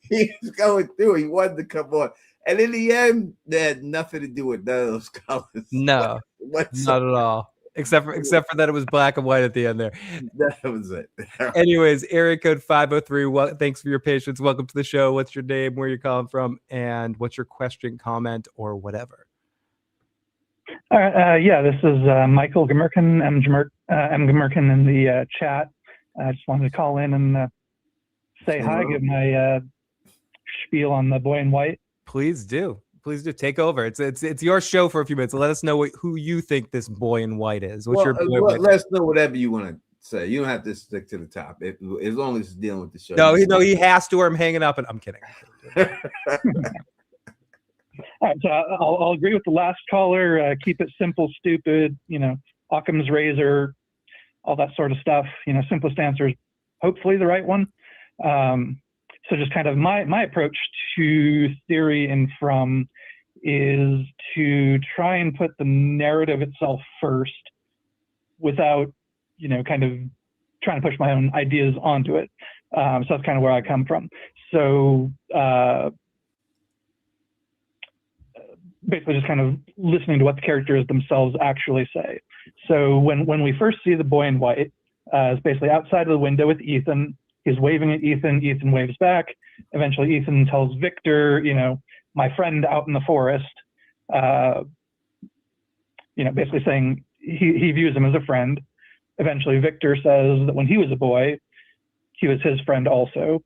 He was going through. He wanted to come on, and in the end, they had nothing to do with none of those colors. No, not at all. Except for that, it was black and white at the end there. That was it. Anyways, area code 503. Thanks for your patience. Welcome to the show. What's your name? Where you're calling from? And what's your question, comment, or whatever? All right. Yeah, this is Michael Gemerkin. I'm Gemerkin in the chat. I just wanted to call in and say hi, give my spiel on the boy in white. Please do. Please do. Take over. It's your show for a few minutes. Let us know who you think this boy in white is. What's your boy let us know whatever you want to say. You don't have to stick to the top as long as it's dealing with the show. No, he has to, or I'm hanging up. And I'm kidding. All right, so I'll agree with the last caller. Keep it simple, stupid. Occam's razor, all that sort of stuff. Simplest answer is hopefully the right one. So just kind of my approach to theory and from is to try and put the narrative itself first, without kind of trying to push my own ideas onto it. So that's kind of where I come from. So. Basically just kind of listening to what the characters themselves actually say. So when we first see the boy in white, it's basically outside of the window with Ethan. He's waving at Ethan. Ethan waves back. Eventually Ethan tells Victor, my friend out in the forest, basically saying he views him as a friend. Eventually Victor says that when he was a boy, he was his friend also.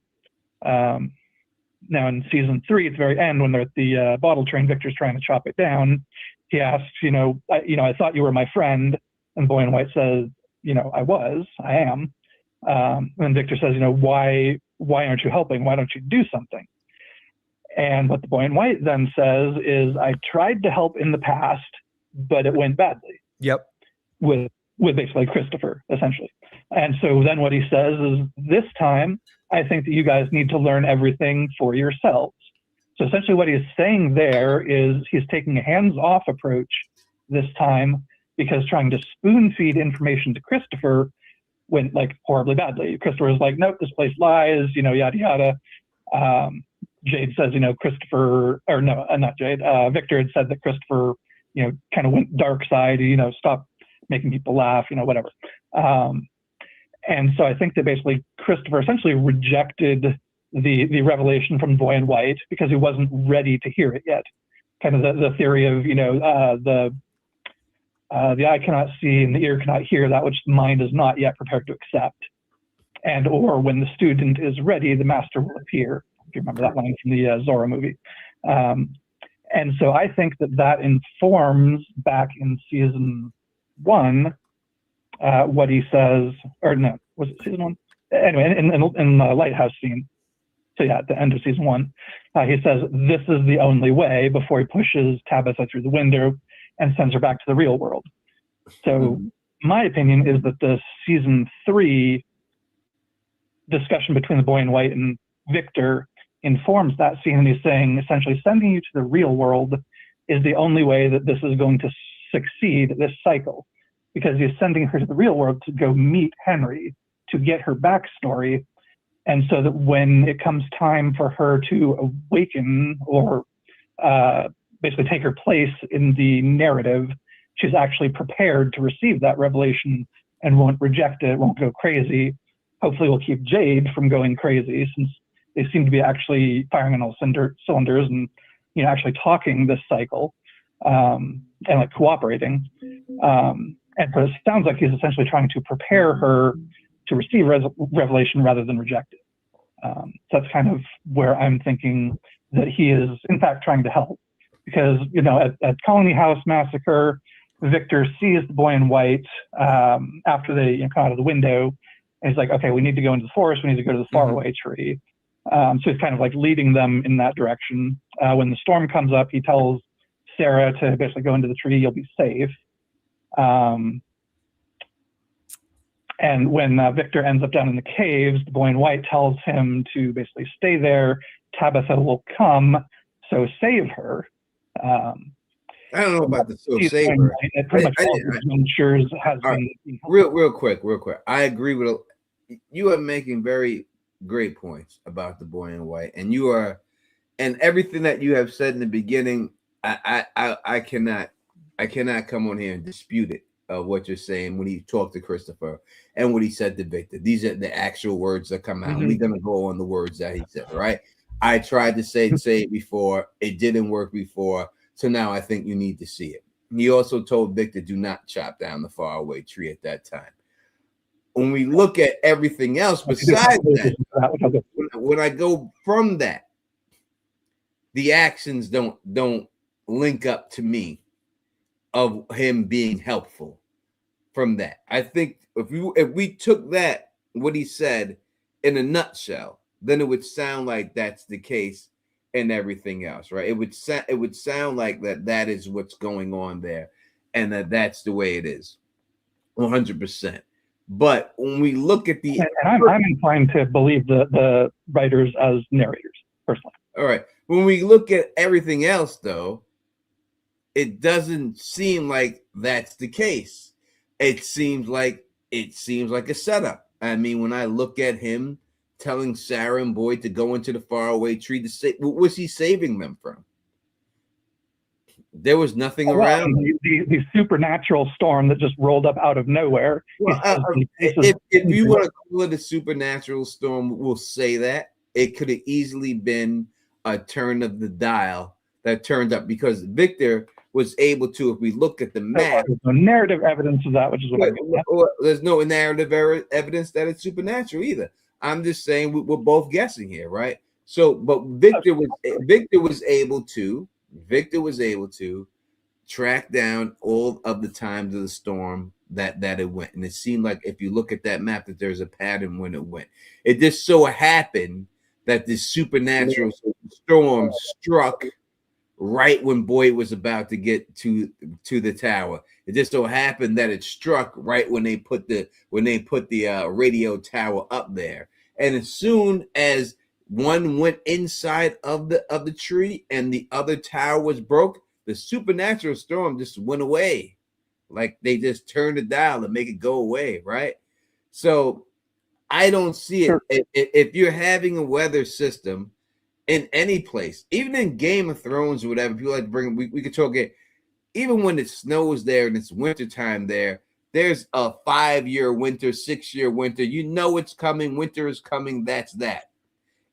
Now in season 3, at the very end, when they're at the bottle train, Victor's trying to chop it down. He asks, I thought you were my friend. And Boy in White says, I am. And Victor says, why aren't you helping? Why don't you do something? And what the Boy in White then says is, I tried to help in the past, but it went badly. Yep. With basically Christopher, essentially. And so then what he says is, this time, I think that you guys need to learn everything for yourselves. So essentially what he's saying there is he's taking a hands-off approach this time, because trying to spoon feed information to Christopher went horribly badly. Christopher was like, nope, this place lies, yada, yada. Jade says, Christopher, or no, not Jade, Victor had said that Christopher, kind of went dark side, stopped making people laugh, whatever. And so I think that basically Christopher essentially rejected the revelation from Boy in White because he wasn't ready to hear it yet. Kind of the theory of, the eye cannot see and the ear cannot hear that which the mind is not yet prepared to accept. And or when the student is ready, the master will appear. If you remember that line from the Zorro movie. And so I think that informs back in season 1 what he says, or no, was it season 1? Anyway, in the lighthouse scene. So yeah, at the end of season 1, he says, "This is the only way," before he pushes Tabitha through the window and sends her back to the real world. So my opinion is that the season 3 discussion between the boy in white and Victor informs that scene, and he's saying, essentially, sending you to the real world is the only way that this is going to succeed, this cycle, because he's sending her to the real world to go meet Henry, to get her backstory, and so that when it comes time for her to awaken or basically take her place in the narrative, she's actually prepared to receive that revelation and won't reject it, won't go crazy. Hopefully we'll keep Jade from going crazy, since they seem to be actually firing on all cylinders and, you know, actually talking this cycle and like cooperating. And so it sounds like he's essentially trying to prepare her to receive revelation rather than reject it. So that's kind of where I'm thinking that he is, in fact, trying to help. Because, you know, at Colony House Massacre, Victor sees the boy in white after they come out of the window. And he's like, okay, we need to go into the forest. We need to go to the faraway tree. So he's kind of like leading them in that direction. When the storm comes up, he tells Sarah to basically go into the tree. You'll be safe. And when Victor ends up down in the caves, the boy in white tells him to basically stay there. Tabitha will come, so save her. I don't know about the save her. Pretty much all the adventures has been real quick. I agree with you. Are making very great points about the boy in white, and you are, and everything that you have said in the beginning. I cannot come on here and dispute it. What you're saying when he talked to Christopher and what he said to Victor. These are the actual words that come out. We're gonna go on the words that he said, right? I tried to say it before, it didn't work before, so now I think you need to see it. He also told Victor, do not chop down the faraway tree at that time. When we look at everything else besides that, when I go from that, the actions don't link up to me of him being helpful from that. I think if we took that, what he said in a nutshell, then it would sound like that's the case and everything else, right? It would sound like that is what's going on there, and that's the way it is, 100%. But when we look at the, and I'm inclined to believe the writers as narrators, personally. All right, when we look at everything else, though, it doesn't seem like that's the case. It seems like a setup. I mean, when I look at him telling Sarah and Boyd to go into the faraway tree to save, what was he saving them from? There was nothing around. The supernatural storm that just rolled up out of nowhere. Well, if you want to call it a supernatural storm, we'll say that. It could have easily been a turn of the dial that turned up, because Victor was able to, if we look at the map, there's no narrative evidence of that, which is what there's no narrative evidence that it's supernatural either. I'm just saying we're both guessing here, right? So, but Victor was able to track down all of the times of the storm that it went, and it seemed like if you look at that map that there's a pattern when it went. It just so happened that this supernatural storm struck right when Boyd was about to get to the tower. It just so happened that it struck right when they put the radio tower up there. And as soon as one went inside of the tree and the other tower was broke, the supernatural storm just went away. Like they just turned the dial to make it go away, right? So I don't see it. If you're having a weather system in any place, even in Game of Thrones or whatever, people like to bring, we could talk it. Even when it snows there and it's wintertime there's a 5-year winter, 6-year winter. You know it's coming. Winter is coming. That's that.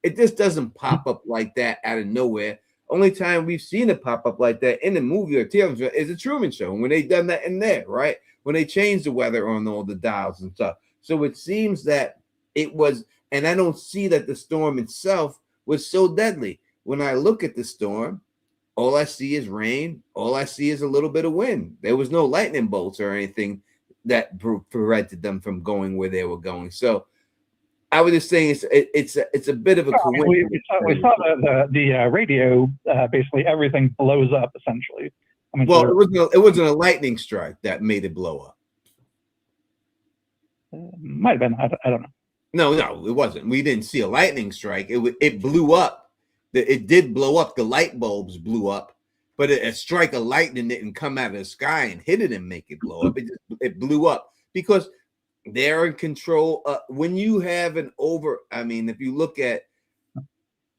It just doesn't pop up like that out of nowhere. Only time we've seen it pop up like that in a movie or television is a Truman Show, when they done that in there, right? When they changed the weather on all the dials and stuff. So it seems that it was, and I don't see that the storm itself was so deadly. When I look at the storm, all I see is rain. All I see is a little bit of wind. There was no lightning bolts or anything that prevented them from going where they were going. So I was just saying it's a bit of a coincidence. We saw the radio. Basically, everything blows up essentially. I mean, well, so it wasn't a lightning strike that made it blow up. Might have been. I don't know. No, it wasn't. We didn't see a lightning strike. It blew up. It did blow up. The light bulbs blew up, but a strike of lightning didn't come out of the sky and hit it and make it blow up. It blew up because they're in control. When you have if you look at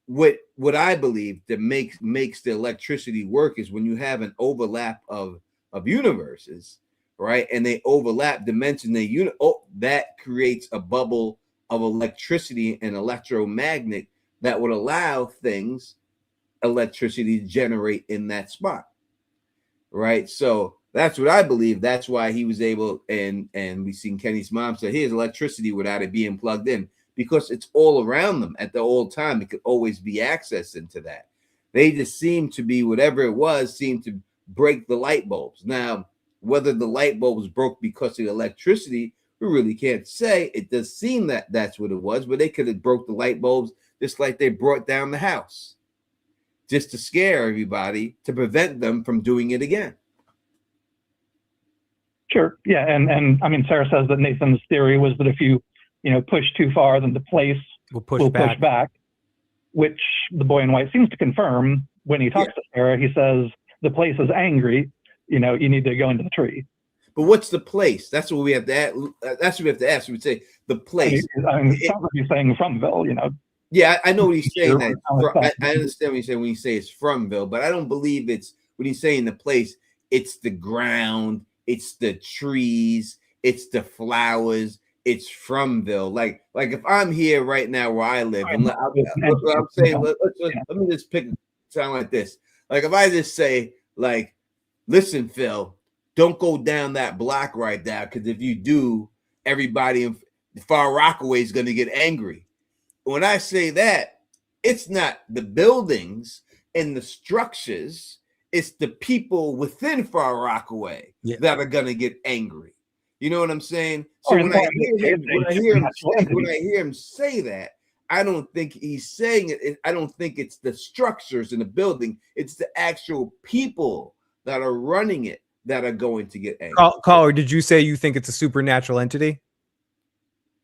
what I believe that makes the electricity work is when you have an overlap of universes, right? And they overlap dimension. That creates a bubble of electricity and electromagnet that would allow electricity to generate in that spot, right? So that's what I believe. That's why he was able, and we've seen Kenny's mom say, here's electricity without it being plugged in, because it's all around them at the old time. It could always be accessed into that. They just seemed to be, whatever it was, seemed to break the light bulbs. Now, whether the light bulbs broke because of the electricity, we really can't say. It does seem that that's what it was, but they could have broke the light bulbs just like they brought down the house, just to scare everybody, to prevent them from doing it again. Sure. Yeah. And I mean, Sarah says that Nathan's theory was that if you push too far, then the place will push back, which the boy in white seems to confirm when he talks to Sarah. He says the place is angry. You need to go into the tree. But what's the place? That's what we have to ask. That's what we have to ask. We would say the place. I mean, it sounds like he's saying Fromville, Yeah, I know what he's saying. I understand what he's saying when you say it's Fromville, but I don't believe it's when he's saying the place. It's the ground. It's the trees. It's the flowers. It's Fromville. Like if I'm here right now where I live, and what I'm saying, let me just sound like this. Like if I just say, like, listen, Phil, don't go down that block right now, because if you do, everybody in Far Rockaway is going to get angry. When I say that, it's not the buildings and the structures, it's the people within Far Rockaway that are going to get angry. You know what I'm saying? So when I hear him say that, I don't think he's saying it. I don't think it's the structures in the building. It's the actual people that are running it that are going to get angry. Caller, did you say you think it's a supernatural entity?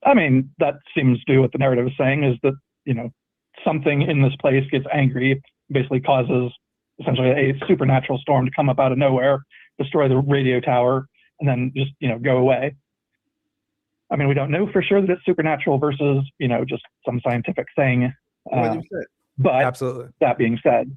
I mean, that seems to be what the narrative is saying, is that, something in this place gets angry, basically causes essentially a supernatural storm to come up out of nowhere, destroy the radio tower, and then just, go away. I mean, we don't know for sure that it's supernatural versus, just some scientific thing. 100%. But absolutely. That being said,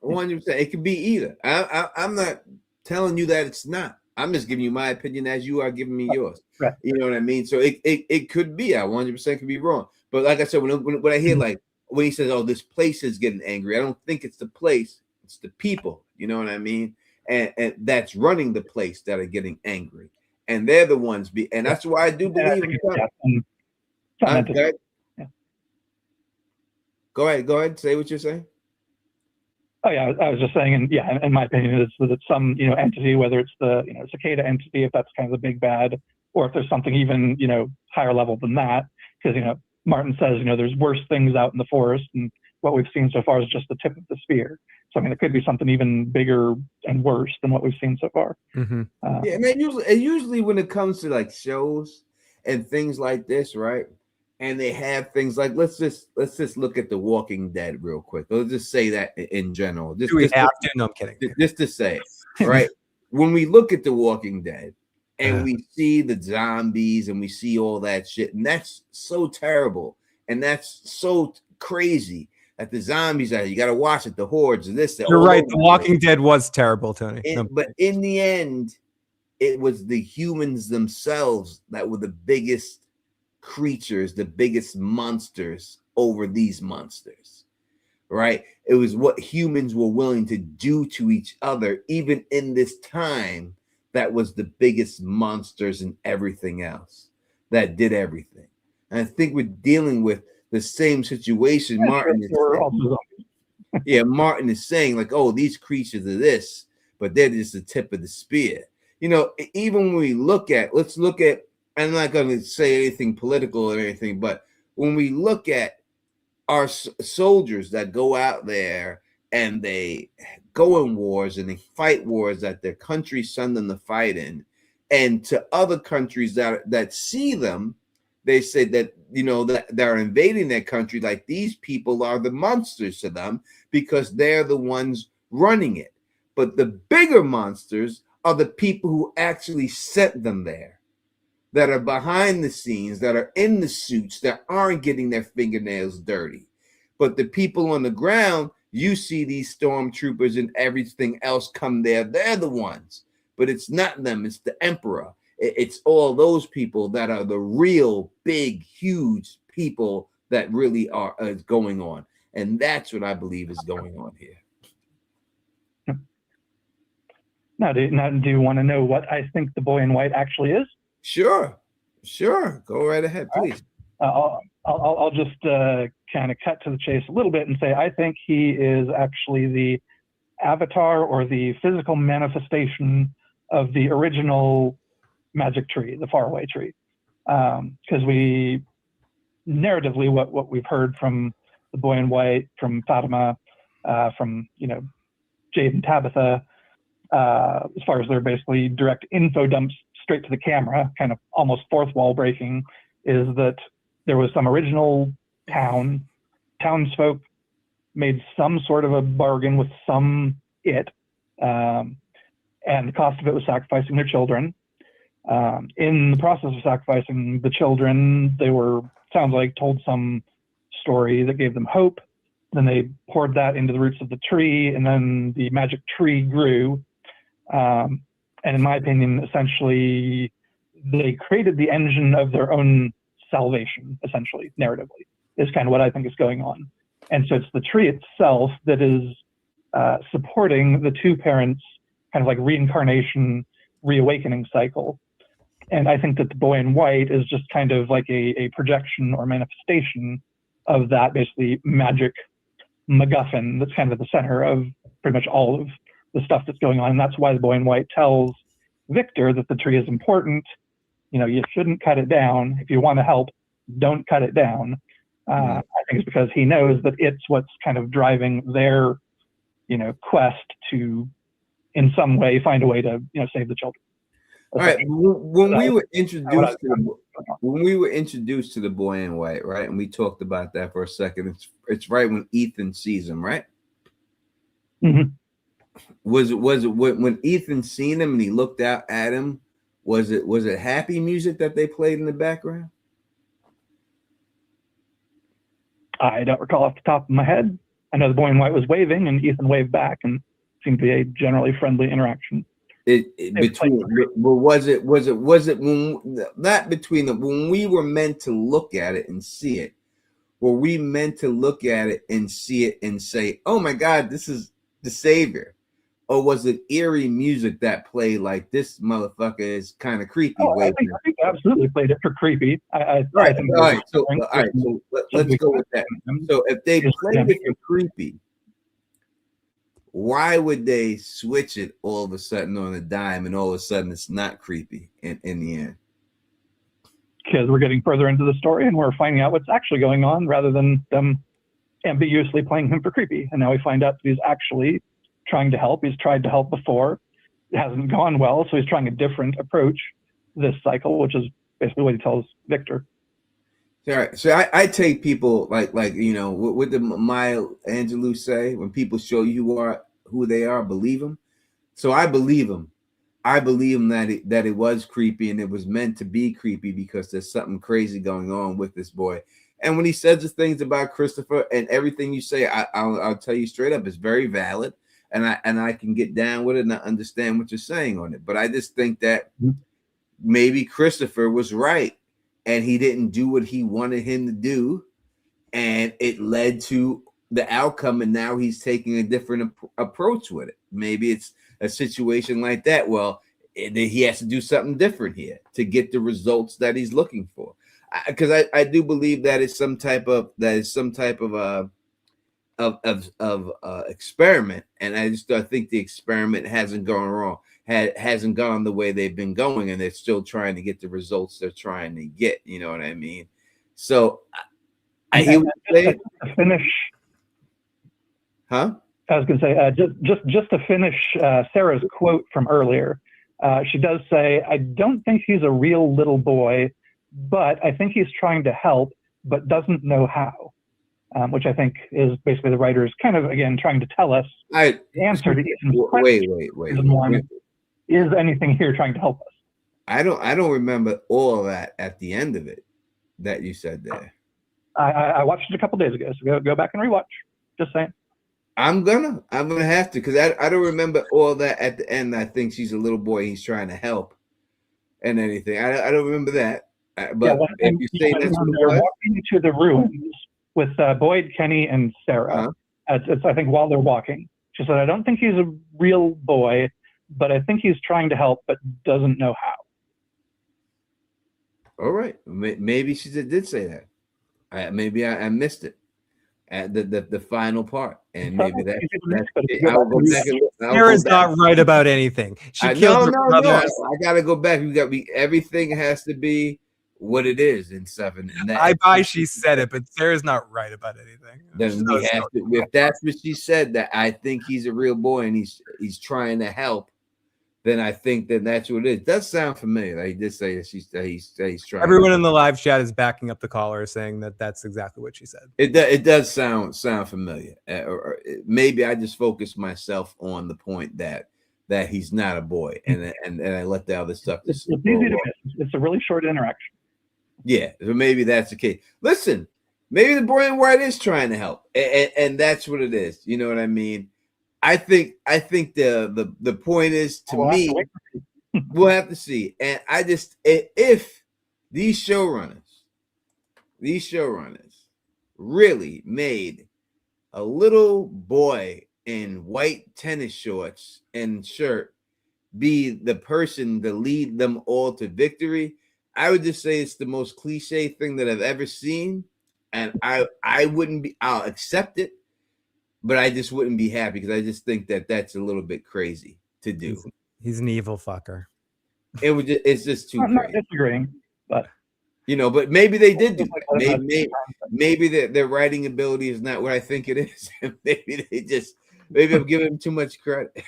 100%, it could be either. I'm not telling you that it's not. I'm just giving you my opinion as you are giving me yours. Right. You know what I mean? So it could be. I 100% could be wrong. But like I said, when I hear when he says, "Oh, this place is getting angry," I don't think it's the place. It's the people. You know what I mean? And that's running the place that are getting angry, and they're the ones. And that's why I do believe. Go ahead. Say what you're saying. Oh yeah, I was just saying, and yeah, in my opinion, it's that it's some entity, whether it's the cicada entity, if that's kind of the big bad, or if there's something even higher level than that, because Martin says there's worse things out in the forest, and what we've seen so far is just the tip of the spear. So I mean, it could be something even bigger and worse than what we've seen so far. Mm-hmm. Yeah, and usually when it comes to like shows and things like this, right? And they have things like let's just look at The Walking Dead real quick. Let's just say that in general. Do we have to? No, I'm kidding. Just to say, right? When we look at The Walking Dead and we see the zombies and we see all that shit, and that's so terrible and that's so crazy that the zombies are. You got to watch it. The hordes and this. You're right. The Walking Dead was terrible, Tony. But in the end, it was the humans themselves that were the biggest creatures, the biggest monsters over these monsters, right? It was what humans were willing to do to each other, even in this time, that was the biggest monsters and everything else that did everything. And I think we're dealing with the same situation. Martin is Yeah, Martin is saying like, oh, these creatures are this, but they're just the tip of the spear. You know, even when we let's look at, I'm not going to say anything political or anything, but when we look at our soldiers that go out there and they go in wars and they fight wars that their country send them to fight in, and to other countries that see them, they say that, you know, that they're invading their country, like these people are the monsters to them because they're the ones running it. But the bigger monsters are the people who actually sent them there, that are behind the scenes, that are in the suits, that aren't getting their fingernails dirty. But the people on the ground, you see these stormtroopers and everything else come there, they're the ones. But it's not them, it's the Emperor. It's all those people that are the real big, huge people that really are going on. And that's what I believe is going on here. Now, do you want to know what I think the boy in white actually is? Sure. Go right ahead, please. I'll just kind of cut to the chase a little bit and say I think he is actually the avatar or the physical manifestation of the original magic tree, the faraway tree. Because we narratively, what we've heard from the boy in white, from Fatima, from Jade and Tabitha, as far as their basically direct info dumps straight to the camera, kind of almost fourth wall breaking, is that there was some original townsfolk made some sort of a bargain with and the cost of it was sacrificing their children. In the process of sacrificing the children, they sounds like told some story that gave them hope. Then they poured that into the roots of the tree, and then the magic tree grew. And in my opinion, essentially, they created the engine of their own salvation, essentially, narratively, is kind of what I think is going on. And so it's the tree itself that is supporting the two parents' kind of like reincarnation, reawakening cycle. And I think that the boy in white is just kind of like a projection or manifestation of that basically magic MacGuffin that's kind of at the center of pretty much all of the stuff that's going on. And that's why the boy in white tells Victor that the tree is important. You shouldn't cut it down. If you want to help, don't cut it down. I think it's because he knows that it's what's kind of driving their, quest to, in some way, find a way to, save the children. All right. When we were introduced to the boy in white, right, and we talked about that for a second, it's right when Ethan sees him, right? Mm-hmm. Was it when Ethan seen him and he looked out at him? Was it happy music that they played in the background? I don't recall off the top of my head. I know the boy in white was waving and Ethan waved back, and seemed to be a generally friendly interaction. Was it when we were meant to look at it and see it? Were we meant to look at it and see it and say, "Oh my God, this is the savior"? Or was it eerie music that played like this motherfucker is kind of creepy? I think they absolutely played it for creepy. All right, so let's go with that. So if they played it for creepy, why would they switch it all of a sudden on a dime and all of a sudden it's not creepy in the end? Because we're getting further into the story and we're finding out what's actually going on rather than them ambiguously playing him for creepy. And now we find out that he's actually trying to help. He's tried to help before. It hasn't gone well, so he's trying a different approach this cycle, which is basically what he tells Victor. All right. So I take people like what did Maya Angelou say? When people show you who they are, believe them. So I believe him. I believe him that it was creepy and it was meant to be creepy because there's something crazy going on with this boy. And when he says the things about Christopher and everything you say, I'll tell you straight up, it's very valid. And I can get down with it and I understand what you're saying on it. But I just think that maybe Christopher was right and he didn't do what he wanted him to do. And it led to the outcome. And now he's taking a different approach with it. Maybe it's a situation like that. Well, he has to do something different here to get the results that he's looking for. Because I do believe that is some type of experiment, and I think the experiment hasn't gone wrong, hasn't gone the way they've been going, and they're still trying to get the results they're trying to get. You know what I mean? So I hear what you're saying. To finish, huh? I was going to say just to finish Sarah's quote from earlier. She does say, "I don't think he's a real little boy, but I think he's trying to help, but doesn't know how." Which I think is basically the writers kind of, again, trying to tell us the answer to Ethan's question. Wait. Is anything here trying to help us? I don't remember all of that at the end of it that you said there. I watched it a couple days ago, so go back and rewatch. Just saying. I'm gonna have to, because I don't remember all that at the end. I think she's a little boy, he's trying to help and anything. I don't remember that. But if you say that's what they're walking to the ruins with Boyd, Kenny, and Sarah. It's I think while they're walking, she said, "I don't think he's a real boy, but I think he's trying to help, but doesn't know how." All right, maybe she did say that. Maybe I missed it at the final part, and maybe that's it. I'll go back and look. Sarah's not right about anything. She killed her brother. I gotta go back. Everything has to be what it is in 7. And I buy she said it, but Sarah's not right about anything. Then we have to, if that's what she said, that I think he's a real boy and he's trying to help, then I think that that's what it is. It does sound familiar. Like he did say that he's trying. Everyone in the live chat is backing up the caller, saying that that's exactly what she said. It does sound familiar. Or maybe I just focused myself on the point that he's not a boy, and I let the other stuff. It's easy to miss. It's a really short interaction. Yeah, so maybe that's the case. Listen, maybe the boy in white is trying to help, and that's what it is. You know what I mean? I think the point is, to me, we'll have to see. And I just, if these showrunners really made a little boy in white tennis shorts and shirt be the person to lead them all to victory, I would just say it's the most cliche thing that I've ever seen, and I wouldn't be. I'll accept it, but I just wouldn't be happy, because I just think that that's a little bit crazy to do. He's an evil fucker. It's just too I'm crazy. not disagreeing, but but maybe they did do that. Maybe their writing ability is not what I think it is. Maybe I'm giving him too much credit.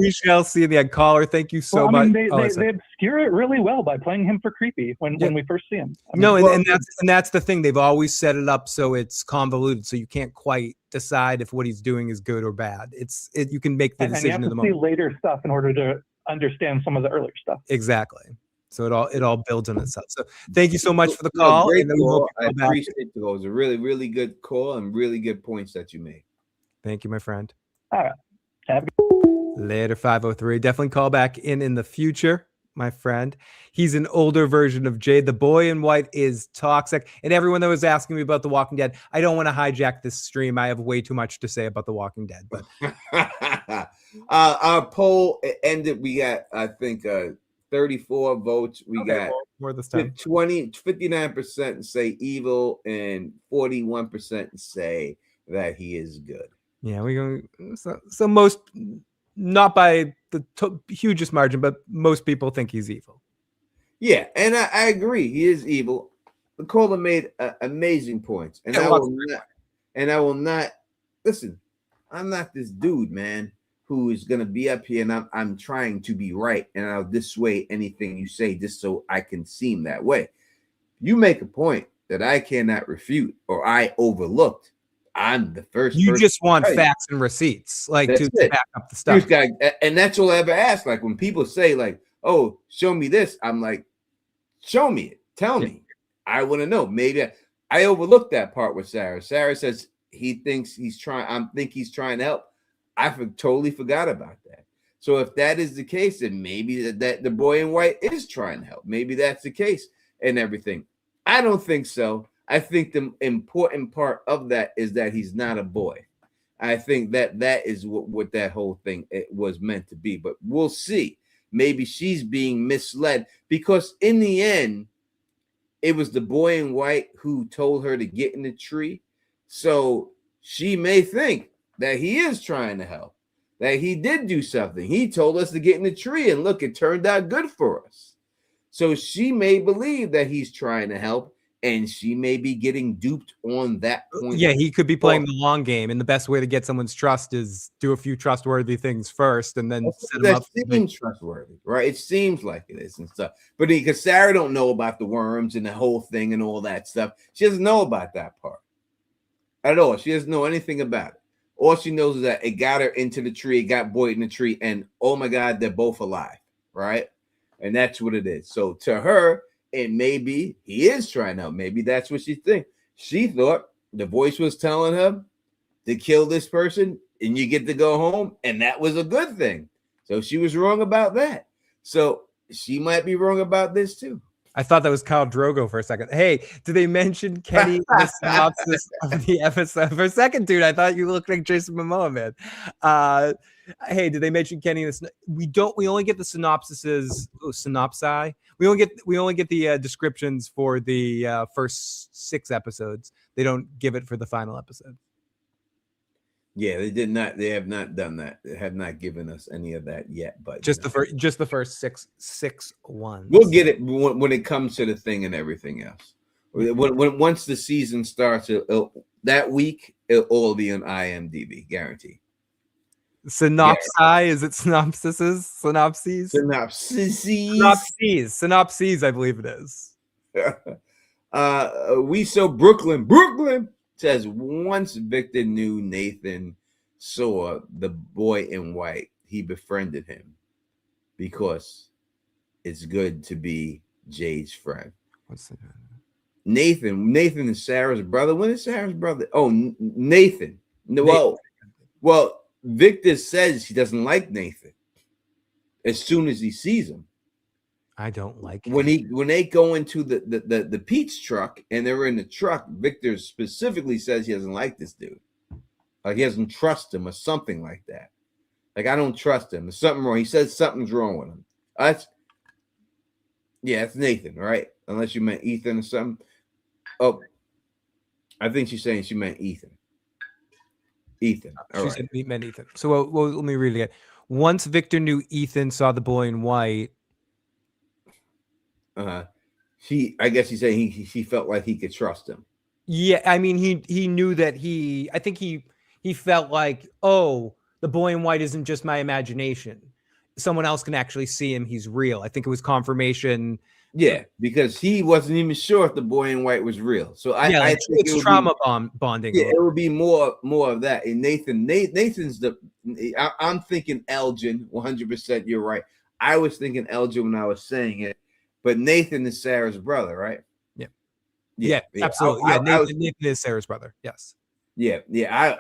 we shall see in the end. Caller, thank you so much. They obscure it really well by playing him for creepy when we first see him. And that's the thing. They've always set it up so it's convoluted, so you can't quite decide if what he's doing is good or bad. You can make the decision in the moment. You have to see later stuff in order to understand some of the earlier stuff. Exactly. So it all builds on itself. So thank you so much for the call. Great call. I appreciate it. It was a really, really good call and really good points that you made. Thank you, my friend. All right. Have a good Later, 503. Definitely call back in the future, my friend. He's an older version of Jade. The boy in white is toxic. And everyone that was asking me about The Walking Dead, I don't want to hijack this stream. I have way too much to say about The Walking Dead. But our poll ended. We got, I think, 34 votes. We got more this time. 59% say evil and 41% say that he is good. Yeah, we go. So most, not by the hugest margin, but most people think he's evil. Yeah, and I agree. He is evil. Nicola made amazing points, and I will not listen. I'm not this dude, man, who is gonna be up here and I'm trying to be right, and I'll dissuade anything you say just so I can seem that way. You make a point that I cannot refute or I overlooked. I'm the first. You just want facts and receipts, like to back up the stuff. And that's all I ever ask. Like when people say, like, "Oh, show me this," I'm like, "Show me it. Tell me. I want to know." Maybe I overlooked that part with Sarah. Sarah says he thinks he's trying. I think he's trying to help. I totally forgot about that. So if that is the case, then maybe that the boy in white is trying to help. Maybe that's the case and everything. I don't think so. I think the important part of that is that he's not a boy. I think that is what that whole thing was meant to be. But we'll see. Maybe she's being misled, because in the end, it was the boy in white who told her to get in the tree. So she may think that he is trying to help, that he did do something. He told us to get in the tree, and look, it turned out good for us. So she may believe that he's trying to help, and she may be getting duped on that point. Yeah, he could be playing the long game, and the best way to get someone's trust is do a few trustworthy things first, and then set them up. Seems trustworthy, right? It seems like it is and stuff. But because Sarah don't know about the worms and the whole thing and all that stuff, she doesn't know about that part at all. She doesn't know anything about it. All she knows is that it got her into the tree, it got Boyd in the tree, and oh my God, they're both alive, right? And that's what it is. So to her, and maybe he is trying to help. Maybe that's what she thinks. She thought the voice was telling her to kill this person and you get to go home, and that was a good thing. So she was wrong about that. So she might be wrong about this too. I thought that was Khal Drogo for a second. Hey, did they mention Kenny in the synopsis of the episode? For a second, dude, I thought you looked like Jason Momoa, man. Hey, did they mention Kenny in this? We only get the synopsises, synopsi. We only get the descriptions for the first 6 episodes. They don't give it for the final episode. Yeah, they did not. They have not done that. They have not given us any of that yet. But just the first six ones. We'll get it when it comes to the thing and everything else. Once the season starts, that week it'll all be on IMDb, guaranteed. Synopsis? Yeah. Is it synopsises? Synopses? Synopses, I believe it is. We saw Brooklyn says once Victor knew Nathan saw the boy in white, he befriended him because it's good to be Jade's friend. What's that? Nathan is Sarah's brother. When is Sarah's brother? Oh, Nathan. Well, Victor says he doesn't like Nathan as soon as he sees him. I don't like him. When they go into the Pete's truck and they're in the truck, Victor specifically says he doesn't like this dude. Like he doesn't trust him or something like that. Like, I don't trust him. There's something wrong. He says something's wrong with him. It's Nathan, right? Unless you meant Ethan or something. Oh, I think she's saying she meant Ethan. Ethan. She said he meant Ethan. So let me read it again. Once Victor knew Ethan saw the boy in white. I guess he's saying he felt like he could trust him. Yeah, I mean he knew that I think he felt like, oh, the boy in white isn't just my imagination. Someone else can actually see him. He's real. I think it was confirmation. Yeah, because he wasn't even sure if the boy in white was real. So I think it's trauma bonding. Yeah, it would be more of that. And Nathan's I'm thinking Elgin. 100%. You're right. I was thinking Elgin when I was saying it, but Nathan is Sarah's brother, right? Yeah, absolutely. Nathan is Sarah's brother. Yes. Yeah.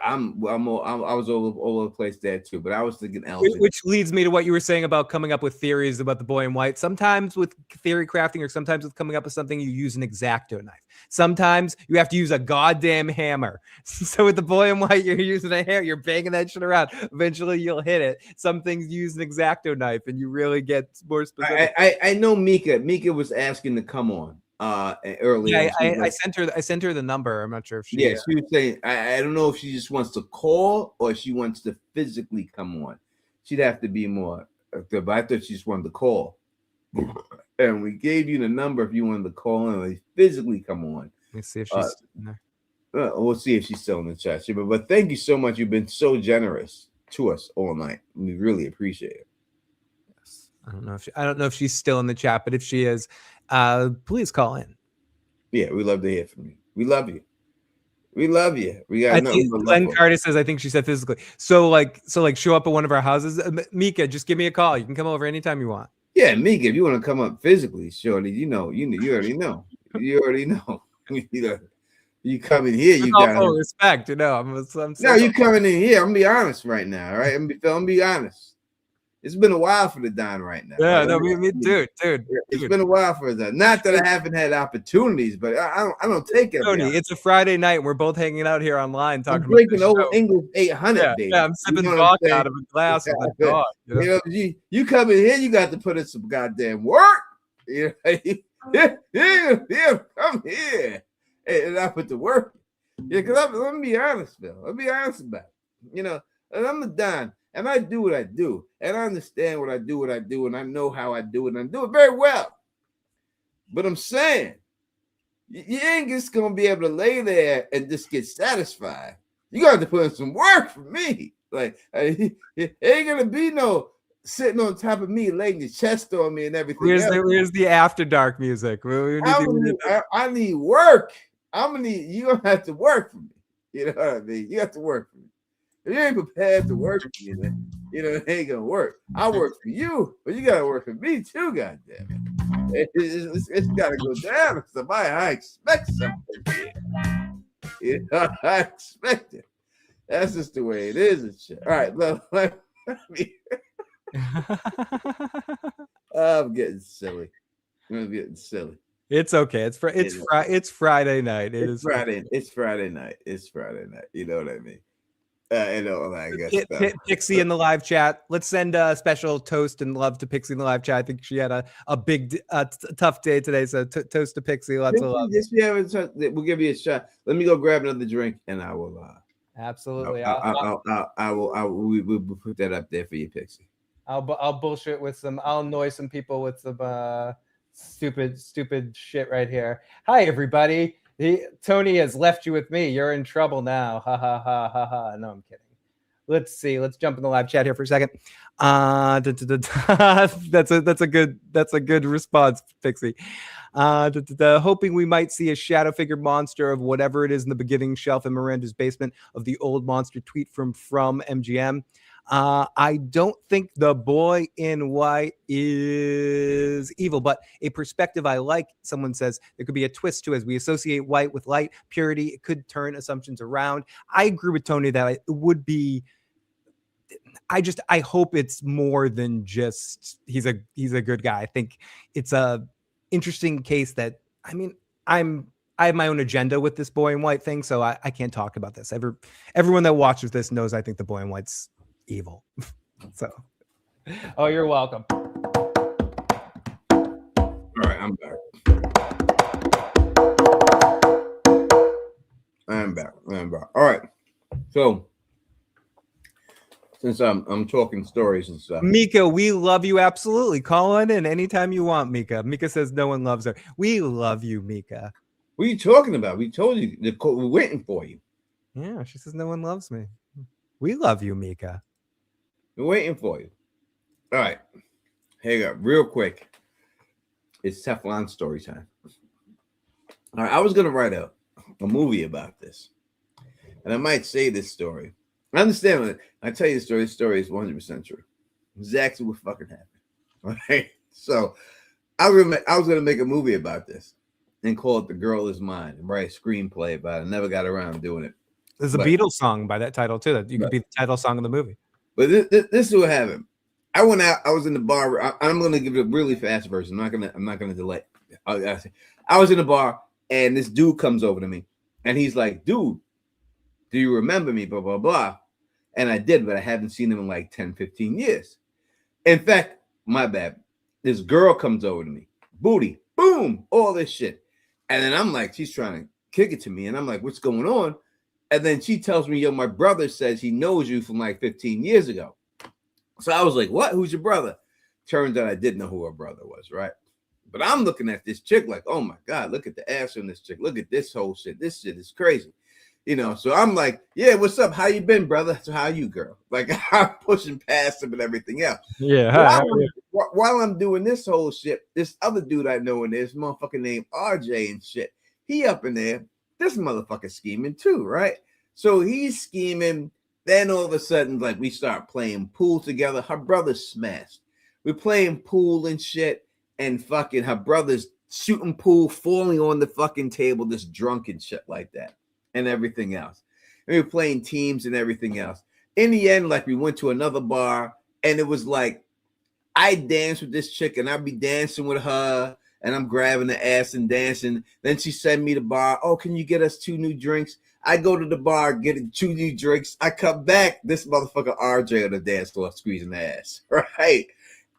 I was all over the place there too, but I was thinking Elgin. Which leads me to what you were saying about coming up with theories about the boy in white. Sometimes with theory crafting, or sometimes with coming up with something, you use an X-Acto knife. Sometimes you have to use a goddamn hammer. So with the boy in white, you're using a hammer. You're banging that shit around. Eventually, you'll hit it. Some things you use an X-Acto knife, and you really get more specific. I know Mika. Mika was asking to come on. Earlier. Yeah, I sent her the number. I'm not sure if she. Yeah, she was saying I don't know if she just wants to call or she wants to physically come on. She'd have to be more. But I thought she just wanted to call, and we gave you the number if you wanted to call in or physically come on. Let me see if she's in there. We'll see if she's still in the chat. But thank you so much. You've been so generous to us all night. We really appreciate it. Yes. I don't know if she's still in the chat, but if she is. Please call in. Yeah, we love to hear from you. We love you. We love you. We got Glenn Carter says, I think she said physically. So show up at one of our houses. Mika, just give me a call. You can come over anytime you want. Yeah, Mika, if you want to come up physically, shorty, you already know. You already know. You come in here, you got respect. I'm no, you coming in here. I'm gonna be honest right now, all right? I'm gonna be honest. It's been a while for the Don right now. Yeah, no, dude. It's been a while for that. Not that I haven't had opportunities, but I don't take it. Tony, it's a Friday night. And we're both hanging out here online talking. I'm drinking Old English 800. Yeah, I'm sipping vodka out of a glass with a dog. You come in here, you got to put in some goddamn work. Yeah, come here, and I put the work. Yeah, because let me be honest, Bill. Let me be honest about it. You know, and I'm a Don, and I do what I do, and I understand what I do, and I know how I do it, and I do it very well. But I'm saying, you ain't just gonna be able to lay there and just get satisfied. You got to put in some work for me. Like, it ain't gonna be no sitting on top of me, laying your chest on me, and everything. Where's the after dark music? I need work. You gonna have to work for me. You know what I mean? You have to work for me. If you ain't prepared to work for me, then it ain't gonna work. I work for you, but you gotta work for me too. Goddamn it! It's gotta go down. Somebody, I expect something. I expect it. That's just the way it is and shit. All right, let me. I'm getting silly. I'm getting silly. It's okay. It's Friday night. It's Friday. It's Friday night. It's Friday night. You know what I mean? I guess. Pixie in the live chat. Let's send a special toast and love to Pixie in the live chat. I think she had a big, tough day today. So toast to Pixie. Lots of love. We'll give you a shot. Let me go grab another drink, and I will. Absolutely. We'll put that up there for you, Pixie. I'll bullshit with some. I'll annoy some people with some stupid shit right here. Hi, everybody. Tony has left you with me. You're in trouble now. Ha ha ha ha ha. No, I'm kidding. Let's see. Let's jump in the live chat here for a second. That's a good response, Pixie. Hoping we might see a shadow figure monster of whatever it is in the beginning shelf in Miranda's basement of the old monster tweet from MGM. I don't think the boy in white is evil, but a perspective I like. Someone says there could be a twist to as we associate white with light, purity. It could turn assumptions around. I agree with Tony that it would be. I hope it's more than just he's a good guy. I think it's a interesting case that I have my own agenda with this boy in white thing, so I can't talk about this. Everyone that watches this knows I think the boy in white's evil. So, oh, you're welcome. All right, I'm back. I'm back. All right. So, since I'm talking stories and stuff, Mika, we love you. Absolutely, call in anytime you want. Mika says no one loves her. We love you, Mika. What are you talking about? We told you we're waiting for you. Yeah, she says no one loves me. We love you, Mika. We're waiting for you. All right. Here you go. Real quick. It's Teflon story time. All right. I was going to write a movie about this. And I might say this story. I understand when I tell you the story. The story is 100% true. Exactly what fucking happened. All right. So I was going to make a movie about this and call it The Girl Is Mine and write a screenplay about it. I never got around doing it. There's a Beatles song by that title too. That you could be the title song of the movie. But this is what happened. I went out. I was in the bar. I'm going to give it a really fast version. I'm not going to delay. I was in the bar, and this dude comes over to me, and he's like, "Dude, do you remember me?" Blah blah blah. And I did, but I haven't seen him in like 10, 15 years. In fact, my bad. This girl comes over to me, booty, boom, all this shit, and then I'm like, she's trying to kick it to me, and I'm like, "What's going on?" And then she tells me, "Yo, my brother says he knows you from like 15 years ago." So I was like, "What? Who's your brother?" Turns out I didn't know who her brother was, right? But I'm looking at this chick like, "Oh my God, look at the ass on this chick. Look at this whole shit. This shit is crazy." So I'm like, "Yeah, what's up? How you been, brother? So how you, girl?" Like I'm pushing past him and everything else. Yeah. While I'm doing this whole shit, this other dude I know in this motherfucker named RJ and shit, he up in there. This motherfucker scheming too, right? So he's scheming. Then all of a sudden, like we start playing pool together. Her brother's smashed. We're playing pool and shit, and fucking her brother's shooting pool, falling on the fucking table, just drunk and shit like that, and everything else. And we were playing teams and everything else. In the end, like we went to another bar, and it was like I danced with this chick, and I'd be dancing with her. And I'm grabbing the ass and dancing. Then she sent me to the bar. "Oh, can you get us 2 new drinks?" I go to the bar, get 2 new drinks. I come back, this motherfucker RJ on the dance floor squeezing the ass, right?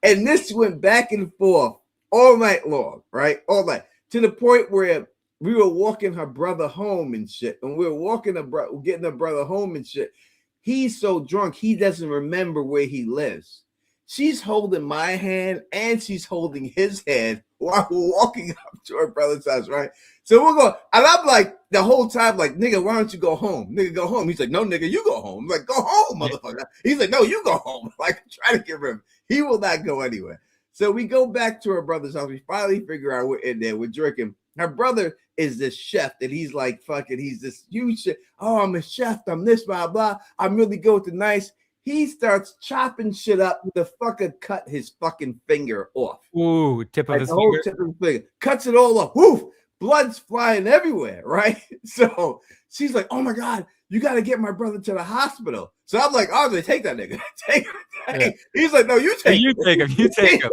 And this went back and forth all night long, right? All night. To the point where we were walking her brother home and shit. And we were walking getting her brother home and shit. He's so drunk, he doesn't remember where he lives. She's holding my hand and she's holding his hand while we're walking up to her brother's house, right? So we're going, and I'm like, the whole time, like, nigga, why don't you go home? Nigga, go home. He's like, no, nigga, you go home. I'm like, go home, motherfucker. He's like, no, you go home. Like, I'm trying to get him. He will not go anywhere. So we go back to her brother's house. We finally figure out we're in there. We're drinking. Her brother is this chef that he's like, fucking, he's this huge shit. Oh, I'm a chef. I'm this, blah, blah. I'm really good with the knives. He starts chopping shit up. The fucker cut his fucking finger off. Ooh, tip of Like his the whole finger. tip of his finger. Cuts it all off. Woo! Blood's flying everywhere, right? So she's like, oh my God, you got to get my brother to the hospital. So I'm like, oh, take that nigga. Take him. Yeah. He's like, no, you take him. You take him. You take him.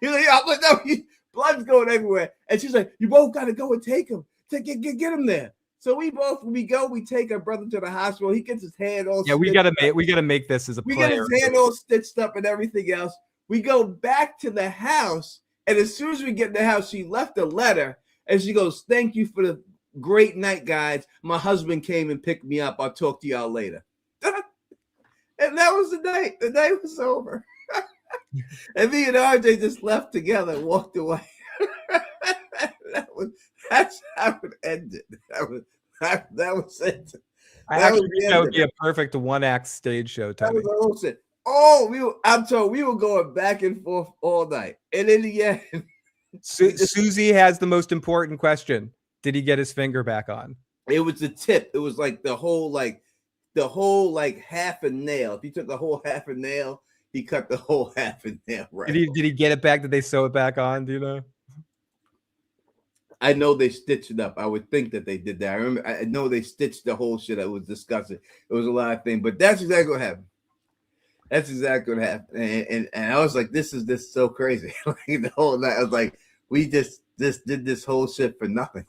He's like, yeah. I'm like, no, blood's going everywhere. And she's like, you both got to go and take him. Get him there. So we take our brother to the hospital. He gets his hand all we gotta make this as a we player. get his hand all stitched up and everything else. We go back to the house, and as soon as we get in the house, she left a letter, and she goes, thank you for the great night, guys. My husband came and picked me up. I'll talk to y'all later. And that was the night. The night was over. And me and RJ just left together and walked away. That's how it ended. That was it. That would be a perfect one-act stage show, Tony. That was the whole shit. Oh, I'm told we were going back and forth all night. And in the end, Susie has the most important question. Did he get his finger back on? It was the tip. It was like the whole half a nail. If he took the whole half a nail, he cut the whole half a nail right. Did he get it back? Did they sew it back on? Do you know? I know they stitched it up. I would think that they did that. I know they stitched the whole shit. I was discussing. It was a lot of things, but that's exactly what happened. That's exactly what happened. And I was like, this is so crazy. Like the whole night, I was like, we just did this whole shit for nothing.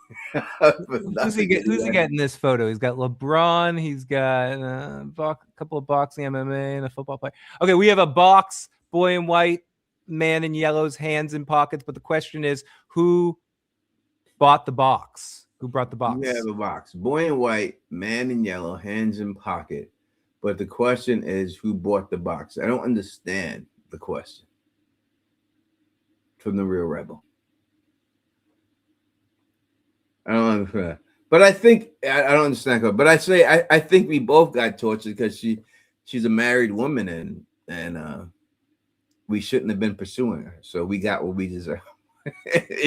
Who's he getting this photo? He's got LeBron. He's got a couple of boxing, MMA, and a football player. Okay, we have a box, boy in white, man in yellow's hands in pockets. But the question is, who bought the box? Who brought the box? We have a box. Boy in white, man in yellow, hands in pocket. But the question is, who bought the box? I don't understand the question from the Real Rebel. I don't understand. But I think I don't understand her. But I say I think we both got tortured because she's a married woman and we shouldn't have been pursuing her. So we got what we deserve.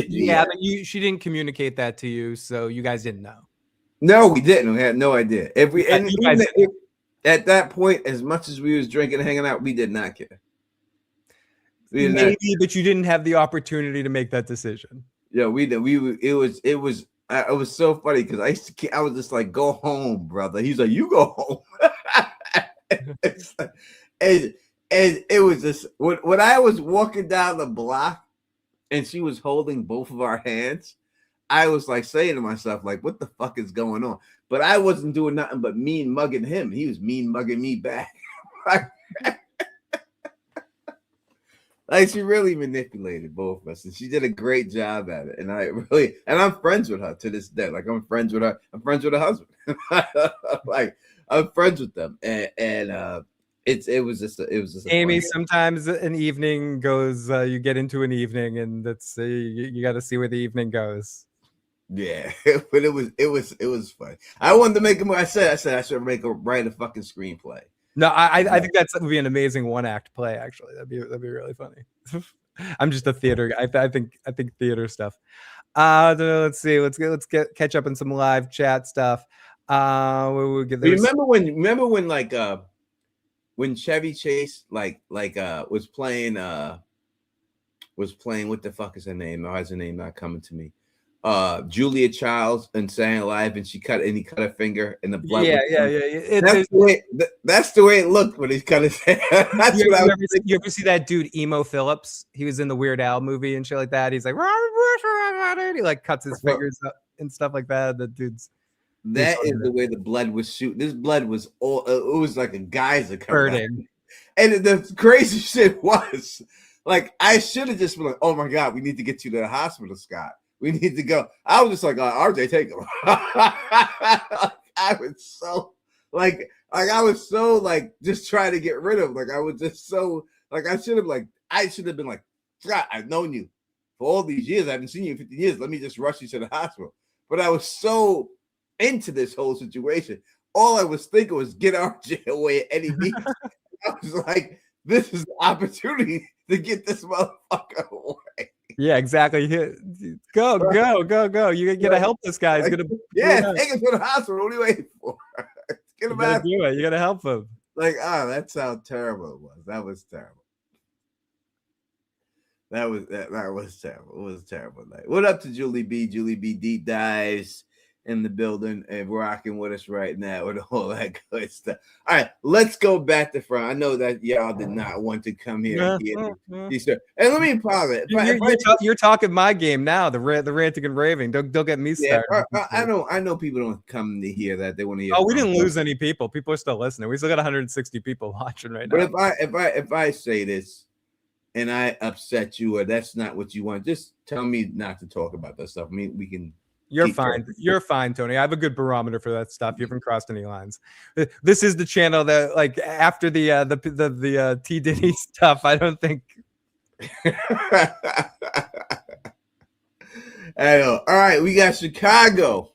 Yeah, but she didn't communicate that to you, so you guys didn't know. No, we didn't. We had no idea. At that point, as much as we was drinking and hanging out, we did not care. Maybe, but you didn't have the opportunity to make that decision. Yeah, we did. It was so funny because I was just like, go home, brother. He's like, you go home. and it was just when I was walking down the block and she was holding both of our hands, I was like saying to myself, like, what the fuck is going on? But I wasn't doing nothing but mean mugging him. He was mean mugging me back. Like she really manipulated both of us, and she did a great job at it. And I'm friends with her to this day. Like I'm friends with her. I'm friends with her husband. Like I'm friends with them, and it was just Amy. Sometimes an evening goes. You get into an evening, and that's you got to see where the evening goes. Yeah, but it was fun. I wanted to make him. I said I should write a fucking screenplay. No, I think that would be an amazing one-act play. Actually, that'd be really funny. I'm just a theater guy. I think theater stuff. Let's see. Let's catch up on some live chat stuff. Remember when like when Chevy Chase was playing what the fuck is her name? Why is her name not coming to me? Julia Childs and Saturday Night Live, and he cut her finger, and the blood. That's the way it looked when he cut his hand. You ever see that dude Emo Phillips? He was in the Weird Al movie and shit like that. He's like, he like cuts his fingers up and stuff like that. The dude's. That is the way the blood was shooting. This blood was all. It was like a geyser coming. And the crazy shit was, like, I should have just been like, "Oh my god, we need to get you to the hospital, Scott. We need to go. I was just like, RJ, take him. I was so like I was so like just trying to get rid of him. Like I was just so like I should have been like, God, I've known you for all these years. I haven't seen you in 50 years. Let me just rush you to the hospital. But I was so into this whole situation. All I was thinking was get RJ away at any means. I was like, this is the opportunity to get this motherfucker away. Yeah, exactly. Go. You gotta help this guy. He's gonna take him to the hospital. What are you waiting for? Get him out. Do it. You gotta help him. Like, that's how terrible it was. That was terrible. That was terrible. It was a terrible night. What up to Julie B? Julie B deep dives in the building and rocking with us right now with all that good stuff. All right, let's go back to front. I know that y'all did not want to come here and hear these. And let me pause it. You're talking my game now. The ranting and raving. Don't get me started. I know people don't come to hear that. They want to hear. Oh, we didn't lose any people. People are still listening. We still got 160 people watching right now. But if I say this and I upset you or that's not what you want, just tell me not to talk about that stuff. I mean, we can. You're fine. Talking. You're fine, Tony. I have a good barometer for that stuff. You haven't crossed any lines. This is the channel that, like, after the T Diddy stuff, I don't think. I know. All right, we got Chicago.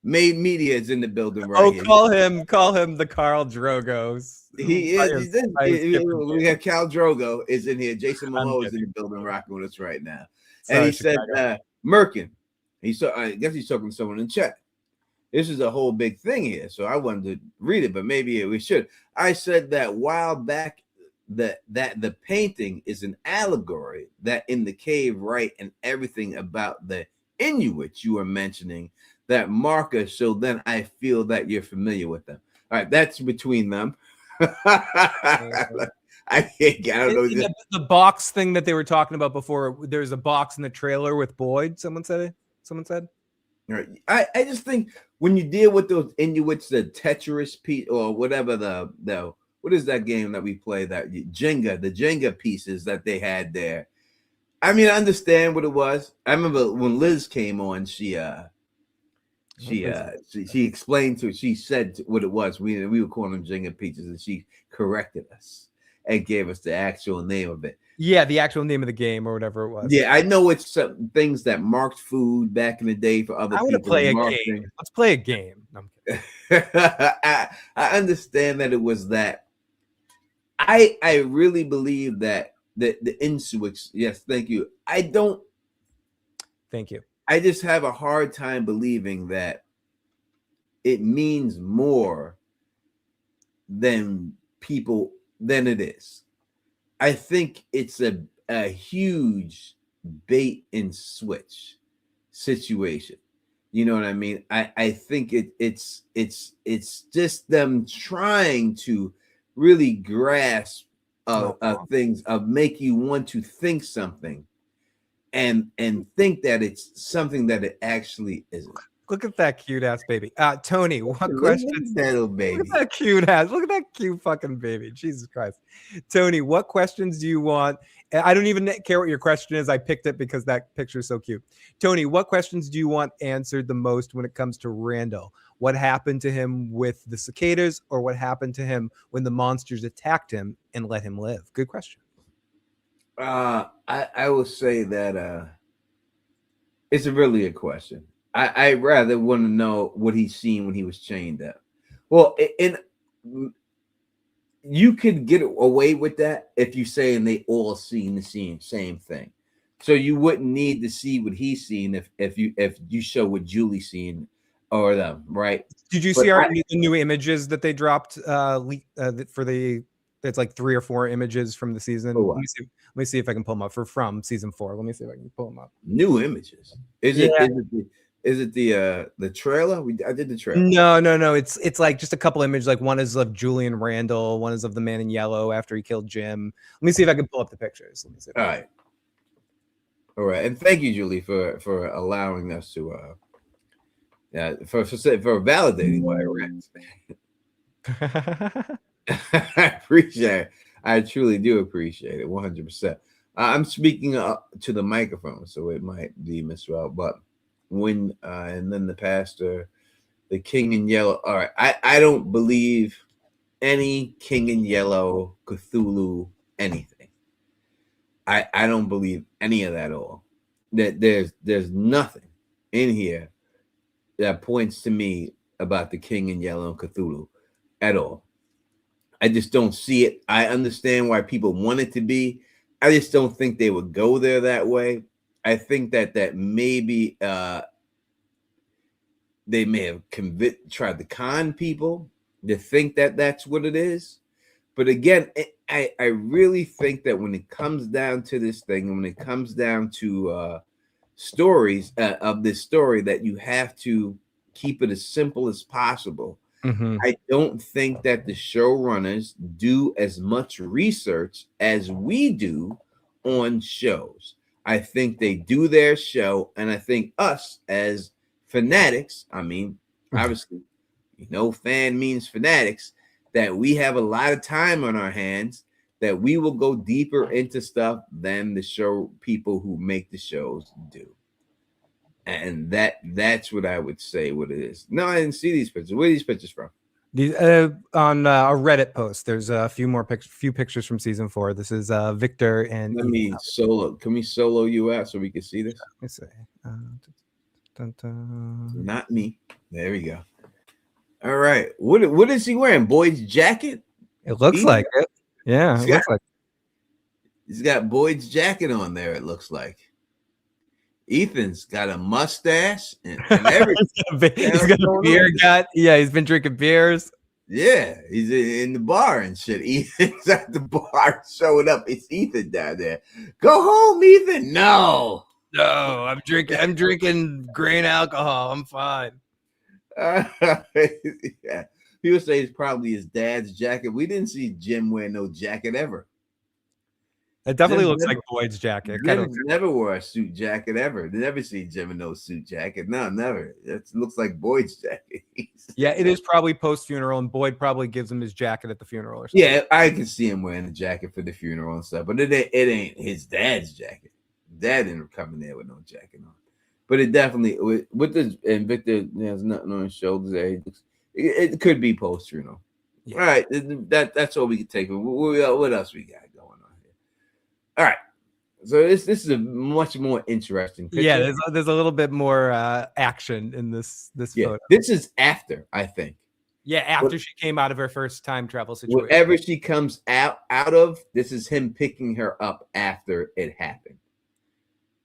Made Media is in the building right here. Call him the Carl Drogos. He is. We got Cal Drogo is in here. Jason Momoa is in the building rocking with us right now. Sorry, and he Chicago. Said, Merkin. I guess he's talking to someone in chat. This is a whole big thing here, so I wanted to read it, but maybe we should. I said that a while back that the painting is an allegory that in the cave, right, and everything about the Inuit you were mentioning that marker. So then I feel that you're familiar with them. All right, that's between them. I don't know. The box thing that they were talking about before. There's a box in the trailer with Boyd. Someone said. Right. I just think when you deal with those Inuits, the Tetris piece or whatever the what is that game that we play, that the Jenga pieces that they had there. I mean, I understand what it was. I remember when Liz came on, she explained to it. She said what it was. We were calling them Jenga pieces, and she corrected us and gave us the actual name of it. Yeah, the actual name of the game or whatever it was. Yeah, I know it's some things that marked food back in the day for other people. I want to play a game. Let's play a game. No, I'm kidding. I understand that it was that. I really believe that the Insuix. Yes, thank you. I don't. Thank you. I just have a hard time believing that it means more than it is. I think it's a huge bait and switch situation. You know what I mean? I think it's just them trying to really grasp things of make you want to think something and think that it's something that it actually isn't. Look at that cute ass baby. Tony, what questions? That little baby. Look at that cute ass. Look at that cute fucking baby. Jesus Christ. Tony, what questions do you want? I don't even care what your question is. I picked it because that picture is so cute. Tony, what questions do you want answered the most when it comes to Randall? What happened to him with the cicadas, or what happened to him when the monsters attacked him and let him live? Good question. I will say that it's a really good question. I rather want to know what he's seen when he was chained up. Well, and you could get away with that if you say and they all seen the same thing. So you wouldn't need to see what he's seen if you show what Julie's seen or them, right? Did you see the new images that they dropped for the? It's like 3 or 4 images from the season. Let me see if I can pull them up from season 4. Let me see if I can pull them up. New images. Is it the trailer? I did the trailer. No. It's like just a couple images. Like one is of Julian Randall, one is of the man in yellow after he killed Jim. Let me see if I can pull up the pictures. Let me see. All right. And thank you, Julie, for allowing us to for validating what I read. I appreciate it. I truly do appreciate it 100%. I'm speaking up to the microphone, so it might be misread. But when and then the pastor, the king in yellow. All right, I don't believe any king in yellow, Cthulhu, anything. I don't believe any of that at all. That there's nothing in here that points to me about the king in yellow and Cthulhu at all. I just don't see it. I understand why people want it to be. I just don't think they would go there that way. I think that maybe they may have tried to con people to think that that's what it is. But again, I really think that when it comes down to this thing, and when it comes down to stories of this story, that you have to keep it as simple as possible. Mm-hmm. I don't think that the showrunners do as much research as we do on shows. I think they do their show, and I think us as fanatics, I mean, obviously, fan means fanatics, that we have a lot of time on our hands, that we will go deeper into stuff than the show people who make the shows do. And that's what I would say what it is. No, I didn't see these pictures. Where are these pictures from? These on a Reddit post. There's a few pictures from season 4. This is Victor and Let me solo. Can we solo you out so we can see this? Let's see. Not me. There we go. All right. What is he wearing? Boyd's jacket? It looks like it. Yeah, it looks like he's got Boyd's jacket on there, it looks like. Ethan's got a mustache and everything. He's got a beer gut. Yeah, he's been drinking beers. Yeah, he's in the bar and shit. Ethan's at the bar showing up. It's Ethan down there. Go home, Ethan. No, I'm drinking grain alcohol. I'm fine. Yeah. People say it's probably his dad's jacket. We didn't see Jim wear no jacket ever. It definitely looks like Boyd's jacket. Jim never wore a suit jacket ever. Never see Jim in no suit jacket. No, never. It looks like Boyd's jacket. Yeah, it is probably post-funeral, and Boyd probably gives him his jacket at the funeral or something. Yeah, I can see him wearing the jacket for the funeral and stuff, but it ain't his dad's jacket. Dad didn't come in there with no jacket on. But it definitely, with this, and Victor has nothing on his shoulders there. It could be post-funeral. Yeah. All right, that's all we can take. What else we got going on here? All right. So this is a much more interesting picture. Yeah, there's a little bit more action in this photo. This is after, I think. Yeah, after she came out of her first time travel situation. Whatever she comes out of, this is him picking her up after it happened.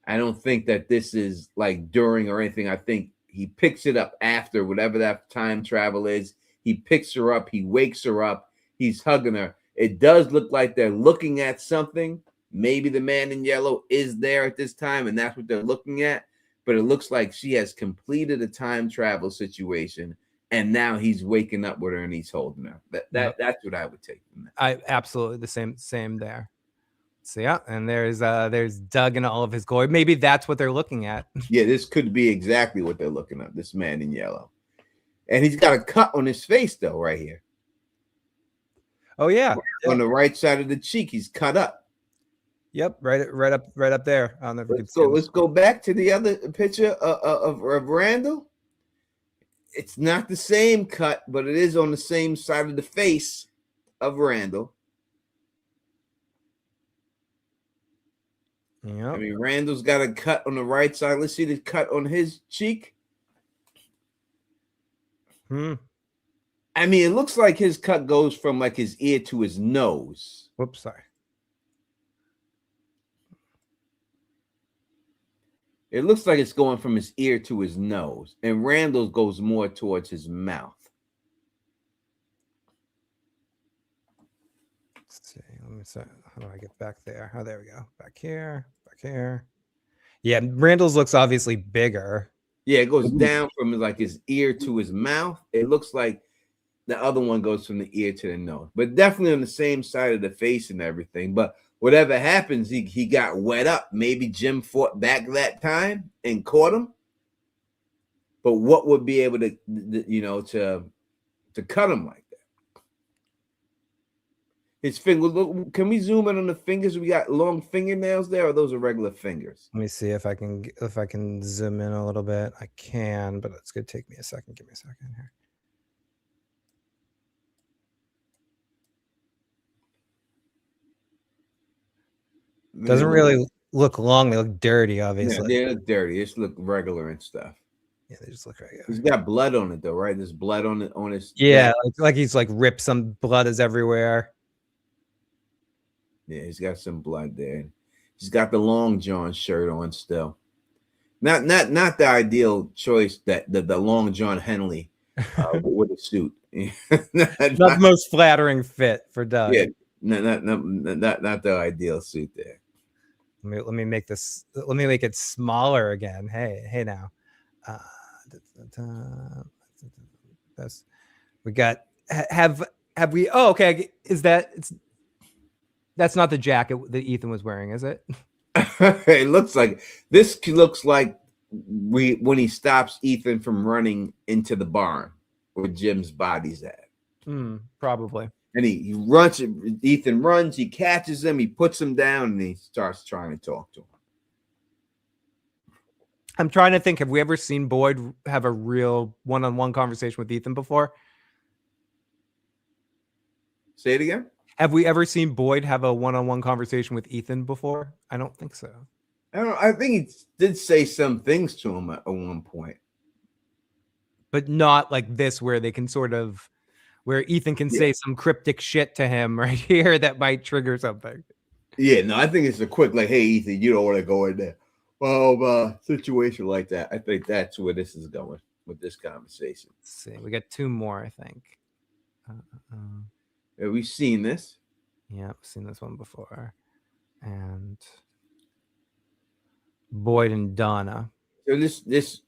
I don't think that this is like during or anything. I think he picks it up after whatever that time travel is. He picks her up. He wakes her up. He's hugging her. It does look like they're looking at something. Maybe the man in yellow is there at this time, and that's what they're looking at. But it looks like she has completed a time travel situation, and now he's waking up with her and he's holding her. That's what I would take from that. I absolutely the same there. So yeah, and there's Doug in all of his glory. Maybe that's what they're looking at. Yeah, this could be exactly what they're looking at. This man in yellow, and he's got a cut on his face though, right here. Oh yeah, on the right side of the cheek, he's cut up. Yep, right up there. I don't know if you can see. Let's go back to the other picture of Randall. It's not the same cut, but it is on the same side of the face of Randall. Yeah, I mean, Randall's got a cut on the right side. Let's see the cut on his cheek. I mean, it looks like his cut goes from like his ear to his nose. Whoops, sorry. It looks like it's going from his ear to his nose, and Randall's goes more towards his mouth. Let's see. Let me see. How do I get back there? Oh, there we go. Back here. Yeah, Randall's looks obviously bigger. Yeah, it goes down from like his ear to his mouth. It looks like the other one goes from the ear to the nose, but definitely on the same side of the face and everything. But whatever happens, he got wet up. Maybe Jim fought back that time and caught him. But what would be able to cut him like that? His finger. Look, can we zoom in on the fingers? We got long fingernails there, or those are regular fingers? Let me see if I can zoom in a little bit. I can, but it's gonna take me a second. Give me a second here. Doesn't really look long. They look dirty, obviously. Yeah, they look dirty. They just look regular and stuff. Yeah, they just look regular. He's got blood on it though, right? There's blood on it on his. Yeah, like he's like ripped. Some blood is everywhere. Yeah, he's got some blood there. He's got the long john shirt on still. Not the ideal choice, that the long john Henley with a suit. Not the most flattering fit for Doug. Yeah, not the ideal suit there. Let me make this. Let me make it smaller again. Hey now. That's we got. Have we? Oh, okay. That's not the jacket that Ethan was wearing, is it? It looks like this. Looks like when he stops Ethan from running into the barn where Jim's body's at. Probably. And he runs. Ethan runs. He catches him. He puts him down, and he starts trying to talk to him. I'm trying to think. Have we ever seen Boyd have a real one-on-one conversation with Ethan before? Say it again. Have we ever seen Boyd have a one-on-one conversation with Ethan before? I don't think so. I think he did say some things to him at one point, but not like this, where they can sort of, where Ethan can say some cryptic shit to him right here that might trigger something. Yeah, no, I think it's a quick like, "Hey, Ethan, you don't want to go in there." Well, situation like that. I think that's where this is going with this conversation. Let's see, we got two more, I think. Have we seen this? Yeah, I've seen this one before. And Boyd and Donna. So this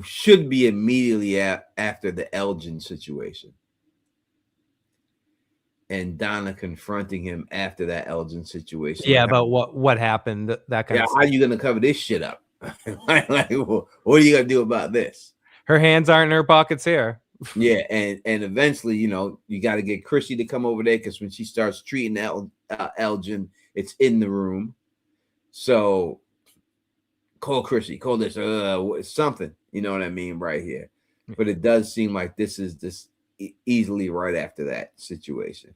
should be immediately after the Elgin situation. And Donna confronting him after that Elgin situation. Yeah, about what happened, that kind of stuff. How are you going to cover this shit up? Like, what are you going to do about this? Her hands aren't in her pockets here. Yeah, and eventually, you got to get Chrissy to come over there, because when she starts treating Elgin, it's in the room. So call Chrissy, call this, something, you know what I mean, right here. But it does seem like this is this easily right after that situation.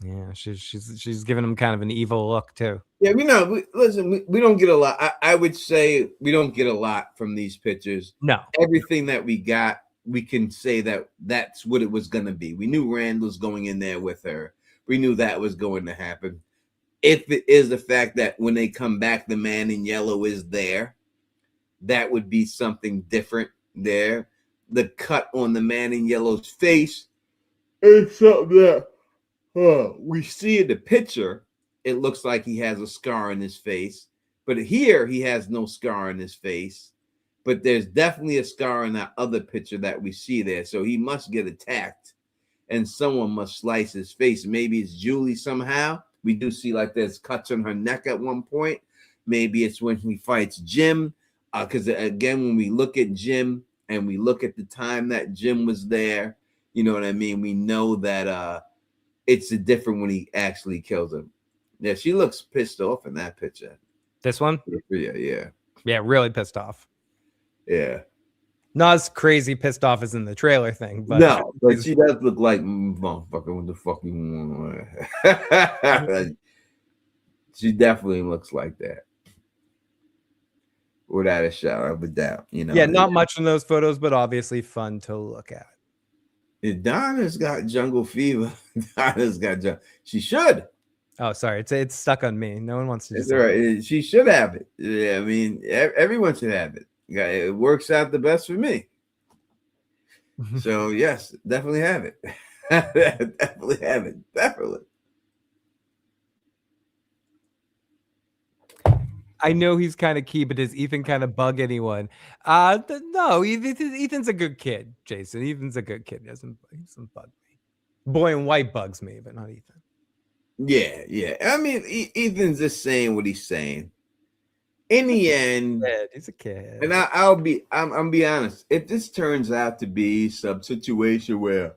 Yeah, she's giving him kind of an evil look too. Yeah, we don't get a lot. I would say we don't get a lot from these pictures. No, everything that we got, we can say that's what it was going to be. We knew Randall's going in there with her. We knew that was going to happen. If it is the fact that when they come back, the man in yellow is there, that would be something different there. The cut on the man in yellow's face is something that we see in the picture. It looks like he has a scar on his face, but here he has no scar on his face. But there's definitely a scar in that other picture that we see there. So he must get attacked, and someone must slice his face. Maybe it's Julie somehow. We do see like there's cuts on her neck at one point. Maybe it's when he fights Jim. Because again, when we look at Jim and we look at the time that Jim was there, you know what I mean? We know that it's different when he actually kills him. Yeah, she looks pissed off in that picture. This one? Yeah. Yeah, really pissed off. Yeah. Not as crazy pissed off as in the trailer thing, but no, but she does look like motherfucker. What the fuck you want? She definitely looks like that, without a shadow of a doubt. Yeah, not much in those photos, but obviously fun to look at. Donna's got jungle fever. Donna's got jungle. She should. Oh, sorry, it's stuck on me. No one wants to. It's all right. She should have it. Yeah, I mean, everyone should have it. It works out the best for me. So yes, definitely have it. Definitely have it. Definitely. I know he's kind of key, but does Ethan kind of bug anyone? No, Ethan's a good kid, Jason. Ethan's a good kid. He doesn't bug me. Boy in white bugs me, but not Ethan. Yeah. I mean, Ethan's just saying what he's saying. In the end, he's a kid. And I'm be honest. If this turns out to be some situation where,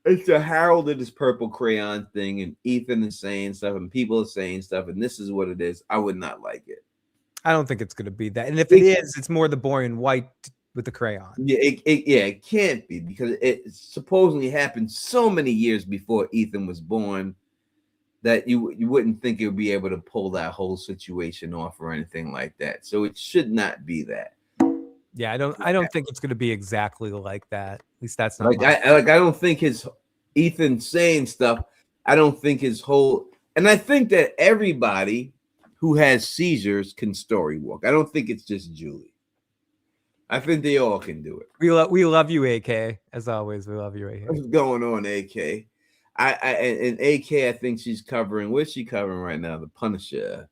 it's a Harold and his purple crayon thing, and Ethan is saying stuff, and people are saying stuff, and this is what it is. I would not like it. I don't think it's going to be that. And if it is, it's more the boy in white with the crayon. Yeah, it can't be, because it supposedly happened so many years before Ethan was born that you wouldn't think it would be able to pull that whole situation off or anything like that. So it should not be that. Yeah, I don't think it's going to be exactly like that. At least that's not like I don't think his Ethan saying stuff. I don't think his whole, and I think that everybody who has seizures can story walk. I don't think it's just Julie. I think they all can do it. We love you, AK. As always, we love you, AK. What's going on, AK? And AK, I think she's covering. What's she covering right now? The Punisher,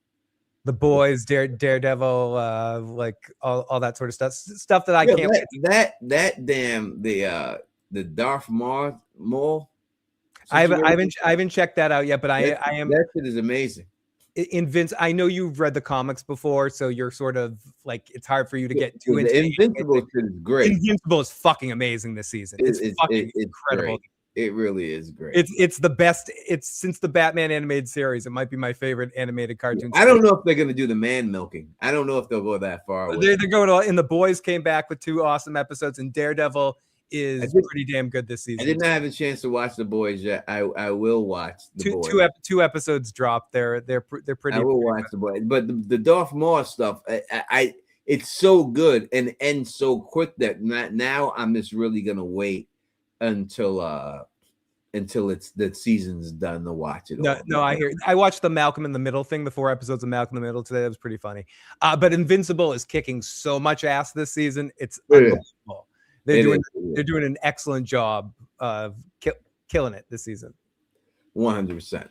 The Boys, Daredevil, like all that sort of stuff that I can't. That damn the Darth Maul. I haven't checked that out yet, but I am. That shit is amazing. In Vince, I know you've read the comics before, so you're sort of like, it's hard for you to get too into. Invincible shit is great. Invincible is fucking amazing this season. It's fucking incredible. Great. It really is great. It's the best. It's since the Batman animated series. It might be my favorite animated cartoon. I don't know if they're going to do the man milking. I don't know if they'll go that far away. They're going to. And the Boys came back with 2 awesome episodes, and Daredevil is pretty damn good this season. I did not have a chance to watch The Boys yet. I will watch The Boys. Two episodes dropped. They're pretty. I will watch The Boys, but the Darth Maul stuff, it's so good and ends so quick that now I'm just really gonna wait until it's the season's done to watch it. No, I hear. I watched the Malcolm in the Middle thing, the 4 episodes of Malcolm in the Middle today. That was pretty funny. But Invincible is kicking so much ass this season. It's unbelievable. They're doing an excellent job of killing it this season. 100%.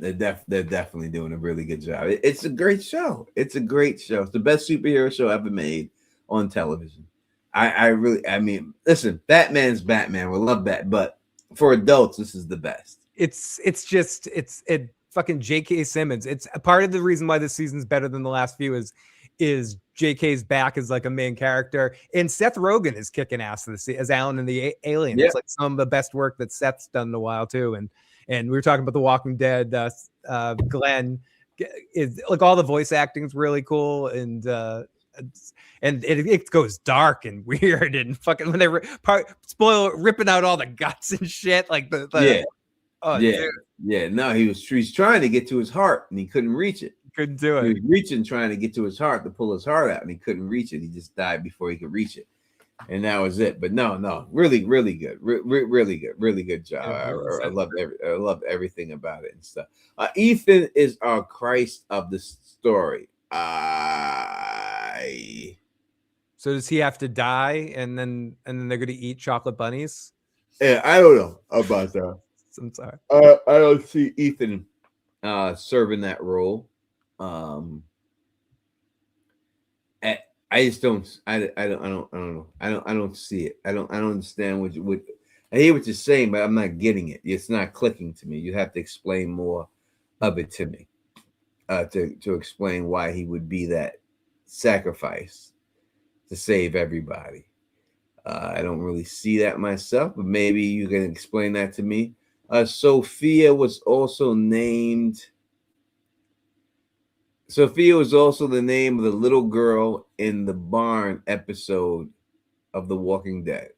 They're definitely doing a really good job. It's a great show. It's a great show. It's the best superhero show ever made on television. I mean, listen, Batman's Batman. We love that, but for adults, this is the best. It's fucking J.K. Simmons. It's a part of the reason why this season's better than the last few is J.K.'s back as like a main character, and Seth Rogen is kicking ass as Alan and the Alien. Yeah. It's like some of the best work that Seth's done in a while too. And we were talking about The Walking Dead. Glenn is like, all the voice acting is really cool, and it goes dark and weird and fucking when they ripping out all the guts and shit like no, he's trying to get to his heart and he couldn't reach it. Couldn't do it. He was reaching, trying to get to his heart to pull his heart out, and he couldn't reach it. He just died before he could reach it, and that was it. But no, really good, really good job. I loved everything about it and stuff. Ethan is our Christ of the story. So does he have to die, and then they're going to eat chocolate bunnies? Yeah, I don't know about that. I'm sorry. I don't see Ethan serving that role. I just don't. I don't know. I don't see it. I don't understand what I hear what you're saying, but I'm not getting it. It's not clicking to me. You have to explain more of it to me, to explain why he would be that sacrifice to save everybody. I don't really see that myself, but maybe you can explain that to me. Sophia was also the name of the little girl in the barn episode of The Walking Dead.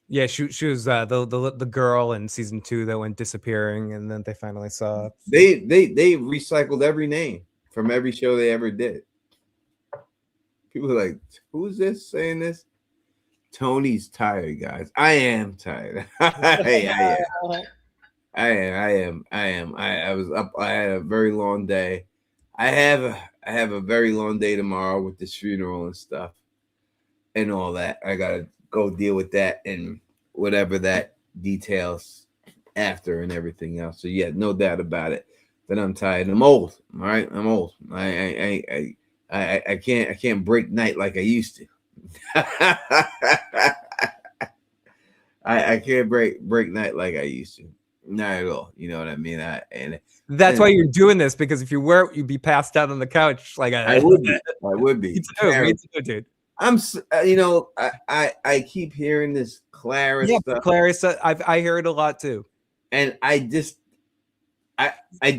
Yeah, she was the girl in season 2 that went disappearing, and then they finally saw. They recycled every name from every show they ever did. People are like, who's this saying this? Tony's tired, guys. I am tired. I am. I was up. I had a very long day. I have a very long day tomorrow with this funeral and stuff and all that. I gotta go deal with that and whatever that details after and everything else. So yeah, no doubt about it that I'm tired. I'm old. All right, I'm old. I can't break night like I used to. I can't break night like I used to. Not at all. You know what I mean? That's why you're doing this, because if you weren't, you'd be passed out on the couch. Like I would be. I would be. Me too, dude. I'm. I keep hearing this Clara stuff. Clara. I hear it a lot too. and I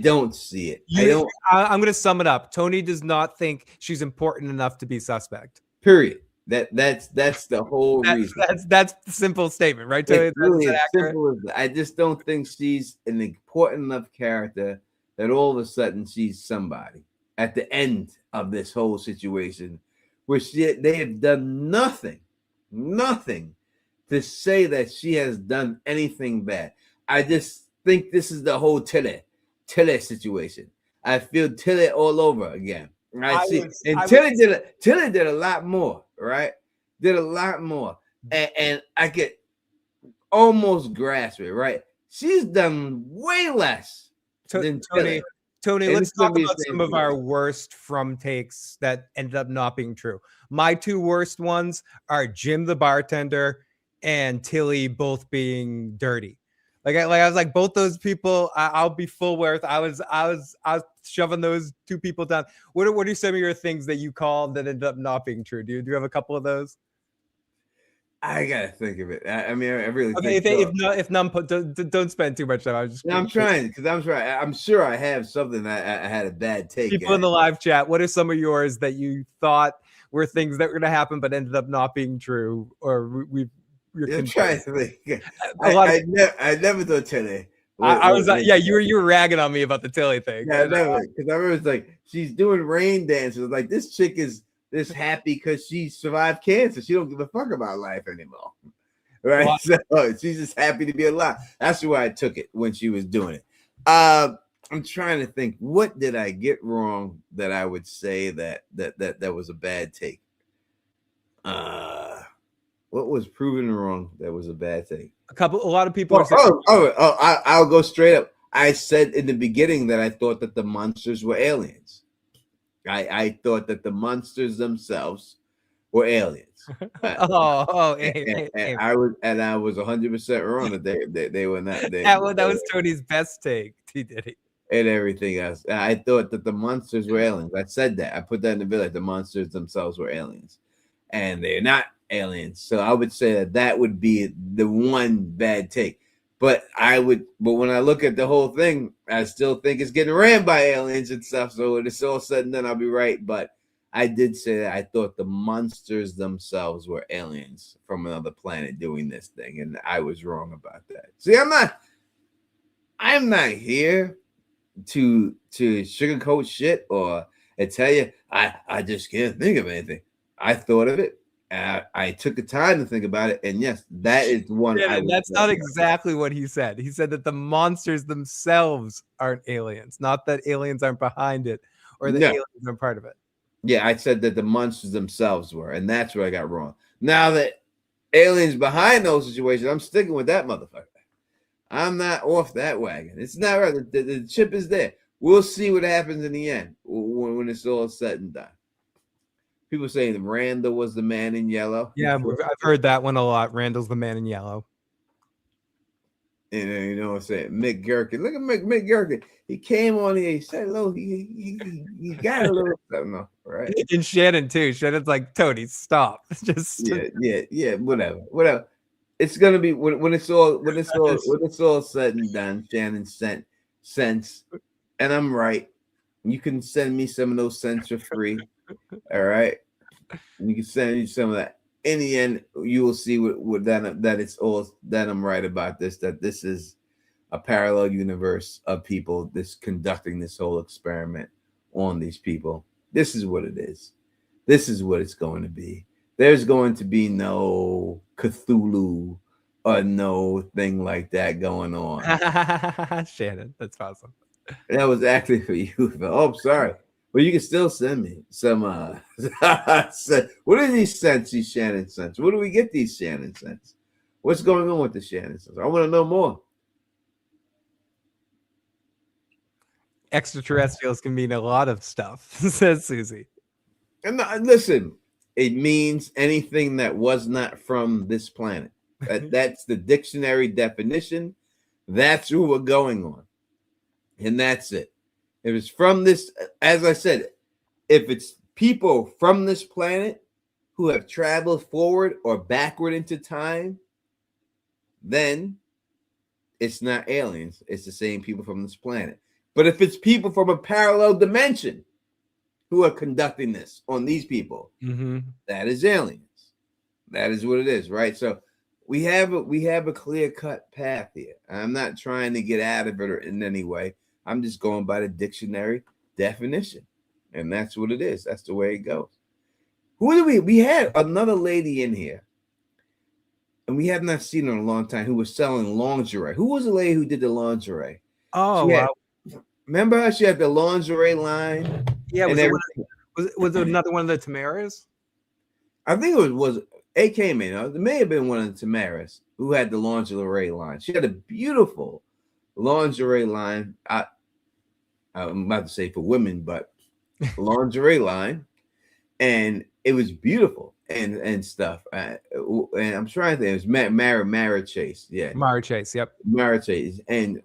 don't see it. I'm going to sum it up. Tony does not think she's important enough to be suspect. Period. That's the whole reason. That's the simple statement, right, Tony? It's really as simple as that. I just don't think she's an important enough character that all of a sudden she's somebody at the end of this whole situation, where they have done nothing to say that she has done anything bad. I just think this is the whole Tilly situation. I feel Tilly all over again. Right? Tilly did a lot more, right? Did a lot more. And I could almost grasp it, right? She's done way less than Tilly. Tony, let's talk about some of our worst from takes that ended up not being true. My two worst ones are Jim the bartender and Tilly both being dirty. Like I was like, both those people, I'll be full worth. I was shoving those two people down. What are some of your things that you called that ended up not being true? Do you have a couple of those? I gotta think of it. I mean, I really okay. think if none, don't spend too much time. I'm trying because I'm sure I have something I had a bad take. People in the live chat, what are some of yours that you thought were things that were going to happen but ended up not being true, or I'm trying to think. I never thought Tilly. I was you were ragging on me about the Tilly thing. Yeah, because I remember it's like she's doing rain dances. Like this chick is this happy because she survived cancer. She don't give a fuck about life anymore, right? Wow. So she's just happy to be alive. That's why I took it when she was doing it. I'm trying to think. What did I get wrong that I would say that was a bad take? What was proven wrong that was a bad take? A lot of people are saying. I'll go straight up. I said in the beginning that I thought that the monsters were aliens. I thought that the monsters themselves were aliens. I was 100% wrong that they were not. That was Tony's best take. He did it. And everything else. I thought that the monsters were aliens. I said that. I put that in the video. The monsters themselves were aliens, and they're not aliens. So I would say that would be the one bad take. But when I look at the whole thing, I still think it's getting ran by aliens and stuff. So when it's all said and done, I'll be right. But I did say that I thought the monsters themselves were aliens from another planet doing this thing, and I was wrong about that. See, I'm not here to sugarcoat shit or tell you I just can't think of anything. I thought of it. I took the time to think about it, and yes, that is one. That's not exactly what he said. He said that the monsters themselves aren't aliens, not that aliens aren't behind it or that aliens are part of it. Yeah, I said that the monsters themselves were, and that's where I got wrong. Now that aliens behind those situations, I'm sticking with that motherfucker. I'm not off that wagon. It's not right. The chip is there. We'll see what happens in the end when it's all said and done. People saying Randall was the man in yellow. Yeah, I've heard that one a lot. Randall's the man in yellow. And you know what I'm saying? Mick Gherkin. Look at Mick Gherkin. He came on here. He said, "Look, he got a little something, right?" And Shannon too. Shannon's like, Tony, stop. Just yeah. Whatever. It's gonna be when it's all said and done. Shannon sent cents, and I'm right. You can send me some of those cents for free. All right, you can send me some of that. In the end, you will see that it's all that I'm right about this. That this is a parallel universe of people conducting this whole experiment on these people. This is what it is. This is what it's going to be. There's going to be no Cthulhu or no thing like that going on. Shannon, that's awesome. That was actually for you. Oh, sorry. Well, you can still send me some. What are these cents? These Shannon cents. Where do we get these Shannon cents? What's going on with the Shannon cents? I want to know more. Extraterrestrials can mean a lot of stuff, says Susie. And listen, it means anything that was not from this planet. That's the dictionary definition. That's what we're going on, and that's it. If it's from this, as I said, if it's people from this planet who have traveled forward or backward into time, then it's not aliens. It's the same people from this planet. But if it's people from a parallel dimension who are conducting this on these people, that is aliens. That is what it is, right? So we have a clear-cut path here. I'm not trying to get out of it or in any way. I'm just going by the dictionary definition. And that's what it is. That's the way it goes. Who do we had another lady in here, and we have not seen her in a long time, who was selling lingerie. Who was the lady who did the lingerie? Oh, remember her? She had the lingerie line. Yeah, was it another one of the Tamaras? I think it was it came in. It may have been one of the Tamaras who had the lingerie line. She had a beautiful lingerie line. I'm about to say for women, but lingerie line, and it was beautiful and stuff. And I'm trying to think. It was Mara Chase. Yeah, Mara Chase. Yep, Mara Chase. And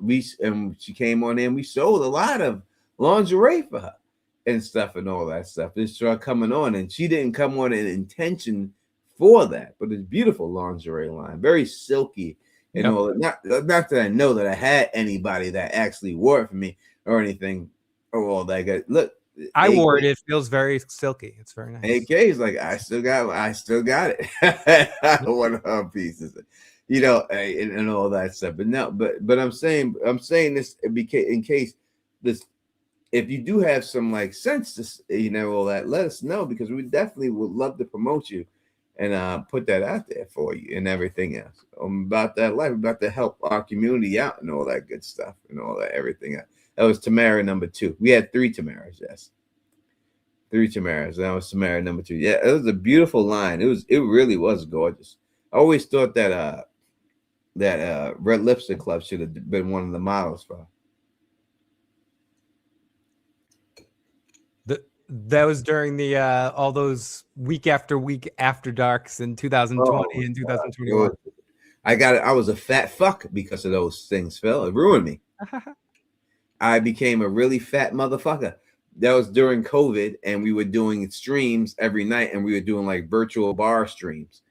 she came on in. We sold a lot of lingerie for her and stuff and all that stuff. It started coming on, and she didn't come on in intention for that, but it's beautiful lingerie line, very silky and all that. Not that I know that I had anybody that actually wore it for me or anything or all that. Look, I wore it. It feels very silky. It's very nice. AK is like, I still got it. One of her pieces, and all that stuff. But no, but I'm saying this in case this. If you do have some like sense to, all that, let us know, because we definitely would love to promote you and put that out there for you and everything else. About that life, about to help our community out and all that good stuff and all that, everything else. That was Tamara number 2. We had 3 Tamaras, yes. 3 Tamaras. That was Tamara number 2. Yeah, it was a beautiful line. It really was gorgeous. I always thought that Red Lipstick Club should have been one of the models for her. That was during the all those week after darks in 2020 and 2021. I was a fat fuck because of those things, Phil. It ruined me. I became a really fat motherfucker. That was during COVID, and we were doing streams every night, and we were doing like virtual bar streams,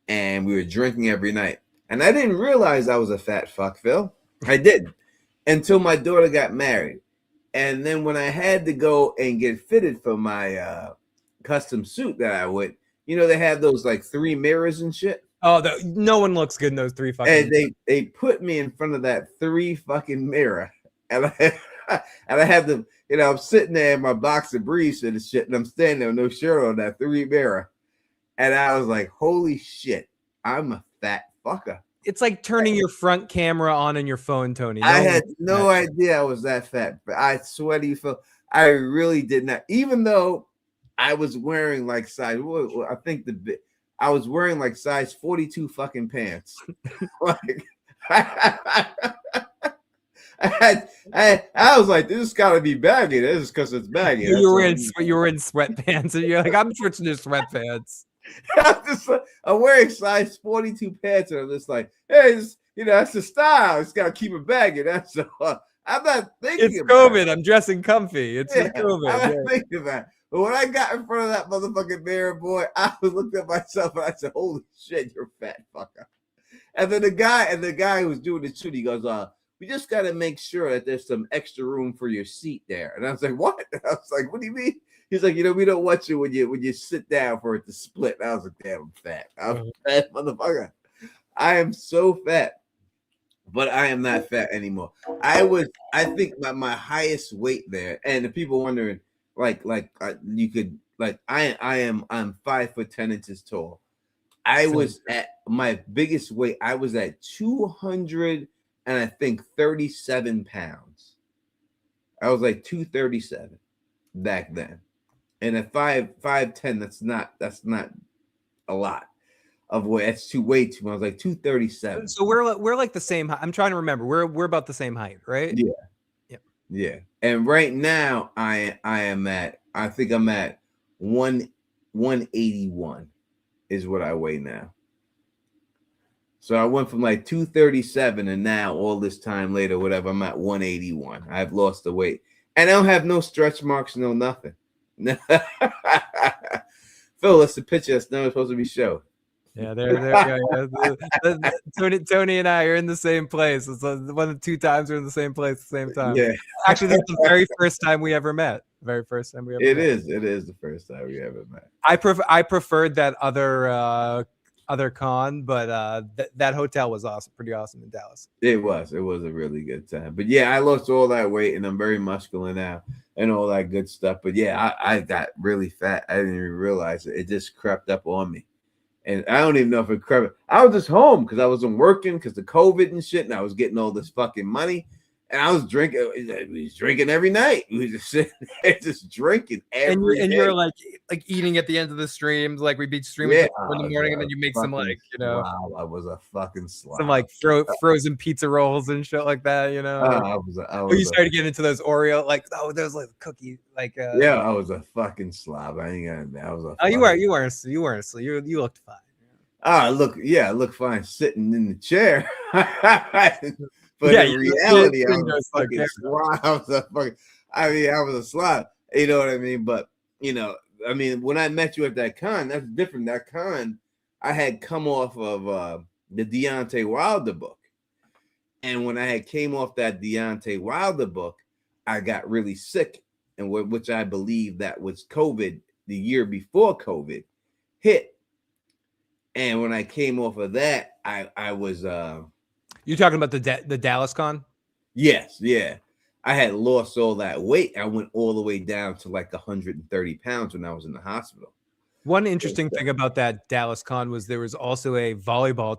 and we were drinking every night. And I didn't realize I was a fat fuck, Phil. I didn't until my daughter got married. And then when I had to go and get fitted for my custom suit that I would, they have those like 3 mirrors and shit. Oh, no one looks good in those 3 fucking. And they put me in front of that 3 fucking mirror, and I have to, I'm sitting there in my boxer briefs and shit, and I'm standing there with no shirt on that 3 mirror, and I was like, holy shit, I'm a fat fucker. It's like turning your front camera on in your phone, Tony. I had no idea I was that fat, but I swear to you, Phil, I really did not. Even though I was wearing like size, I was wearing like size 42 fucking pants. Like I was like, this has got to be baggy. This is because it's baggy. You were in sweatpants, and you're like, I'm switching to sweatpants. I'm wearing size 42 pants, and I'm just like, hey, that's the style. It's got to keep it baggy. That's I'm not thinking. It's COVID. I'm dressing comfy. It's COVID. I'm not thinking about it. But when I got in front of that motherfucking mirror, boy, I looked at myself and I said, holy shit, you're a fat fucker. And then the guy who was doing the shoot, he goes, we just got to make sure that there's some extra room for your seat there. And I was like, what? I was like, what do you mean? He's like, we don't want you when you sit down for it to split. I was like, damn, I'm fat. I'm a fat motherfucker. I am so fat, but I am not fat anymore. I think my highest weight there, and the people wondering, you could, I'm 5'10" tall. I was at my biggest weight. I was at 200 and I think 37 pounds. I was like 237 back then. And at 5'10", that's not a lot of weight. That's way too much. I was like 237. So we're like the same height. I'm trying to remember. We're about the same height, right? Yeah. And right now I think I'm at 181 is what I weigh now. So I went from like 237, and now all this time later, whatever, I'm at 181. I've lost the weight, and I don't have no stretch marks, no nothing. Phil, that's the picture that's never supposed to be shown. Yeah, there you go. Tony and I are in the same place. It's one of the 2 times we're in the same place at the same time. Yeah, Actually, this is the very first time we ever met. Very first time we ever it met. is. It is the first time we ever met. I preferred that other con, but that hotel was awesome, pretty awesome in Dallas. It was a really good time. But yeah, I lost all that weight and I'm very muscular now and all that good stuff. But yeah, I got really fat. I didn't even realize it. It just crept up on me. And I don't even know if it crept. I was just home because I wasn't working because of COVID and shit, and I was getting all this fucking money. And I was drinking. We was drinking every night. We was just sitting there, just drinking every day. And you're like eating at the end of the streams. Like we'd be streaming in the morning, and then you make some Wow, I was a fucking slob. Some like frozen pizza rolls and shit like that. You started getting into those Oreo those like cookies yeah, I was a fucking slob. I ain't gonna. I was a. You weren't. You looked fine. I look fine sitting in the chair. But in reality, I was a fucking slob. I was a slob. You know what I mean? But when I met you at that con, that's different. That con, I had come off of the Deontay Wilder book, and when I had came off that Deontay Wilder book, I got really sick, and which I believe that was COVID the year before COVID hit. And when I came off of that, I was. You're talking about the Dallas con? Yes, yeah. I had lost all that weight. I went all the way down to like 130 pounds when I was in the hospital. One interesting thing about that Dallas con was there was also a volleyball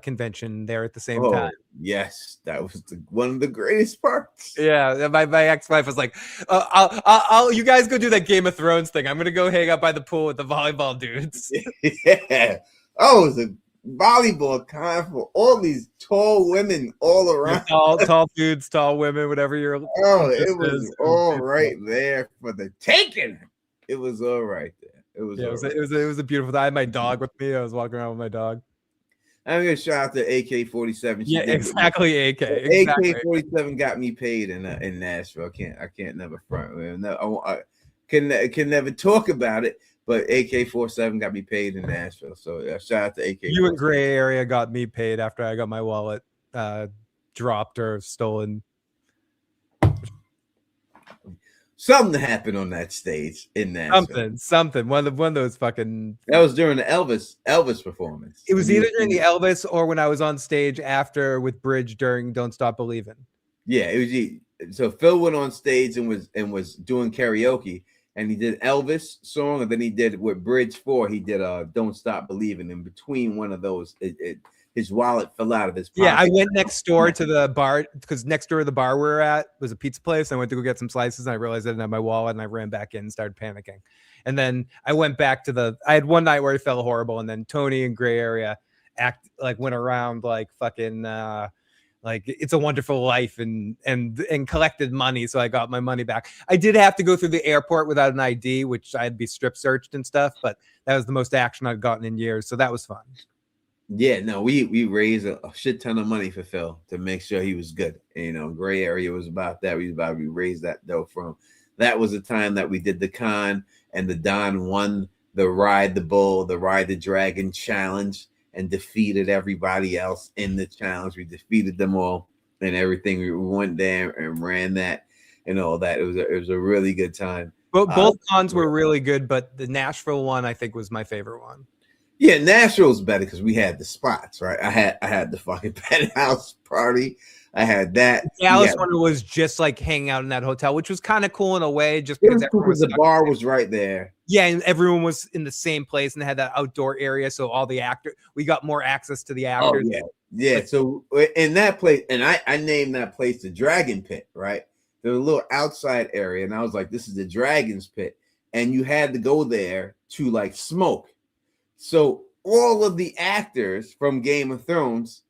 convention there at the same time. Yes, that was one of the greatest parts. Yeah, my ex-wife was like, "I'll you guys go do that Game of Thrones thing. I'm gonna go hang out by the pool with the volleyball dudes." Yeah. Oh, it was a volleyball con for all these tall women all around. Tall dudes, tall women, whatever you're. It was all right there for the taking. It was all right there. It was a beautiful time. I had my dog with me. I was walking around with my dog. I'm gonna shout out to AK-47. Yeah, exactly. AK-47 got me paid in Nashville. I can't never front. No, I can never talk about it. But AK-47 got me paid in Nashville. So shout out to AK-47. You and Gray Area got me paid after I got my wallet dropped or stolen. Something happened on that stage in Nashville. Something. One of those fucking. That was during the Elvis performance. It was either during the Elvis or when I was on stage after with Bridge during Don't Stop Believing. Yeah, it was. So Phil went on stage and was doing karaoke. And he did Elvis song, and then he did with Bridge 4. He did Don't Stop Believing. In between one of those, his wallet fell out of his pocket. Yeah, I went next door to the bar because next door to the bar we were at was a pizza place. I went to go get some slices, and I realized I didn't have my wallet, and I ran back in and started panicking. And then I went back to I had one night where I felt horrible, and then Tony and Gray Area went around like fucking. Like It's a Wonderful Life and collected money. So I got my money back. I did have to go through the airport without an ID, which I'd be strip searched and stuff, but that was the most action I'd gotten in years. So that was fun. Yeah, no, we raised a shit ton of money for Phil to make sure he was good. And, Gray Area was about that. We raised that dough from. That was the time that we did the con and the Don won the Ride the Bull, the Ride the Dragon challenge. And defeated everybody else in the challenge. We defeated them all and everything. We went there and ran that and all that. It was a really good time. Both cons were really good, but the Nashville one I think was my favorite one. Yeah, Nashville's better because we had the spots, right? I had the fucking penthouse party. I had that. The Dallas one was just like hanging out in that hotel, which was kind of cool in a way, just because the bar was right there. Yeah, and everyone was in the same place and they had that outdoor area, so all the we got more access to the actors. Oh, yeah. So in that place, and I named that place the Dragon Pit, right? There was a little outside area, and I was like, "This is the Dragon's Pit," and you had to go there to like smoke. So all of the actors from Game of Thrones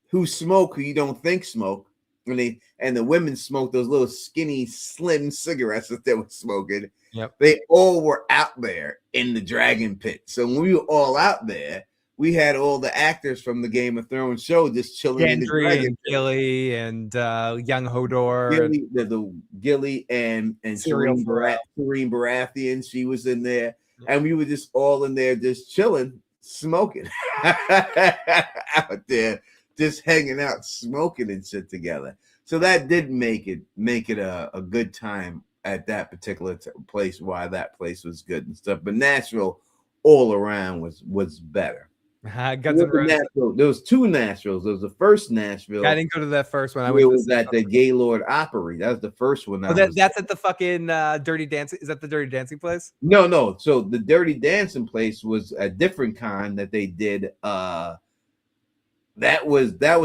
who smoke, who you don't think smoke, and the women smoke those little skinny, slim cigarettes that they were smoking. Yep. They all were out there in the Dragon Pit. So when we were all out there, we had all the actors from the Game of Thrones show just chilling in the Dragon Pit. Gilly and young Hodor. Gilly and Shireen Baratheon, she was in there. And we were just all in there just chilling, smoking out there, just hanging out, smoking and shit together. So that did make it a good time at that particular place. Why that place was good and stuff, but Nashville all around was better. Guns N' Roses. There was two Nashvilles. There was the first Nashville. I didn't go to that first one. I went was at the Gaylord Opry. That was the first one. That's at the fucking Dirty Dancing. Is that the Dirty Dancing place? No. So the Dirty Dancing place was a different kind that they did. That was those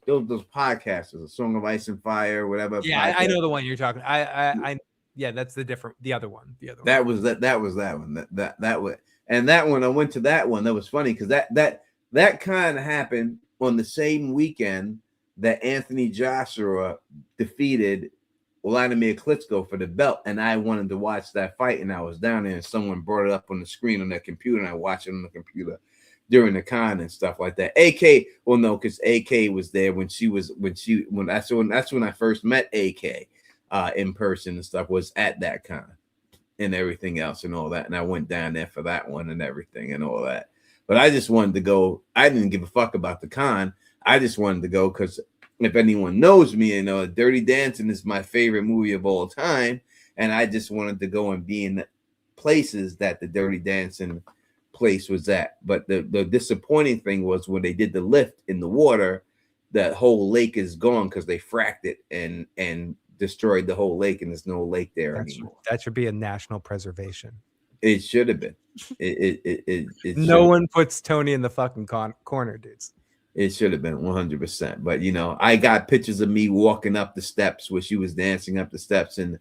podcasters, A Song of Ice and Fire, whatever. Yeah, I know the one you're talking. Yeah, that's the other one. That was that one. That was, and that one I went to that one. That was funny because that kind of happened on the same weekend that Anthony Joshua defeated Vladimir Klitschko for the belt, and I wanted to watch that fight, and I was down there, and someone brought it up on the screen on their computer, and I watched it on the computer during the con and stuff like that. AK, well, no, because AK was there that's when I first met AK in person and stuff, was at that con and everything else and all that, and I went down there for that one and everything and all that. But I just wanted to go. I didn't give a fuck about the con. I just wanted to go because if anyone knows me, you know, Dirty Dancing is my favorite movie of all time, and I just wanted to go and be in the places that the Dirty Dancing place was at. But the disappointing thing was when they did the lift in the water, that whole lake is gone because they fracked it and destroyed the whole lake, and there's no lake there anymore. That should be a national preservation. It should have been. It no one puts Tony in the fucking corner, dudes. It should have been 100%. But you know, I got pictures of me walking up the steps where she was dancing up the steps and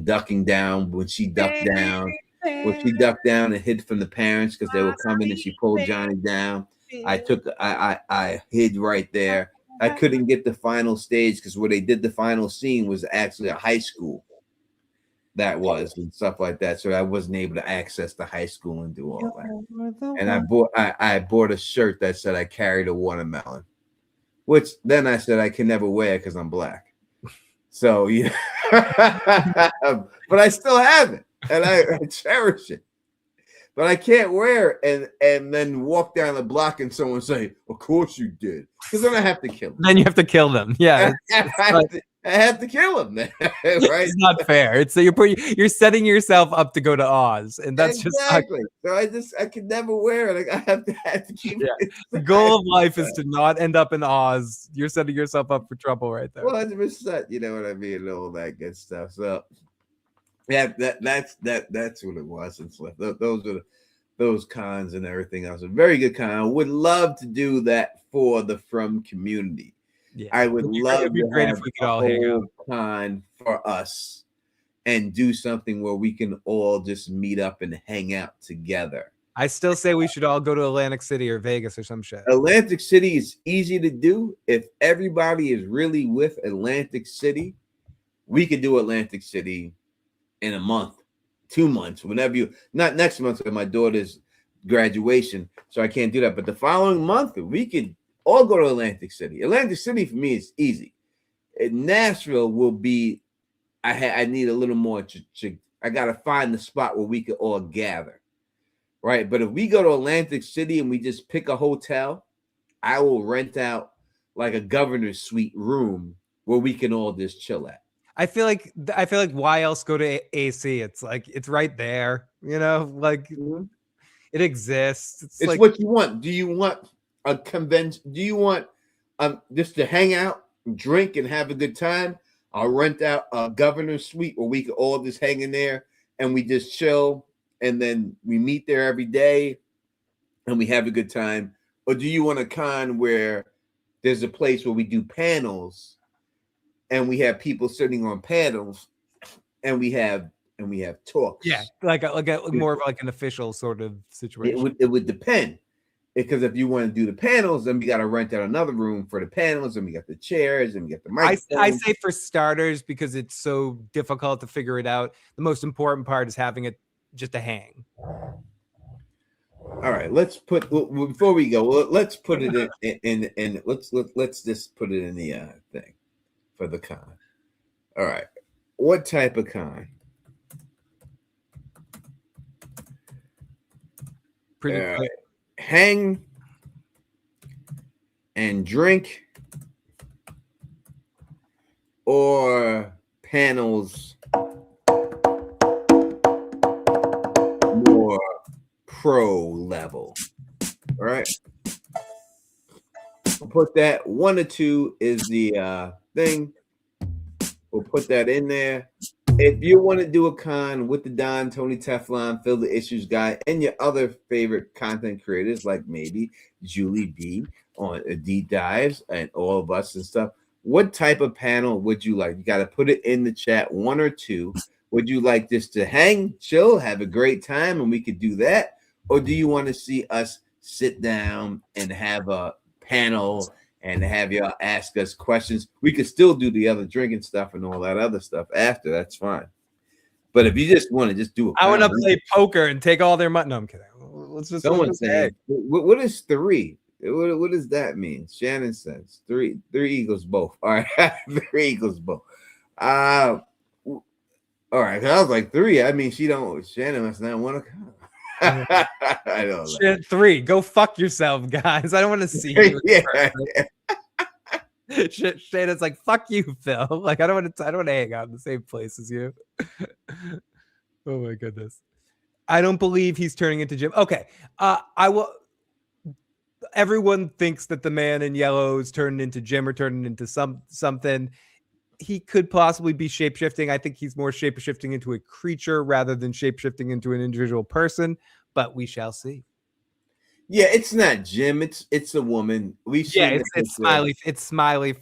ducking down when she ducked down. When she ducked down and hid from the parents because they were coming, and she pulled Johnny down. I hid right there. I couldn't get the final stage because where they did the final scene was actually a high school. That was and stuff like that. So I wasn't able to access the high school and do all that. And I bought a shirt that said I carried a watermelon, which then I said I can never wear because I'm black. So yeah, but I still have it and I cherish it. But I can't wear it and then walk down the block and someone say, "Of course you did," because then I have to kill them. Then you have to kill them. Yeah, I have to kill them. Right? It's not fair. It's you're setting yourself up to go to Oz, and that's exactly. So I could never wear it. I have to keep it. The goal of life is to not end up in Oz. You're setting yourself up for trouble right there. 100%. You know what I mean? And all that good stuff. So yeah, that's what it was and stuff. Those are those cons and everything else. A very good con. I would love to do that for the From community. Yeah, I would love it'd be great if we could all hang out con for us and do something where we can all just meet up and hang out together. I still say we should all go to Atlantic City or Vegas or some shit. Atlantic City is easy to do. If everybody is really with Atlantic City, we could do Atlantic City in a month, 2 months, whenever not next month with my daughter's graduation, so I can't do that. But the following month, we could all go to Atlantic City. Atlantic City for me is easy. Nashville will be. I need a little more. I gotta find the spot where we could all gather, right? But if we go to Atlantic City and we just pick a hotel, I will rent out like a governor's suite room where we can all just chill at. I feel like why else go to AC? It's like it's right there, you know. Like it exists. It's like, what you want. Do you want a convention? Do you want just to hang out, drink, and have a good time? I'll rent out a governor's suite where we can all just hang in there and we just chill, and then we meet there every day and we have a good time. Or do you want a con where there's a place where we do panels and we have people sitting on panels and we have talks? Yeah, like more of like an official sort of situation. It would depend. Because if you want to do the panels, then we got to rent out another room for the panels, and we got the chairs, and we got the microphones. I say for starters, because it's so difficult to figure it out, the most important part is having it just a hang. All right, let's put before we go. Let's put it in let's just put it in the thing for the con. All right, what type of con? Pretty All right. Hang and drink, or panels more pro level. All right. We'll put that 1 or 2 is the thing. We'll put that in there. If you want to do a con with the Don, Tony Teflon, Phil the Issues Guy, and your other favorite content creators, like maybe Julie B on Deep Dives and all of us and stuff, what type of panel would you like? You got to put it in the chat, 1 or 2. Would you like this to hang, chill, have a great time, and we could do that? Or do you want to see us sit down and have a panel and have y'all ask us questions? We could still do the other drinking stuff and all that other stuff after. That's fine. But if you just want to just do it, I want to play poker and take all their money. No, I'm kidding. Let's just. Someone's saying, what is 3? What does that mean? Shannon says 3 equals both. All right, 3 equals both. All right. I was like 3. I mean, Shannon must not want to come. I don't know. 3. Go fuck yourself, guys. I don't want to see you. Yeah. Shannon's like, fuck you, Phil. Like, I don't want to hang out in the same place as you. Oh my goodness. I don't believe he's turning into Jim. Okay. I will. Everyone thinks that the man in yellow is turning into Jim or turning into something. He could possibly be shapeshifting. I think he's more shapeshifting into a creature rather than shapeshifting into an individual person, but we shall see. Yeah, it's not Jim. It's a woman. It's Smiley. It's Smiley.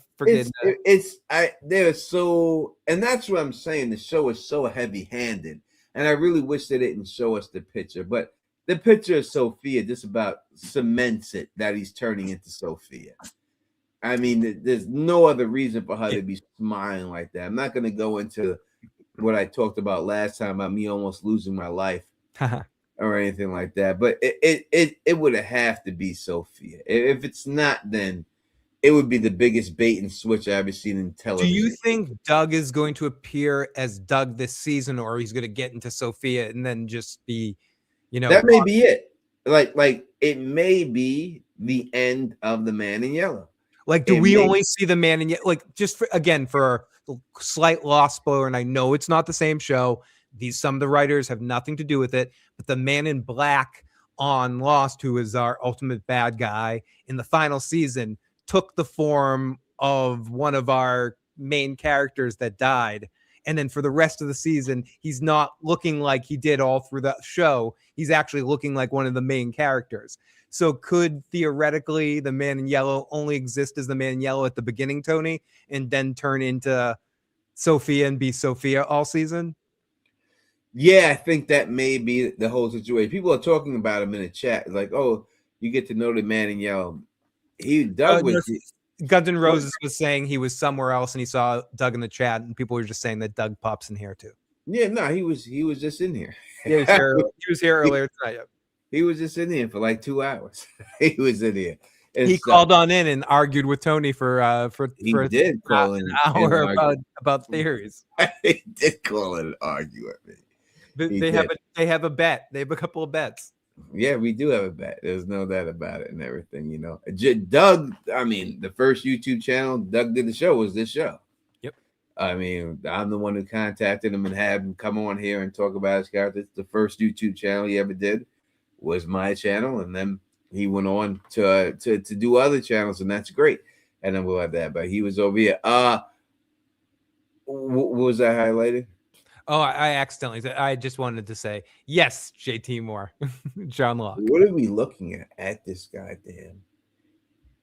They're so, and that's what I'm saying. The show is so heavy-handed, and I really wish they didn't show us the picture. But the picture of Sophia just about cements it that he's turning into Sophia. I mean, there's no other reason for her to be smiling like that. I'm not going to go into what I talked about last time about me almost losing my life or anything like that. But it would have to be Sophia. If it's not, then it would be the biggest bait and switch I've ever seen in television. Do you think Doug is going to appear as Doug this season, or he's going to get into Sophia and then just be, that may be it. Like it may be the end of the Man in Yellow. Like, do we only see the Man in Yellow? Like, just for a slight lost spoiler, and I know it's not the same show. Some of the writers have nothing to do with it, but the Man in Black on Lost, who is our ultimate bad guy in the final season, took the form of one of our main characters that died. And then for the rest of the season, he's not looking like he did all through the show. He's actually looking like one of the main characters. So could theoretically the Man in Yellow only exist as the Man in Yellow at the beginning, Tony, and then turn into Sophia and be Sophia all season? Yeah, I think that may be the whole situation. People are talking about him in the chat. Like, oh, you get to know the Man in Yellow. Guns N' Roses was saying he was somewhere else and he saw Doug in the chat, and people were just saying that Doug pops in here too. Yeah, no, he was just in here. Yeah, he was here earlier tonight. Yep. He was just in here for like 2 hours. He was in here. He called on in and argued with Tony for an hour about theories. He did call it an argument. They have a bet. They have a couple of bets. Yeah, we do have a bet. There's no doubt about it and everything, Doug, I mean, the first YouTube channel Doug did the show was this show. Yep. I mean, I'm the one who contacted him and had him come on here and talk about his characters. The first YouTube channel he ever did was my channel, and then he went on to do other channels, and that's great. And then we'll have that. But he was over here. What was that highlighted? Oh, I accidentally. I just wanted to say yes, JT Moore, John Locke. What are we looking at this goddamn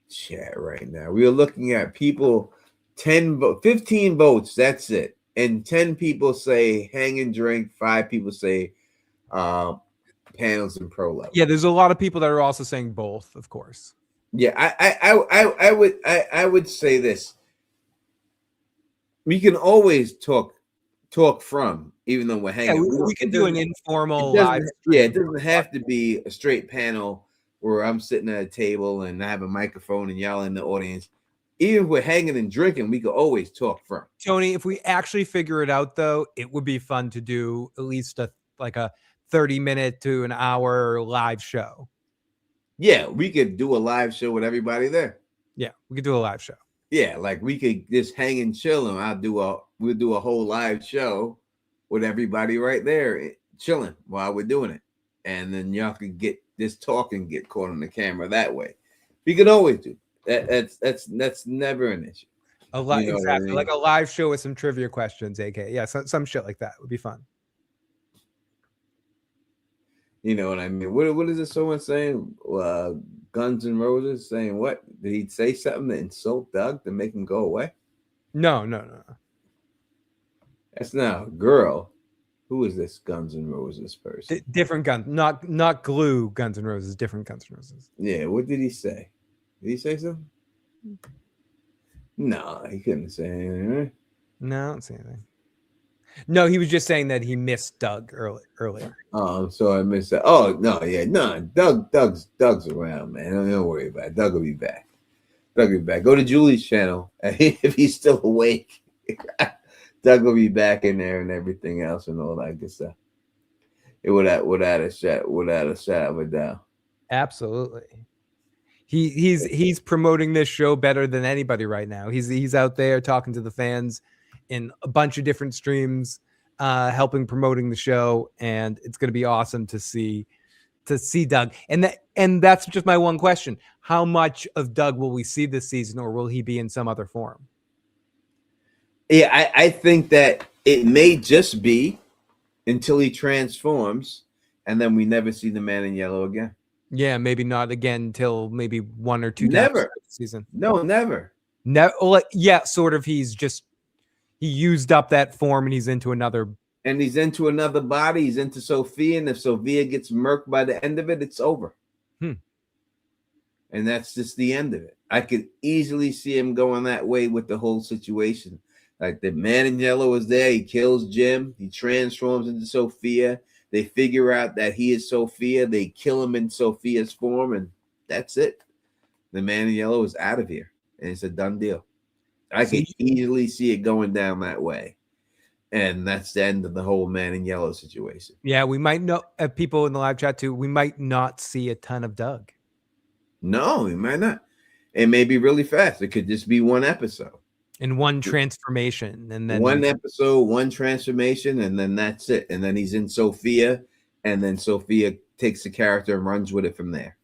chat right now? We are looking at people 15 votes. That's it, and 10 people say hang and drink. 5 people say panels and pro level. Yeah, there's a lot of people that are also saying both, of course. Yeah, I would say this. We can always talk from, even though we're hanging. Yeah, we can do an informal live. Yeah, it doesn't have to be a straight panel where I'm sitting at a table and I have a microphone and y'all in the audience. Even if we're hanging and drinking, we could always talk from. Tony, if we actually figure it out, though, it would be fun to do at least a 30-minute to an hour live show. Yeah, we could do a live show with everybody there. Yeah, we could do a live show. Yeah, like we could just hang and chill, and we'll do a whole live show with everybody right there chilling while we're doing it, and then y'all could get this talk and get caught on the camera that way. We could always do that. That's never an issue. Exactly, I mean? Like a live show with some trivia questions, AK. Yeah, some shit like that would be fun. You know what I mean? What is it someone saying? Guns N' Roses saying what? Did he say something to insult Doug to make him go away? No. That's not a girl. Who is this Guns N' Roses person? Different Guns, not Glue Guns N' Roses, different Guns N' Roses. Yeah, what did he say? Did he say something? No, he couldn't say anything, right? No, I don't say anything. No, he was just saying that he missed Doug earlier. Oh, so I missed that. Oh, no, yeah, no. Doug's around, man. Don't worry about it. Doug will be back. Doug will be back. Go to Julie's channel if he's still awake. Doug will be back in there and everything else and all that good stuff. Without a shadow of a doubt. Absolutely. He's promoting this show better than anybody right now. He's out there talking to the fans in a bunch of different streams, helping promoting the show, and it's going to be awesome to see Doug. And that's just my one question: how much of Doug will we see this season, or will he be in some other form? Yeah, I think that it may just be until he transforms, and then we never see the Man in Yellow again. Yeah, maybe not again until maybe 1 or 2 never times this season. No, never. No, well, yeah, sort of. He used up that form, and he's into another. And he's into another body. He's into Sophia, and if Sophia gets murked by the end of it, it's over. And that's just the end of it. I could easily see him going that way with the whole situation. Like the Man in Yellow is there. He kills Jim. He transforms into Sophia. They figure out that he is Sophia. They kill him in Sophia's form, and that's it. The Man in Yellow is out of here, and it's a done deal. I can easily see it going down that way. And that's the end of the whole Man in Yellow situation. Yeah, we might know, people in the live chat too, we might not see a ton of Doug. No, we might not. It may be really fast. It could just be one episode. In one transformation. And then one episode, one transformation, and then that's it. And then he's in Sophia, and then Sophia takes the character and runs with it from there.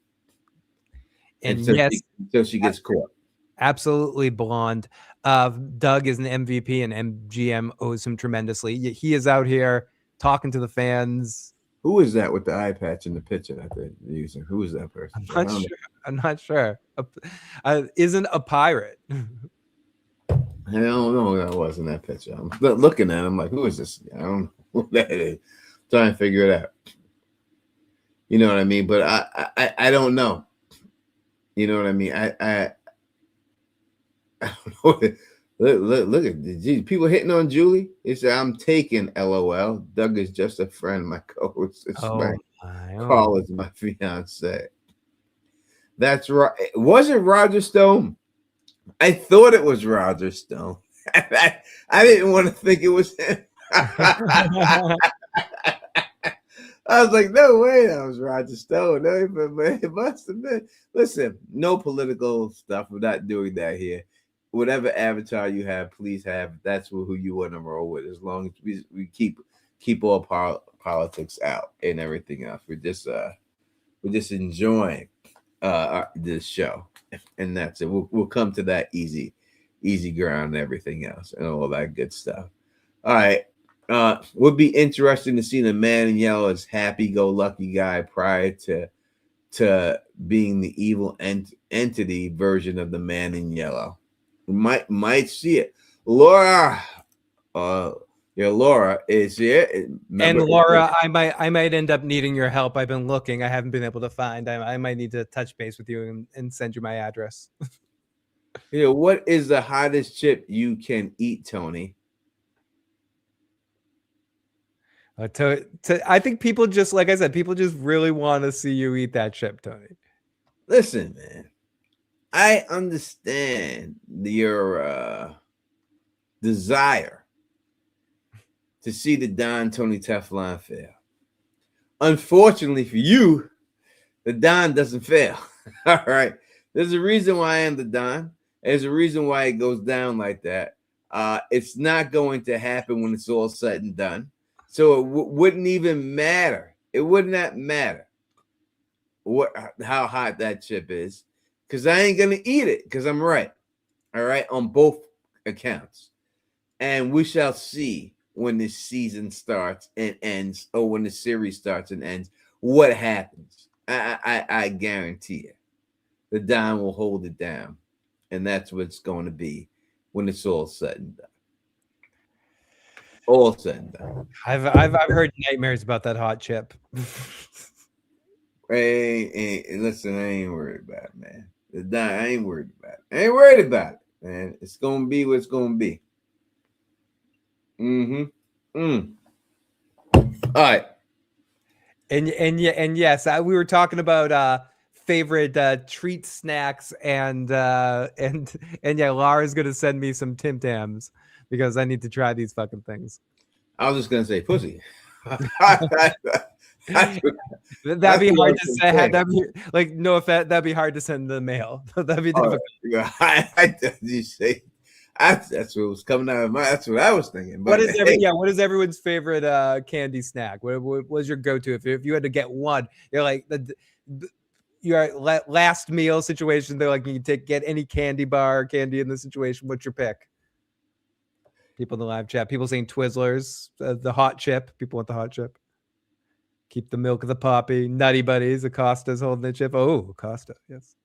And yes, until she gets caught. Absolutely blonde. Doug is an MVP, and MGM owes him tremendously. He is out here talking to the fans. Who is that with the eye patch in the picture that they're using? Who is that person? I'm not sure. Isn't a pirate. I don't know. That wasn't that picture. I'm looking at him like, who is this? I don't know who that is. Trying to figure it out. You know what I mean? But I don't know. You know what I mean? I don't know. Look at the people hitting on Julie. They said, I'm taking LOL. Doug is just a friend. My co-host is Carl is my fiance. That's right. Was it Roger Stone? I thought it was Roger Stone. I didn't want to think it was him. I was like, no way, that was Roger Stone. No, but it must have been. Listen, no political stuff. We're not doing that here. Whatever avatar you have, please have. That's who you want to roll with. As long as we keep all politics out and everything else. We're just enjoying this show, and that's it. We'll come to that easy ground and everything else and all that good stuff. All right. Would be interesting to see the Man in Yellow as happy-go-lucky guy prior to being the evil entity version of the Man in Yellow. We might see it. Laura, Laura is here. And Laura, I might end up needing your help. I've been looking. I haven't been able to find. I might need to touch base with you and send you my address. What is the hottest chip you can eat, Tony? I think people just, like I said, people just really want to see you eat that chip, Tony. Listen, man, I understand your desire to see the Don Tony Teflon fail. Unfortunately for you, the Don doesn't fail. All right. There's a reason why I am the Don. There's a reason why it goes down like that. It's not going to happen when it's all said and done. So it wouldn't even matter. It would not matter how hot that chip is, because I ain't gonna eat it because I'm right. All right, on both accounts. And we shall see when this season starts and ends, or when the series starts and ends, what happens. I guarantee you, the Don will hold it down, and that's what it's going to be when it's all said and done. All said and done. I've heard nightmares about that hot chip. Listen, I ain't worried about it, man. The Don, I ain't worried about it. I ain't worried about it, man. It's gonna be what it's gonna be. All right. And yes, we were talking about favorite treat snacks, and yeah, Laura's gonna send me some Tim Tams because I need to try these fucking things. I was just gonna say pussy. That'd be hard to say. That'd be like, no offense. That'd be hard to send in the mail. That'd be difficult. You say that's what was coming out of my. That's what I was thinking. But what is everyone's favorite candy snack? What was your go-to if you had to get one? You're like you're last meal situation. They're like, you can get any candy bar, candy in the situation. What's your pick? People in the live chat. People saying Twizzlers, the hot chip. People want the hot chip. Keep the milk of the poppy. Nutty Buddies. Acosta's holding the chip. Oh, Acosta. Yes.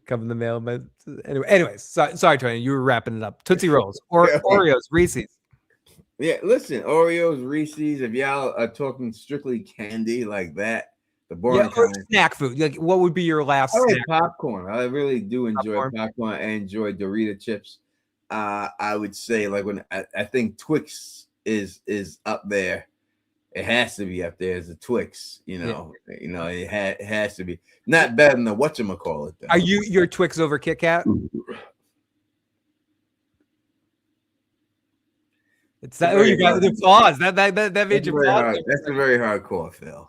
Come in the mail. But anyways, sorry, Tony. You were wrapping it up. Tootsie Rolls or Oreos, Reese's. Yeah, listen, Oreos, Reese's. If y'all are talking strictly candy like that, the boring kind of snack food. Like, what would be your last? I like snack popcorn. I really do enjoy popcorn. I enjoy Dorito chips. I would say, like, when I think Twix is up there. It has to be up there as a Twix, you know. Yeah. You know, it has to be not better than the whatchamacallit. Are you your Twix over Kit Kat? It's that. Oh, you got the pause. That made you pause. That's a very hard call, Phil.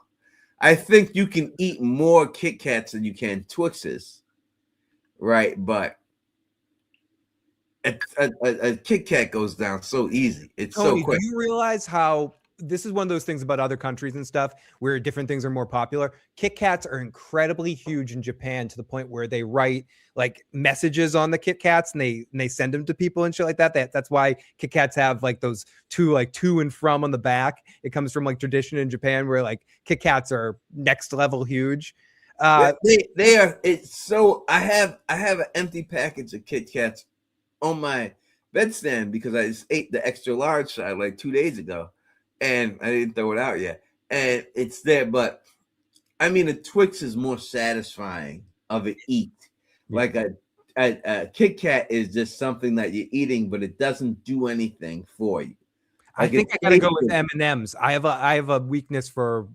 I think you can eat more Kit Kats than you can Twixes, right? But a Kit Kat goes down so easy. It's Tony, so quick. Do you realize how? This is one of those things about other countries and stuff where different things are more popular. Kit Kats are incredibly huge in Japan to the point where they write like messages on the Kit Kats and they send them to people and shit like that. That's why Kit Kats have like those to and from on the back. It comes from like tradition in Japan where like Kit Kats are next level huge. They are. It's so I have an empty package of Kit Kats on my bedstand because I just ate the extra large size like 2 days ago. And I didn't throw it out yet. And it's there, but I mean, a Twix is more satisfying of an eat. Like a Kit Kat is just something that you're eating, but it doesn't do anything for you. Like, I think I gotta go with M&Ms. I have a weakness for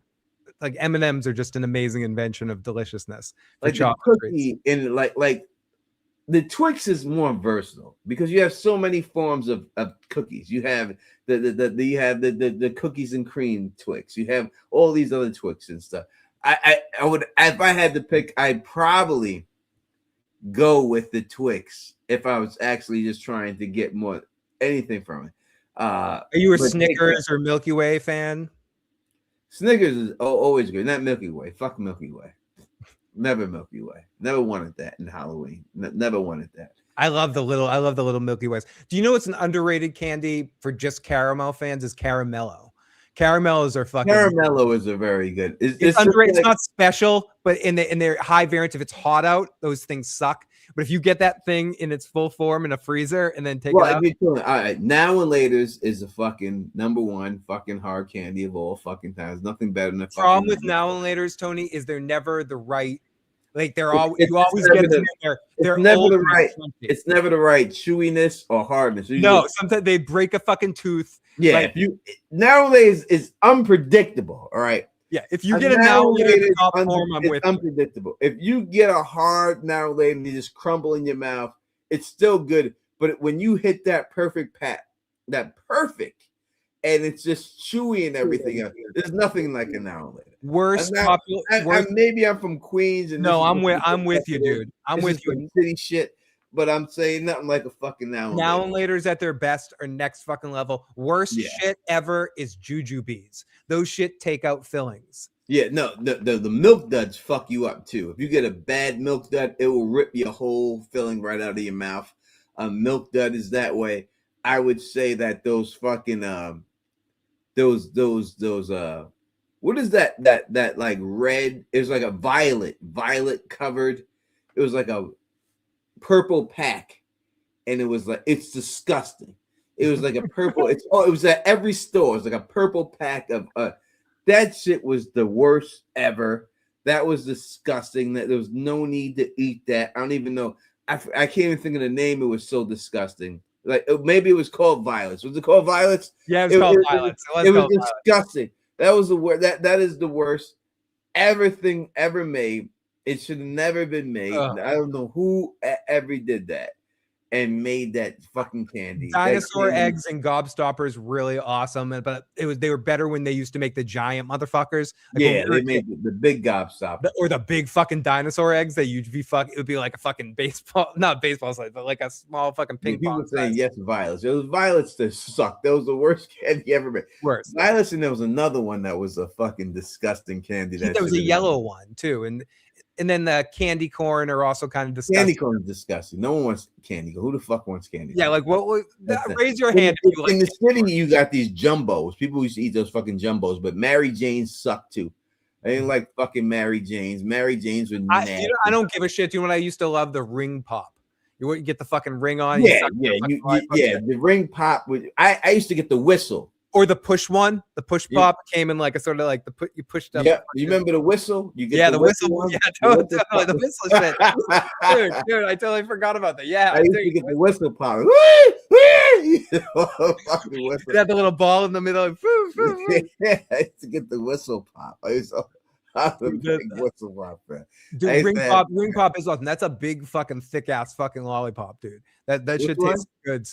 like M&Ms are just an amazing invention of deliciousness. Like the cookie in like the Twix is more versatile because you have so many forms of cookies. You have the cookies and cream Twix. You have all these other Twix and stuff. I would, if I had to pick, I'd probably go with the Twix if I was actually just trying to get more anything from it. Are you a Snickers or Milky Way fan? Snickers is always good. Not Milky Way. Fuck Milky Way. Never Milky Way. Never wanted that in Halloween. Never wanted that. I love the little Milky Ways. Do you know what's an underrated candy for just caramel fans? Is Caramello. Caramellos are fucking. Caramello is a very good. It's underrated. It's not special, but in their high variants, if it's hot out, those things suck. But if you get that thing in its full form in a freezer and then take it out. All right, Now and Laters is a fucking #1 fucking hard candy of all fucking times. Nothing better than the problem with Now and Laters, Tony, is they're never the right. Like you always get them in there. They're never the right. It's never the right chewiness or hardness. No, sometimes they break a fucking tooth. Yeah, like, Now and Laters is unpredictable. All right. Yeah, if you get a Now and Laters top form, I'm with unpredictable. If you get a hard Now and Laters and you just crumble in your mouth, it's still good. But when you hit that perfect pat, that perfect, and it's just chewy and everything else. There's nothing like an hour later. Worst Not, popular. maybe I'm from Queens, and No, I'm with you, dude. I'm with you. City shit, but I'm saying nothing like a fucking Now and later's at their best or next fucking level. Worst Yeah. shit ever is jujubes. Those shit take out fillings. Yeah, no, the milk duds fuck you up too. If you get a bad milk dud, it will rip your whole filling right out of your mouth. Milk dud is that way. I would say that those fucking those what is that like red? It was like a violet covered. It was like a purple pack, and it was like, it's disgusting. It was like a purple. It was at every store. It was like a purple pack of that shit was the worst ever. That was disgusting. That there was no need to eat that. I don't even know. I can't even think of the name. It was so disgusting. Like maybe it was called Violets. Was it called Violets? Yeah, it was called Violets. It was disgusting. That was the worst. That is the worst everything ever made. It should have never been made. I don't know who ever did that and made that fucking candy. Dinosaur eggs and gobstoppers really awesome, but they were better when they used to make the giant motherfuckers. Like yeah, they made the big gobstopper or the big fucking dinosaur eggs that you'd be it would be like a fucking baseball, not baseball size, but like a small fucking ping pong. People saying yes, Violets. It was Violets that sucked. That was the worst candy ever made. Worst. Violets, and there was another one that was a fucking disgusting candy. There was a yellow one too, and then the candy corn are also kind of disgusting. Candy corn is disgusting. No one wants candy corn. Who the fuck wants candy corn? Yeah, like what? Raise your hand. If you in the city, you got these jumbos. People used to eat those fucking jumbos, but Mary Jane's suck too. I didn't like fucking Mary Jane's. Mary Jane's were nasty. I don't give a shit. You know what I used to love? The ring pop. You get the fucking ring on. Yeah, the ring pop. I used to get the whistle. Or the push one, the push pop came in like a sort of like you pushed up. Yeah, you remember the whistle? You get the whistle. Yeah, totally, the whistle shit. dude, I totally forgot about that. Yeah, I used to get the whistle pop. You had the little ball in the middle. Yeah, I used to get the whistle pop. I used to big whistle pop, man. Dude, ring pop is awesome. That's a big fucking thick ass fucking lollipop, dude. That should taste good.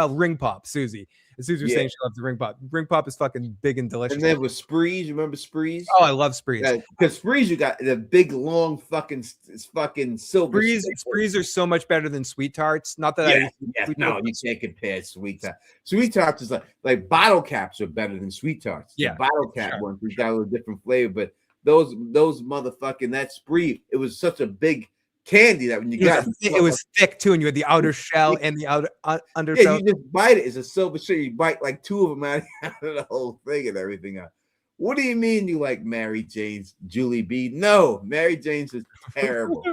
Ring pop, Susie. Susie was saying she loves the ring pop. Ring pop is fucking big and delicious. And then with Sprees, you remember Sprees? Oh, I love Sprees. Because Sprees, you got the big long fucking silver. Sprees are so much better than Sweet Tarts. Not that no, you can't compare Sweet Tarts. Sweet Tarts is like bottle caps are better than Sweet Tarts. Yeah, the bottle cap ones, we got a little different flavor, but those motherfucking that Spree, it was such a big candy that when you got it was thick too, and you had the outer shell and the outer undershell. Yeah, you just bite it. It's a silver shell. You bite like two of them out of the whole thing and everything else. What do you mean you like Mary Jane's, Julie B? No, Mary Jane's is terrible.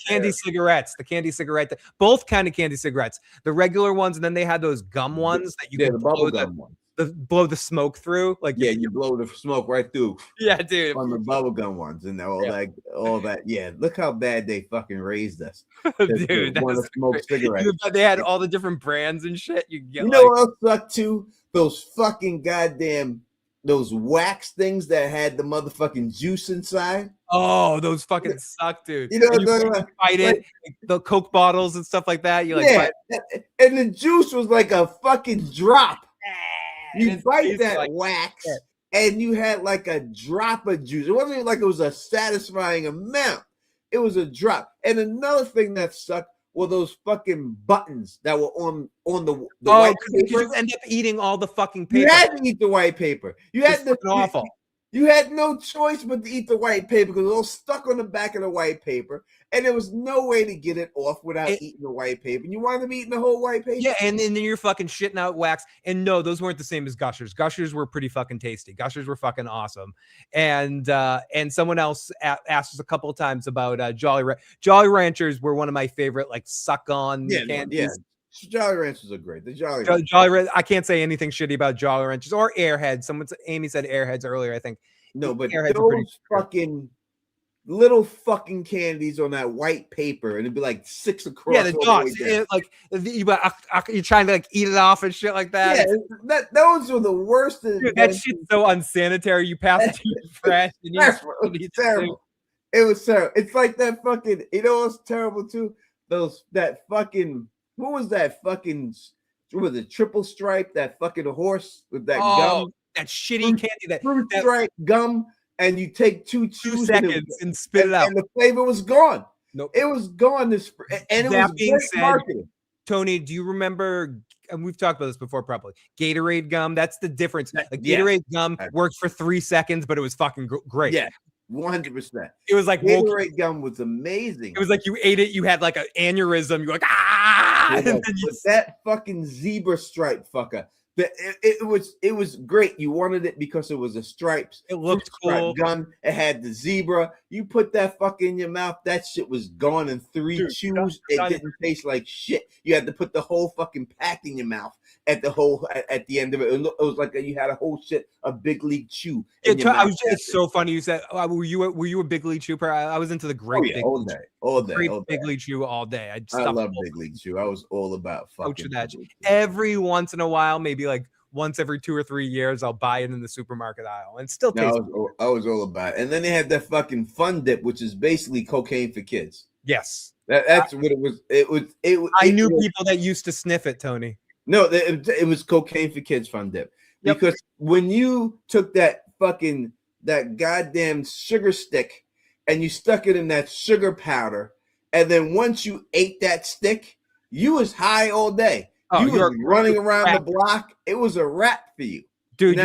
Candy cigarettes. The candy cigarette. Both kind of candy cigarettes. The regular ones, and then they had those gum ones that you could bubble gum ones. Blow the smoke through, like you blow the smoke right through. Yeah, dude. On the bubblegum ones and all that. Yeah, look how bad they fucking raised us. Dude, want to smoke cigarettes. They had all the different brands and shit. You know what else sucked too? Those fucking goddamn wax things that had the motherfucking juice inside. Oh, those fucking suck, dude. You know what I'm talking about? Fight it, the Coke bottles and stuff like that. You and the juice was like a fucking drop. You bite that like wax, and you had like a drop of juice. It wasn't like it was a satisfying amount. It was a drop. And another thing that sucked were those fucking buttons that were on the white paper. You end up eating all the fucking paper. You had to eat the white paper. You had awful. You had no choice but to eat the white paper because it was all stuck on the back of the white paper, and there was no way to get it off without eating the white paper. And you wanted to be eating the whole white paper? Yeah, and then you're fucking shitting out wax. And no, those weren't the same as Gushers. Gushers were pretty fucking tasty. Gushers were fucking awesome. And someone else asked us a couple of times about Jolly Ranchers were one of my favorite, like suck-on candies. Yeah. Jolly Ranchers are great. The Jolly I can't say anything shitty about Jolly Ranchers or Airheads. Amy said Airheads earlier, I think. No, but Airheads those fucking little fucking candies on that white paper, and it'd be like 6 across. Yeah, the dots. You're trying to like eat it off and shit like that. Yeah, those were the worst. Dude, that shit's so unsanitary. You pass it to your trash. Terrible. It was terrible. It's like that fucking. You know what's terrible too? That fucking. What was that fucking was a triple stripe, that fucking horse with that Oh, gum, that shitty candy. That fruit stripe gum, and you take two chews seconds and spit it out. And the flavor was gone. Nope. It was gone. And it was being great said, marketing. Tony, do you remember? And we've talked about this before, probably. Gatorade gum. That's the difference. Like Gatorade gum worked for 3 seconds, but it was fucking great. Yeah, 100%. It was like Gatorade gum was amazing. It was like you ate it, you had like an aneurysm. You were like, ah! And then that fucking zebra stripe fucker. It was great. You wanted it because it was a stripes. It looked cool. Gun. It had the zebra. You put that fuck in your mouth. That shit was gone in 3 chews. It didn't taste like shit. You had to put the whole fucking pack in your mouth at the end of it. It was like you had a whole shit of Big League Chew. It's so funny you said. Were you a Big League Chew? I was into the great all day. Big League Chew all day. I love Big League Chew. I was all about fucking that. Every once in a while, maybe like once every 2 or 3 years, I'll buy it in the supermarket aisle, and still tastes. I was all about it. And then they had that fucking Fun Dip, which is basically cocaine for kids. Yes, that's what it was. I knew people that used to sniff it, Tony. No, it was cocaine for kids Fun Dip. Because when you took that goddamn sugar stick and you stuck it in that sugar powder, and then once you ate that stick, you was high all day. You was running around the block. It was a wrap for you. Dude,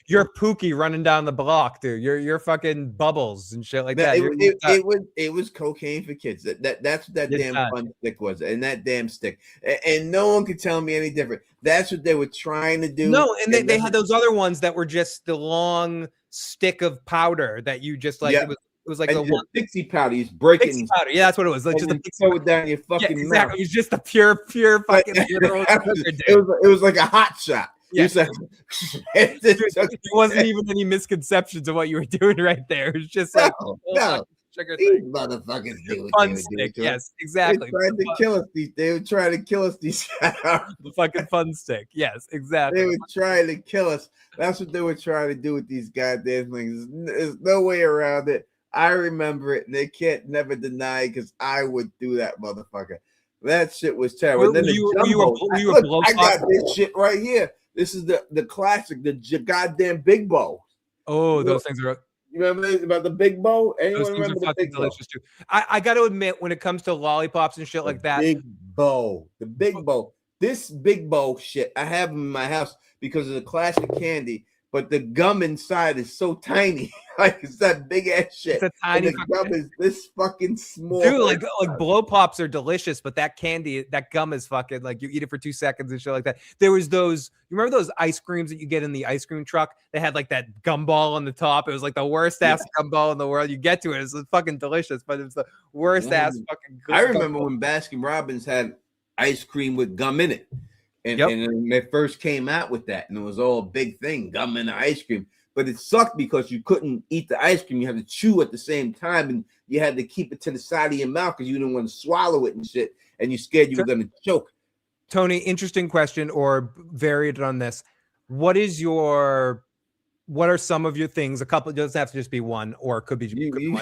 you're Pookie running down the block, dude. You're fucking Bubbles and shit like that. It was cocaine for kids. That's what that damn Fun Stick was, and that damn stick. And no one could tell me any different. That's what they were trying to do. No, and they had those other ones that were just the long stick of powder that you just like. It was like the one Dixie powder. He's breaking Dixie powder. Yeah, that's what it was. Like just a throw it down your fucking mouth. Exactly. It was just a pure fucking. It was like a hot shot. Yes. There wasn't even any misconceptions of what you were doing right there. It was just like sugar these motherfuckers do fun stick. Yes, exactly. They were trying to kill us. The fucking fun stick. Yes, exactly. They were trying to kill us. That's what they were trying to do with these goddamn things. There's no way around it. I remember it, and they can't never deny it because I would do that, motherfucker. That shit was terrible. I got this shit right here. This is the classic, the goddamn Big Bow. Oh, those things are. You remember about the Big Bow? Those things are fucking delicious too. I got to admit, when it comes to lollipops and shit like that, the Big Bow. This Big Bow shit I have in my house because of the classic candy, but the gum inside is so tiny. Like it's that big ass shit. It's a tiny gum is this fucking small. Dude, like blow pops are delicious, but that candy, that gum is fucking like you eat it for 2 seconds and shit like that. There was those, you remember those ice creams that you get in the ice cream truck? They had like that gumball on the top. It was like the worst ass gumball in the world. You get to it, it's fucking delicious, but it's the worst ass fucking. I remember when Baskin Robbins had ice cream with gum in it. And when they first came out with that, and it was all a big thing, gum in the ice cream. But it sucked because you couldn't eat the ice cream. You had to chew at the same time, and you had to keep it to the side of your mouth because you didn't want to swallow it and shit, and you scared you were going to choke. Tony, interesting question, or varied on this. What are some of your things? A couple, it doesn't have to just be one, or it could be one.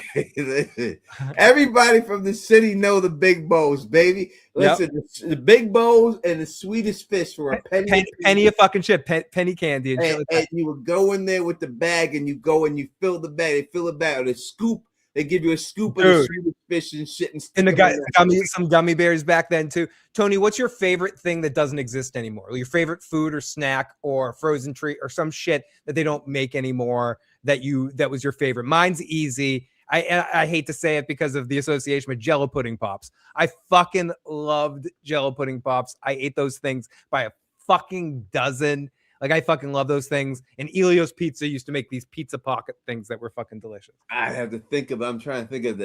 Everybody from the city know the Big Bows, baby. Listen, the Big Bows and the sweetest fish for a penny of fucking shit, penny candy, and shit like that. You would go in there with the bag, and you go and you fill the bag. They fill it back with a scoop. They give you a scoop of the sweetest fish and shit, and some gummy bears back then too. Tony, what's your favorite thing that doesn't exist anymore? Your favorite food or snack or frozen treat or some shit that they don't make anymore that was your favorite? Mine's easy. I hate to say it because of the association with Jello pudding pops. I fucking loved Jello pudding pops. I ate those things by a fucking dozen. Like, I fucking love those things. And Elio's Pizza used to make these pizza pocket things that were fucking delicious. I have to think of, I'm trying to think of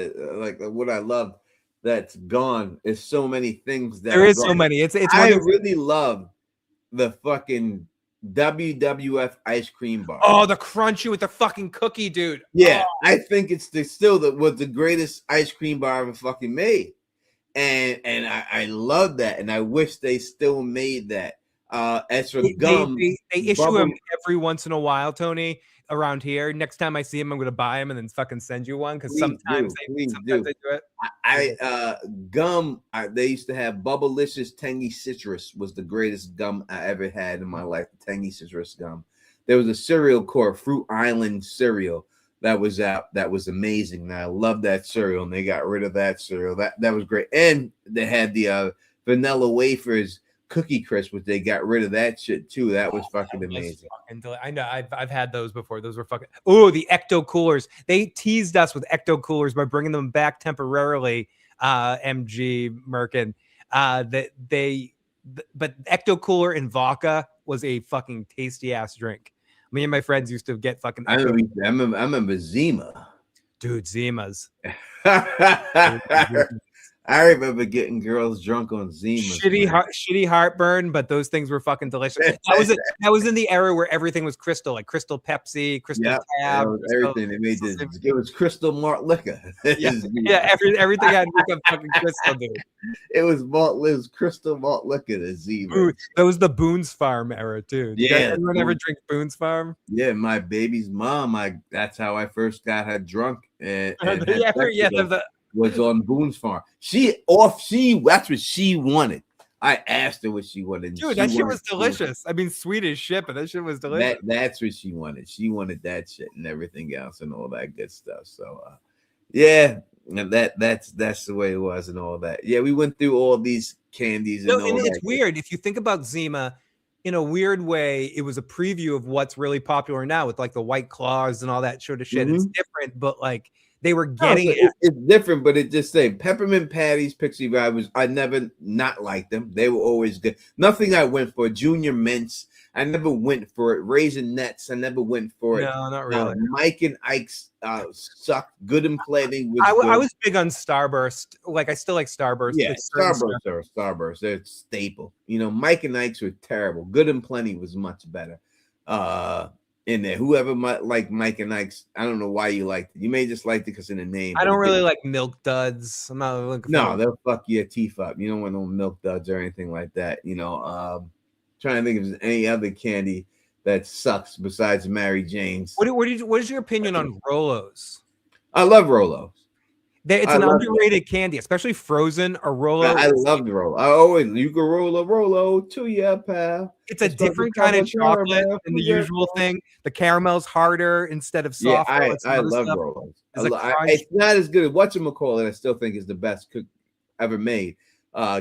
what I love that's gone. There's so many things that there is so many. I really love the fucking WWF ice cream bar. Oh, the crunchy with the fucking cookie, dude. Yeah, I think it's still the greatest ice cream bar ever fucking made. And I love that. And I wish they still made that. As for gum, they issue them every once in a while, Tony. around here. Next time I see him, I'm gonna buy him and then fucking send you one because Please sometimes do. Please they do. do it. Gum. They used to have Bubblicious Tangy Citrus was the greatest gum I ever had in my life. Tangy Citrus gum. There was a cereal called Fruit Island cereal that was out. That was amazing. And I love that cereal, and they got rid of that cereal. That was great. And they had the vanilla wafers Cookie Crisp, which they got rid of that shit too. That was fucking amazing. I know I've had those before. Those were fucking. Oh, the Ecto Coolers. They teased us with Ecto Coolers by bringing them back temporarily. MG Merkin. But Ecto Cooler and vodka was a fucking tasty ass drink. Me and my friends used to get fucking. I remember Zima. Dude, Zimas. I remember getting girls drunk on Zima. Shitty heartburn, but those things were fucking delicious. That was in the era where everything was crystal, like Crystal Pepsi, Crystal Tab, everything. They made this. It was Crystal Malt liquor. Everything had fucking crystal, dude. It was Crystal Malt liquor. The Zima. That was the Boone's Farm era too. Yeah. Anyone ever drink Boone's Farm? Yeah, my baby's mom. That's how I first got her drunk. Was on Boone's Farm. That's what she wanted. I asked her what she wanted. Dude, that shit was delicious. I mean, sweet as shit, but that shit was delicious. That's what she wanted. She wanted that shit and everything else and all that good stuff. So, yeah, that's the way it was and all that. Yeah, we went through all these candies. And it's weird if you think about Zima. In a weird way, it was a preview of what's really popular now with like the White Claws and all that sort of shit. Mm-hmm. It's different, but like. They were getting it's different, but it just saying peppermint patties, Pixie Vibes. I never not liked them. They were always good. Nothing I went for. Junior Mints. I never went for it. Raisin Nets. I never went for it. No, not really. Mike and Ike's sucked. Good and Plenty. I was big on Starburst. Like I still like Starburst. Yeah, Starburst. They're a staple. Mike and Ike's were terrible. Good and Plenty was much better. In there, whoever might like Mike and Ike's, I don't know why you liked it. You may just like it because in the name. I don't really like Milk Duds. I'm not looking. No, they'll fuck your teeth up. You don't want no Milk Duds or anything like that. Trying to think if there's any other candy that sucks besides Mary Jane's. What is your opinion on Rolos? I love Rolos. It's an underrated candy, especially frozen or Rolo. I love the Rolo. You can roll a Rolo to ya, pal. It's a different kind of chocolate than the usual thing. The caramel's harder instead of soft. Yeah, I love Rolos. It's not as good as whatchamacallit. I still think is the best cook ever made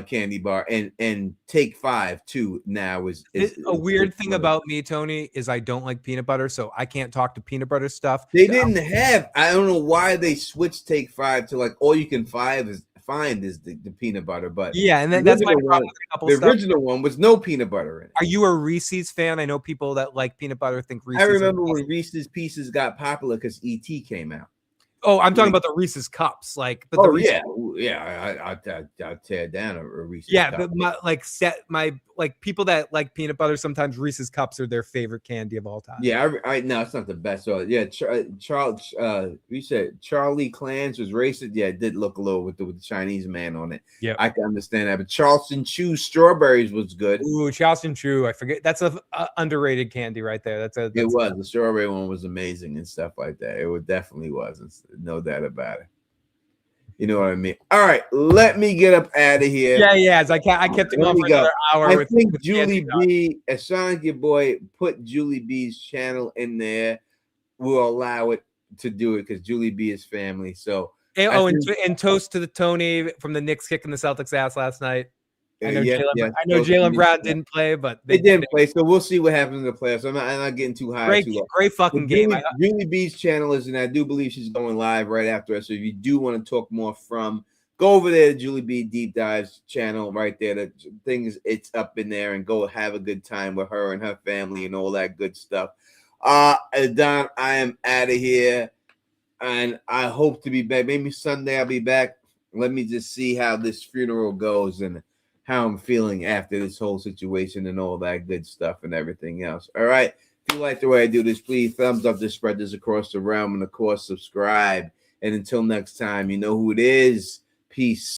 candy bar. And Take 5 too now is a weird thing about me, Tony, is I don't like peanut butter, so I can't talk to peanut butter stuff. They didn't have. I don't know why they switched Take 5 to like all you can find is the peanut butter, but and then that's my problem with the original one was no peanut butter in it. Are you a Reese's fan? I know people that like peanut butter think Reese's. I remember when Reese's Pieces got popular because ET came out. Oh, I'm talking about the Reese's cups, like. But I'll tear down a Reese's. Yeah, cup. but people that like peanut butter, sometimes Reese's cups are their favorite candy of all time. Yeah, no, it's not the best. So yeah, we said Charlie Clans was racist. Yeah, it did look a little with the Chinese man on it. Yeah, I can understand that. But Charleston Chew strawberries was good. Ooh, Charleston Chew, I forget. That's a underrated candy right there. The strawberry one was amazing and stuff like that. It definitely was. No doubt about it. You know what I mean? All right, let me get up out of here. Yeah. I kept it going for another hour. I think Julie B, as Sonic your boy, put Julie B's channel in there. We'll allow it to do it because Julie B is family. So and toast to the Tony from the Knicks kicking the Celtics ass last night. I know Jaylen Brown didn't play, but they didn't play. So we'll see what happens in the playoffs. I'm not getting too high. Great fucking game. Julie B's channel is, and I do believe she's going live right after us. So if you do want to talk more go over there to Julie B Deep Dives channel right there. The things it's up in there, and go have a good time with her and her family and all that good stuff. Don, I am out of here, and I hope to be back. Maybe Sunday I'll be back. Let me just see how this funeral goes and how I'm feeling after this whole situation and all that good stuff and everything else. All right. If you like the way I do this, please thumbs up this, spread this across the realm, and of course, subscribe. And until next time, you know who it is. Peace.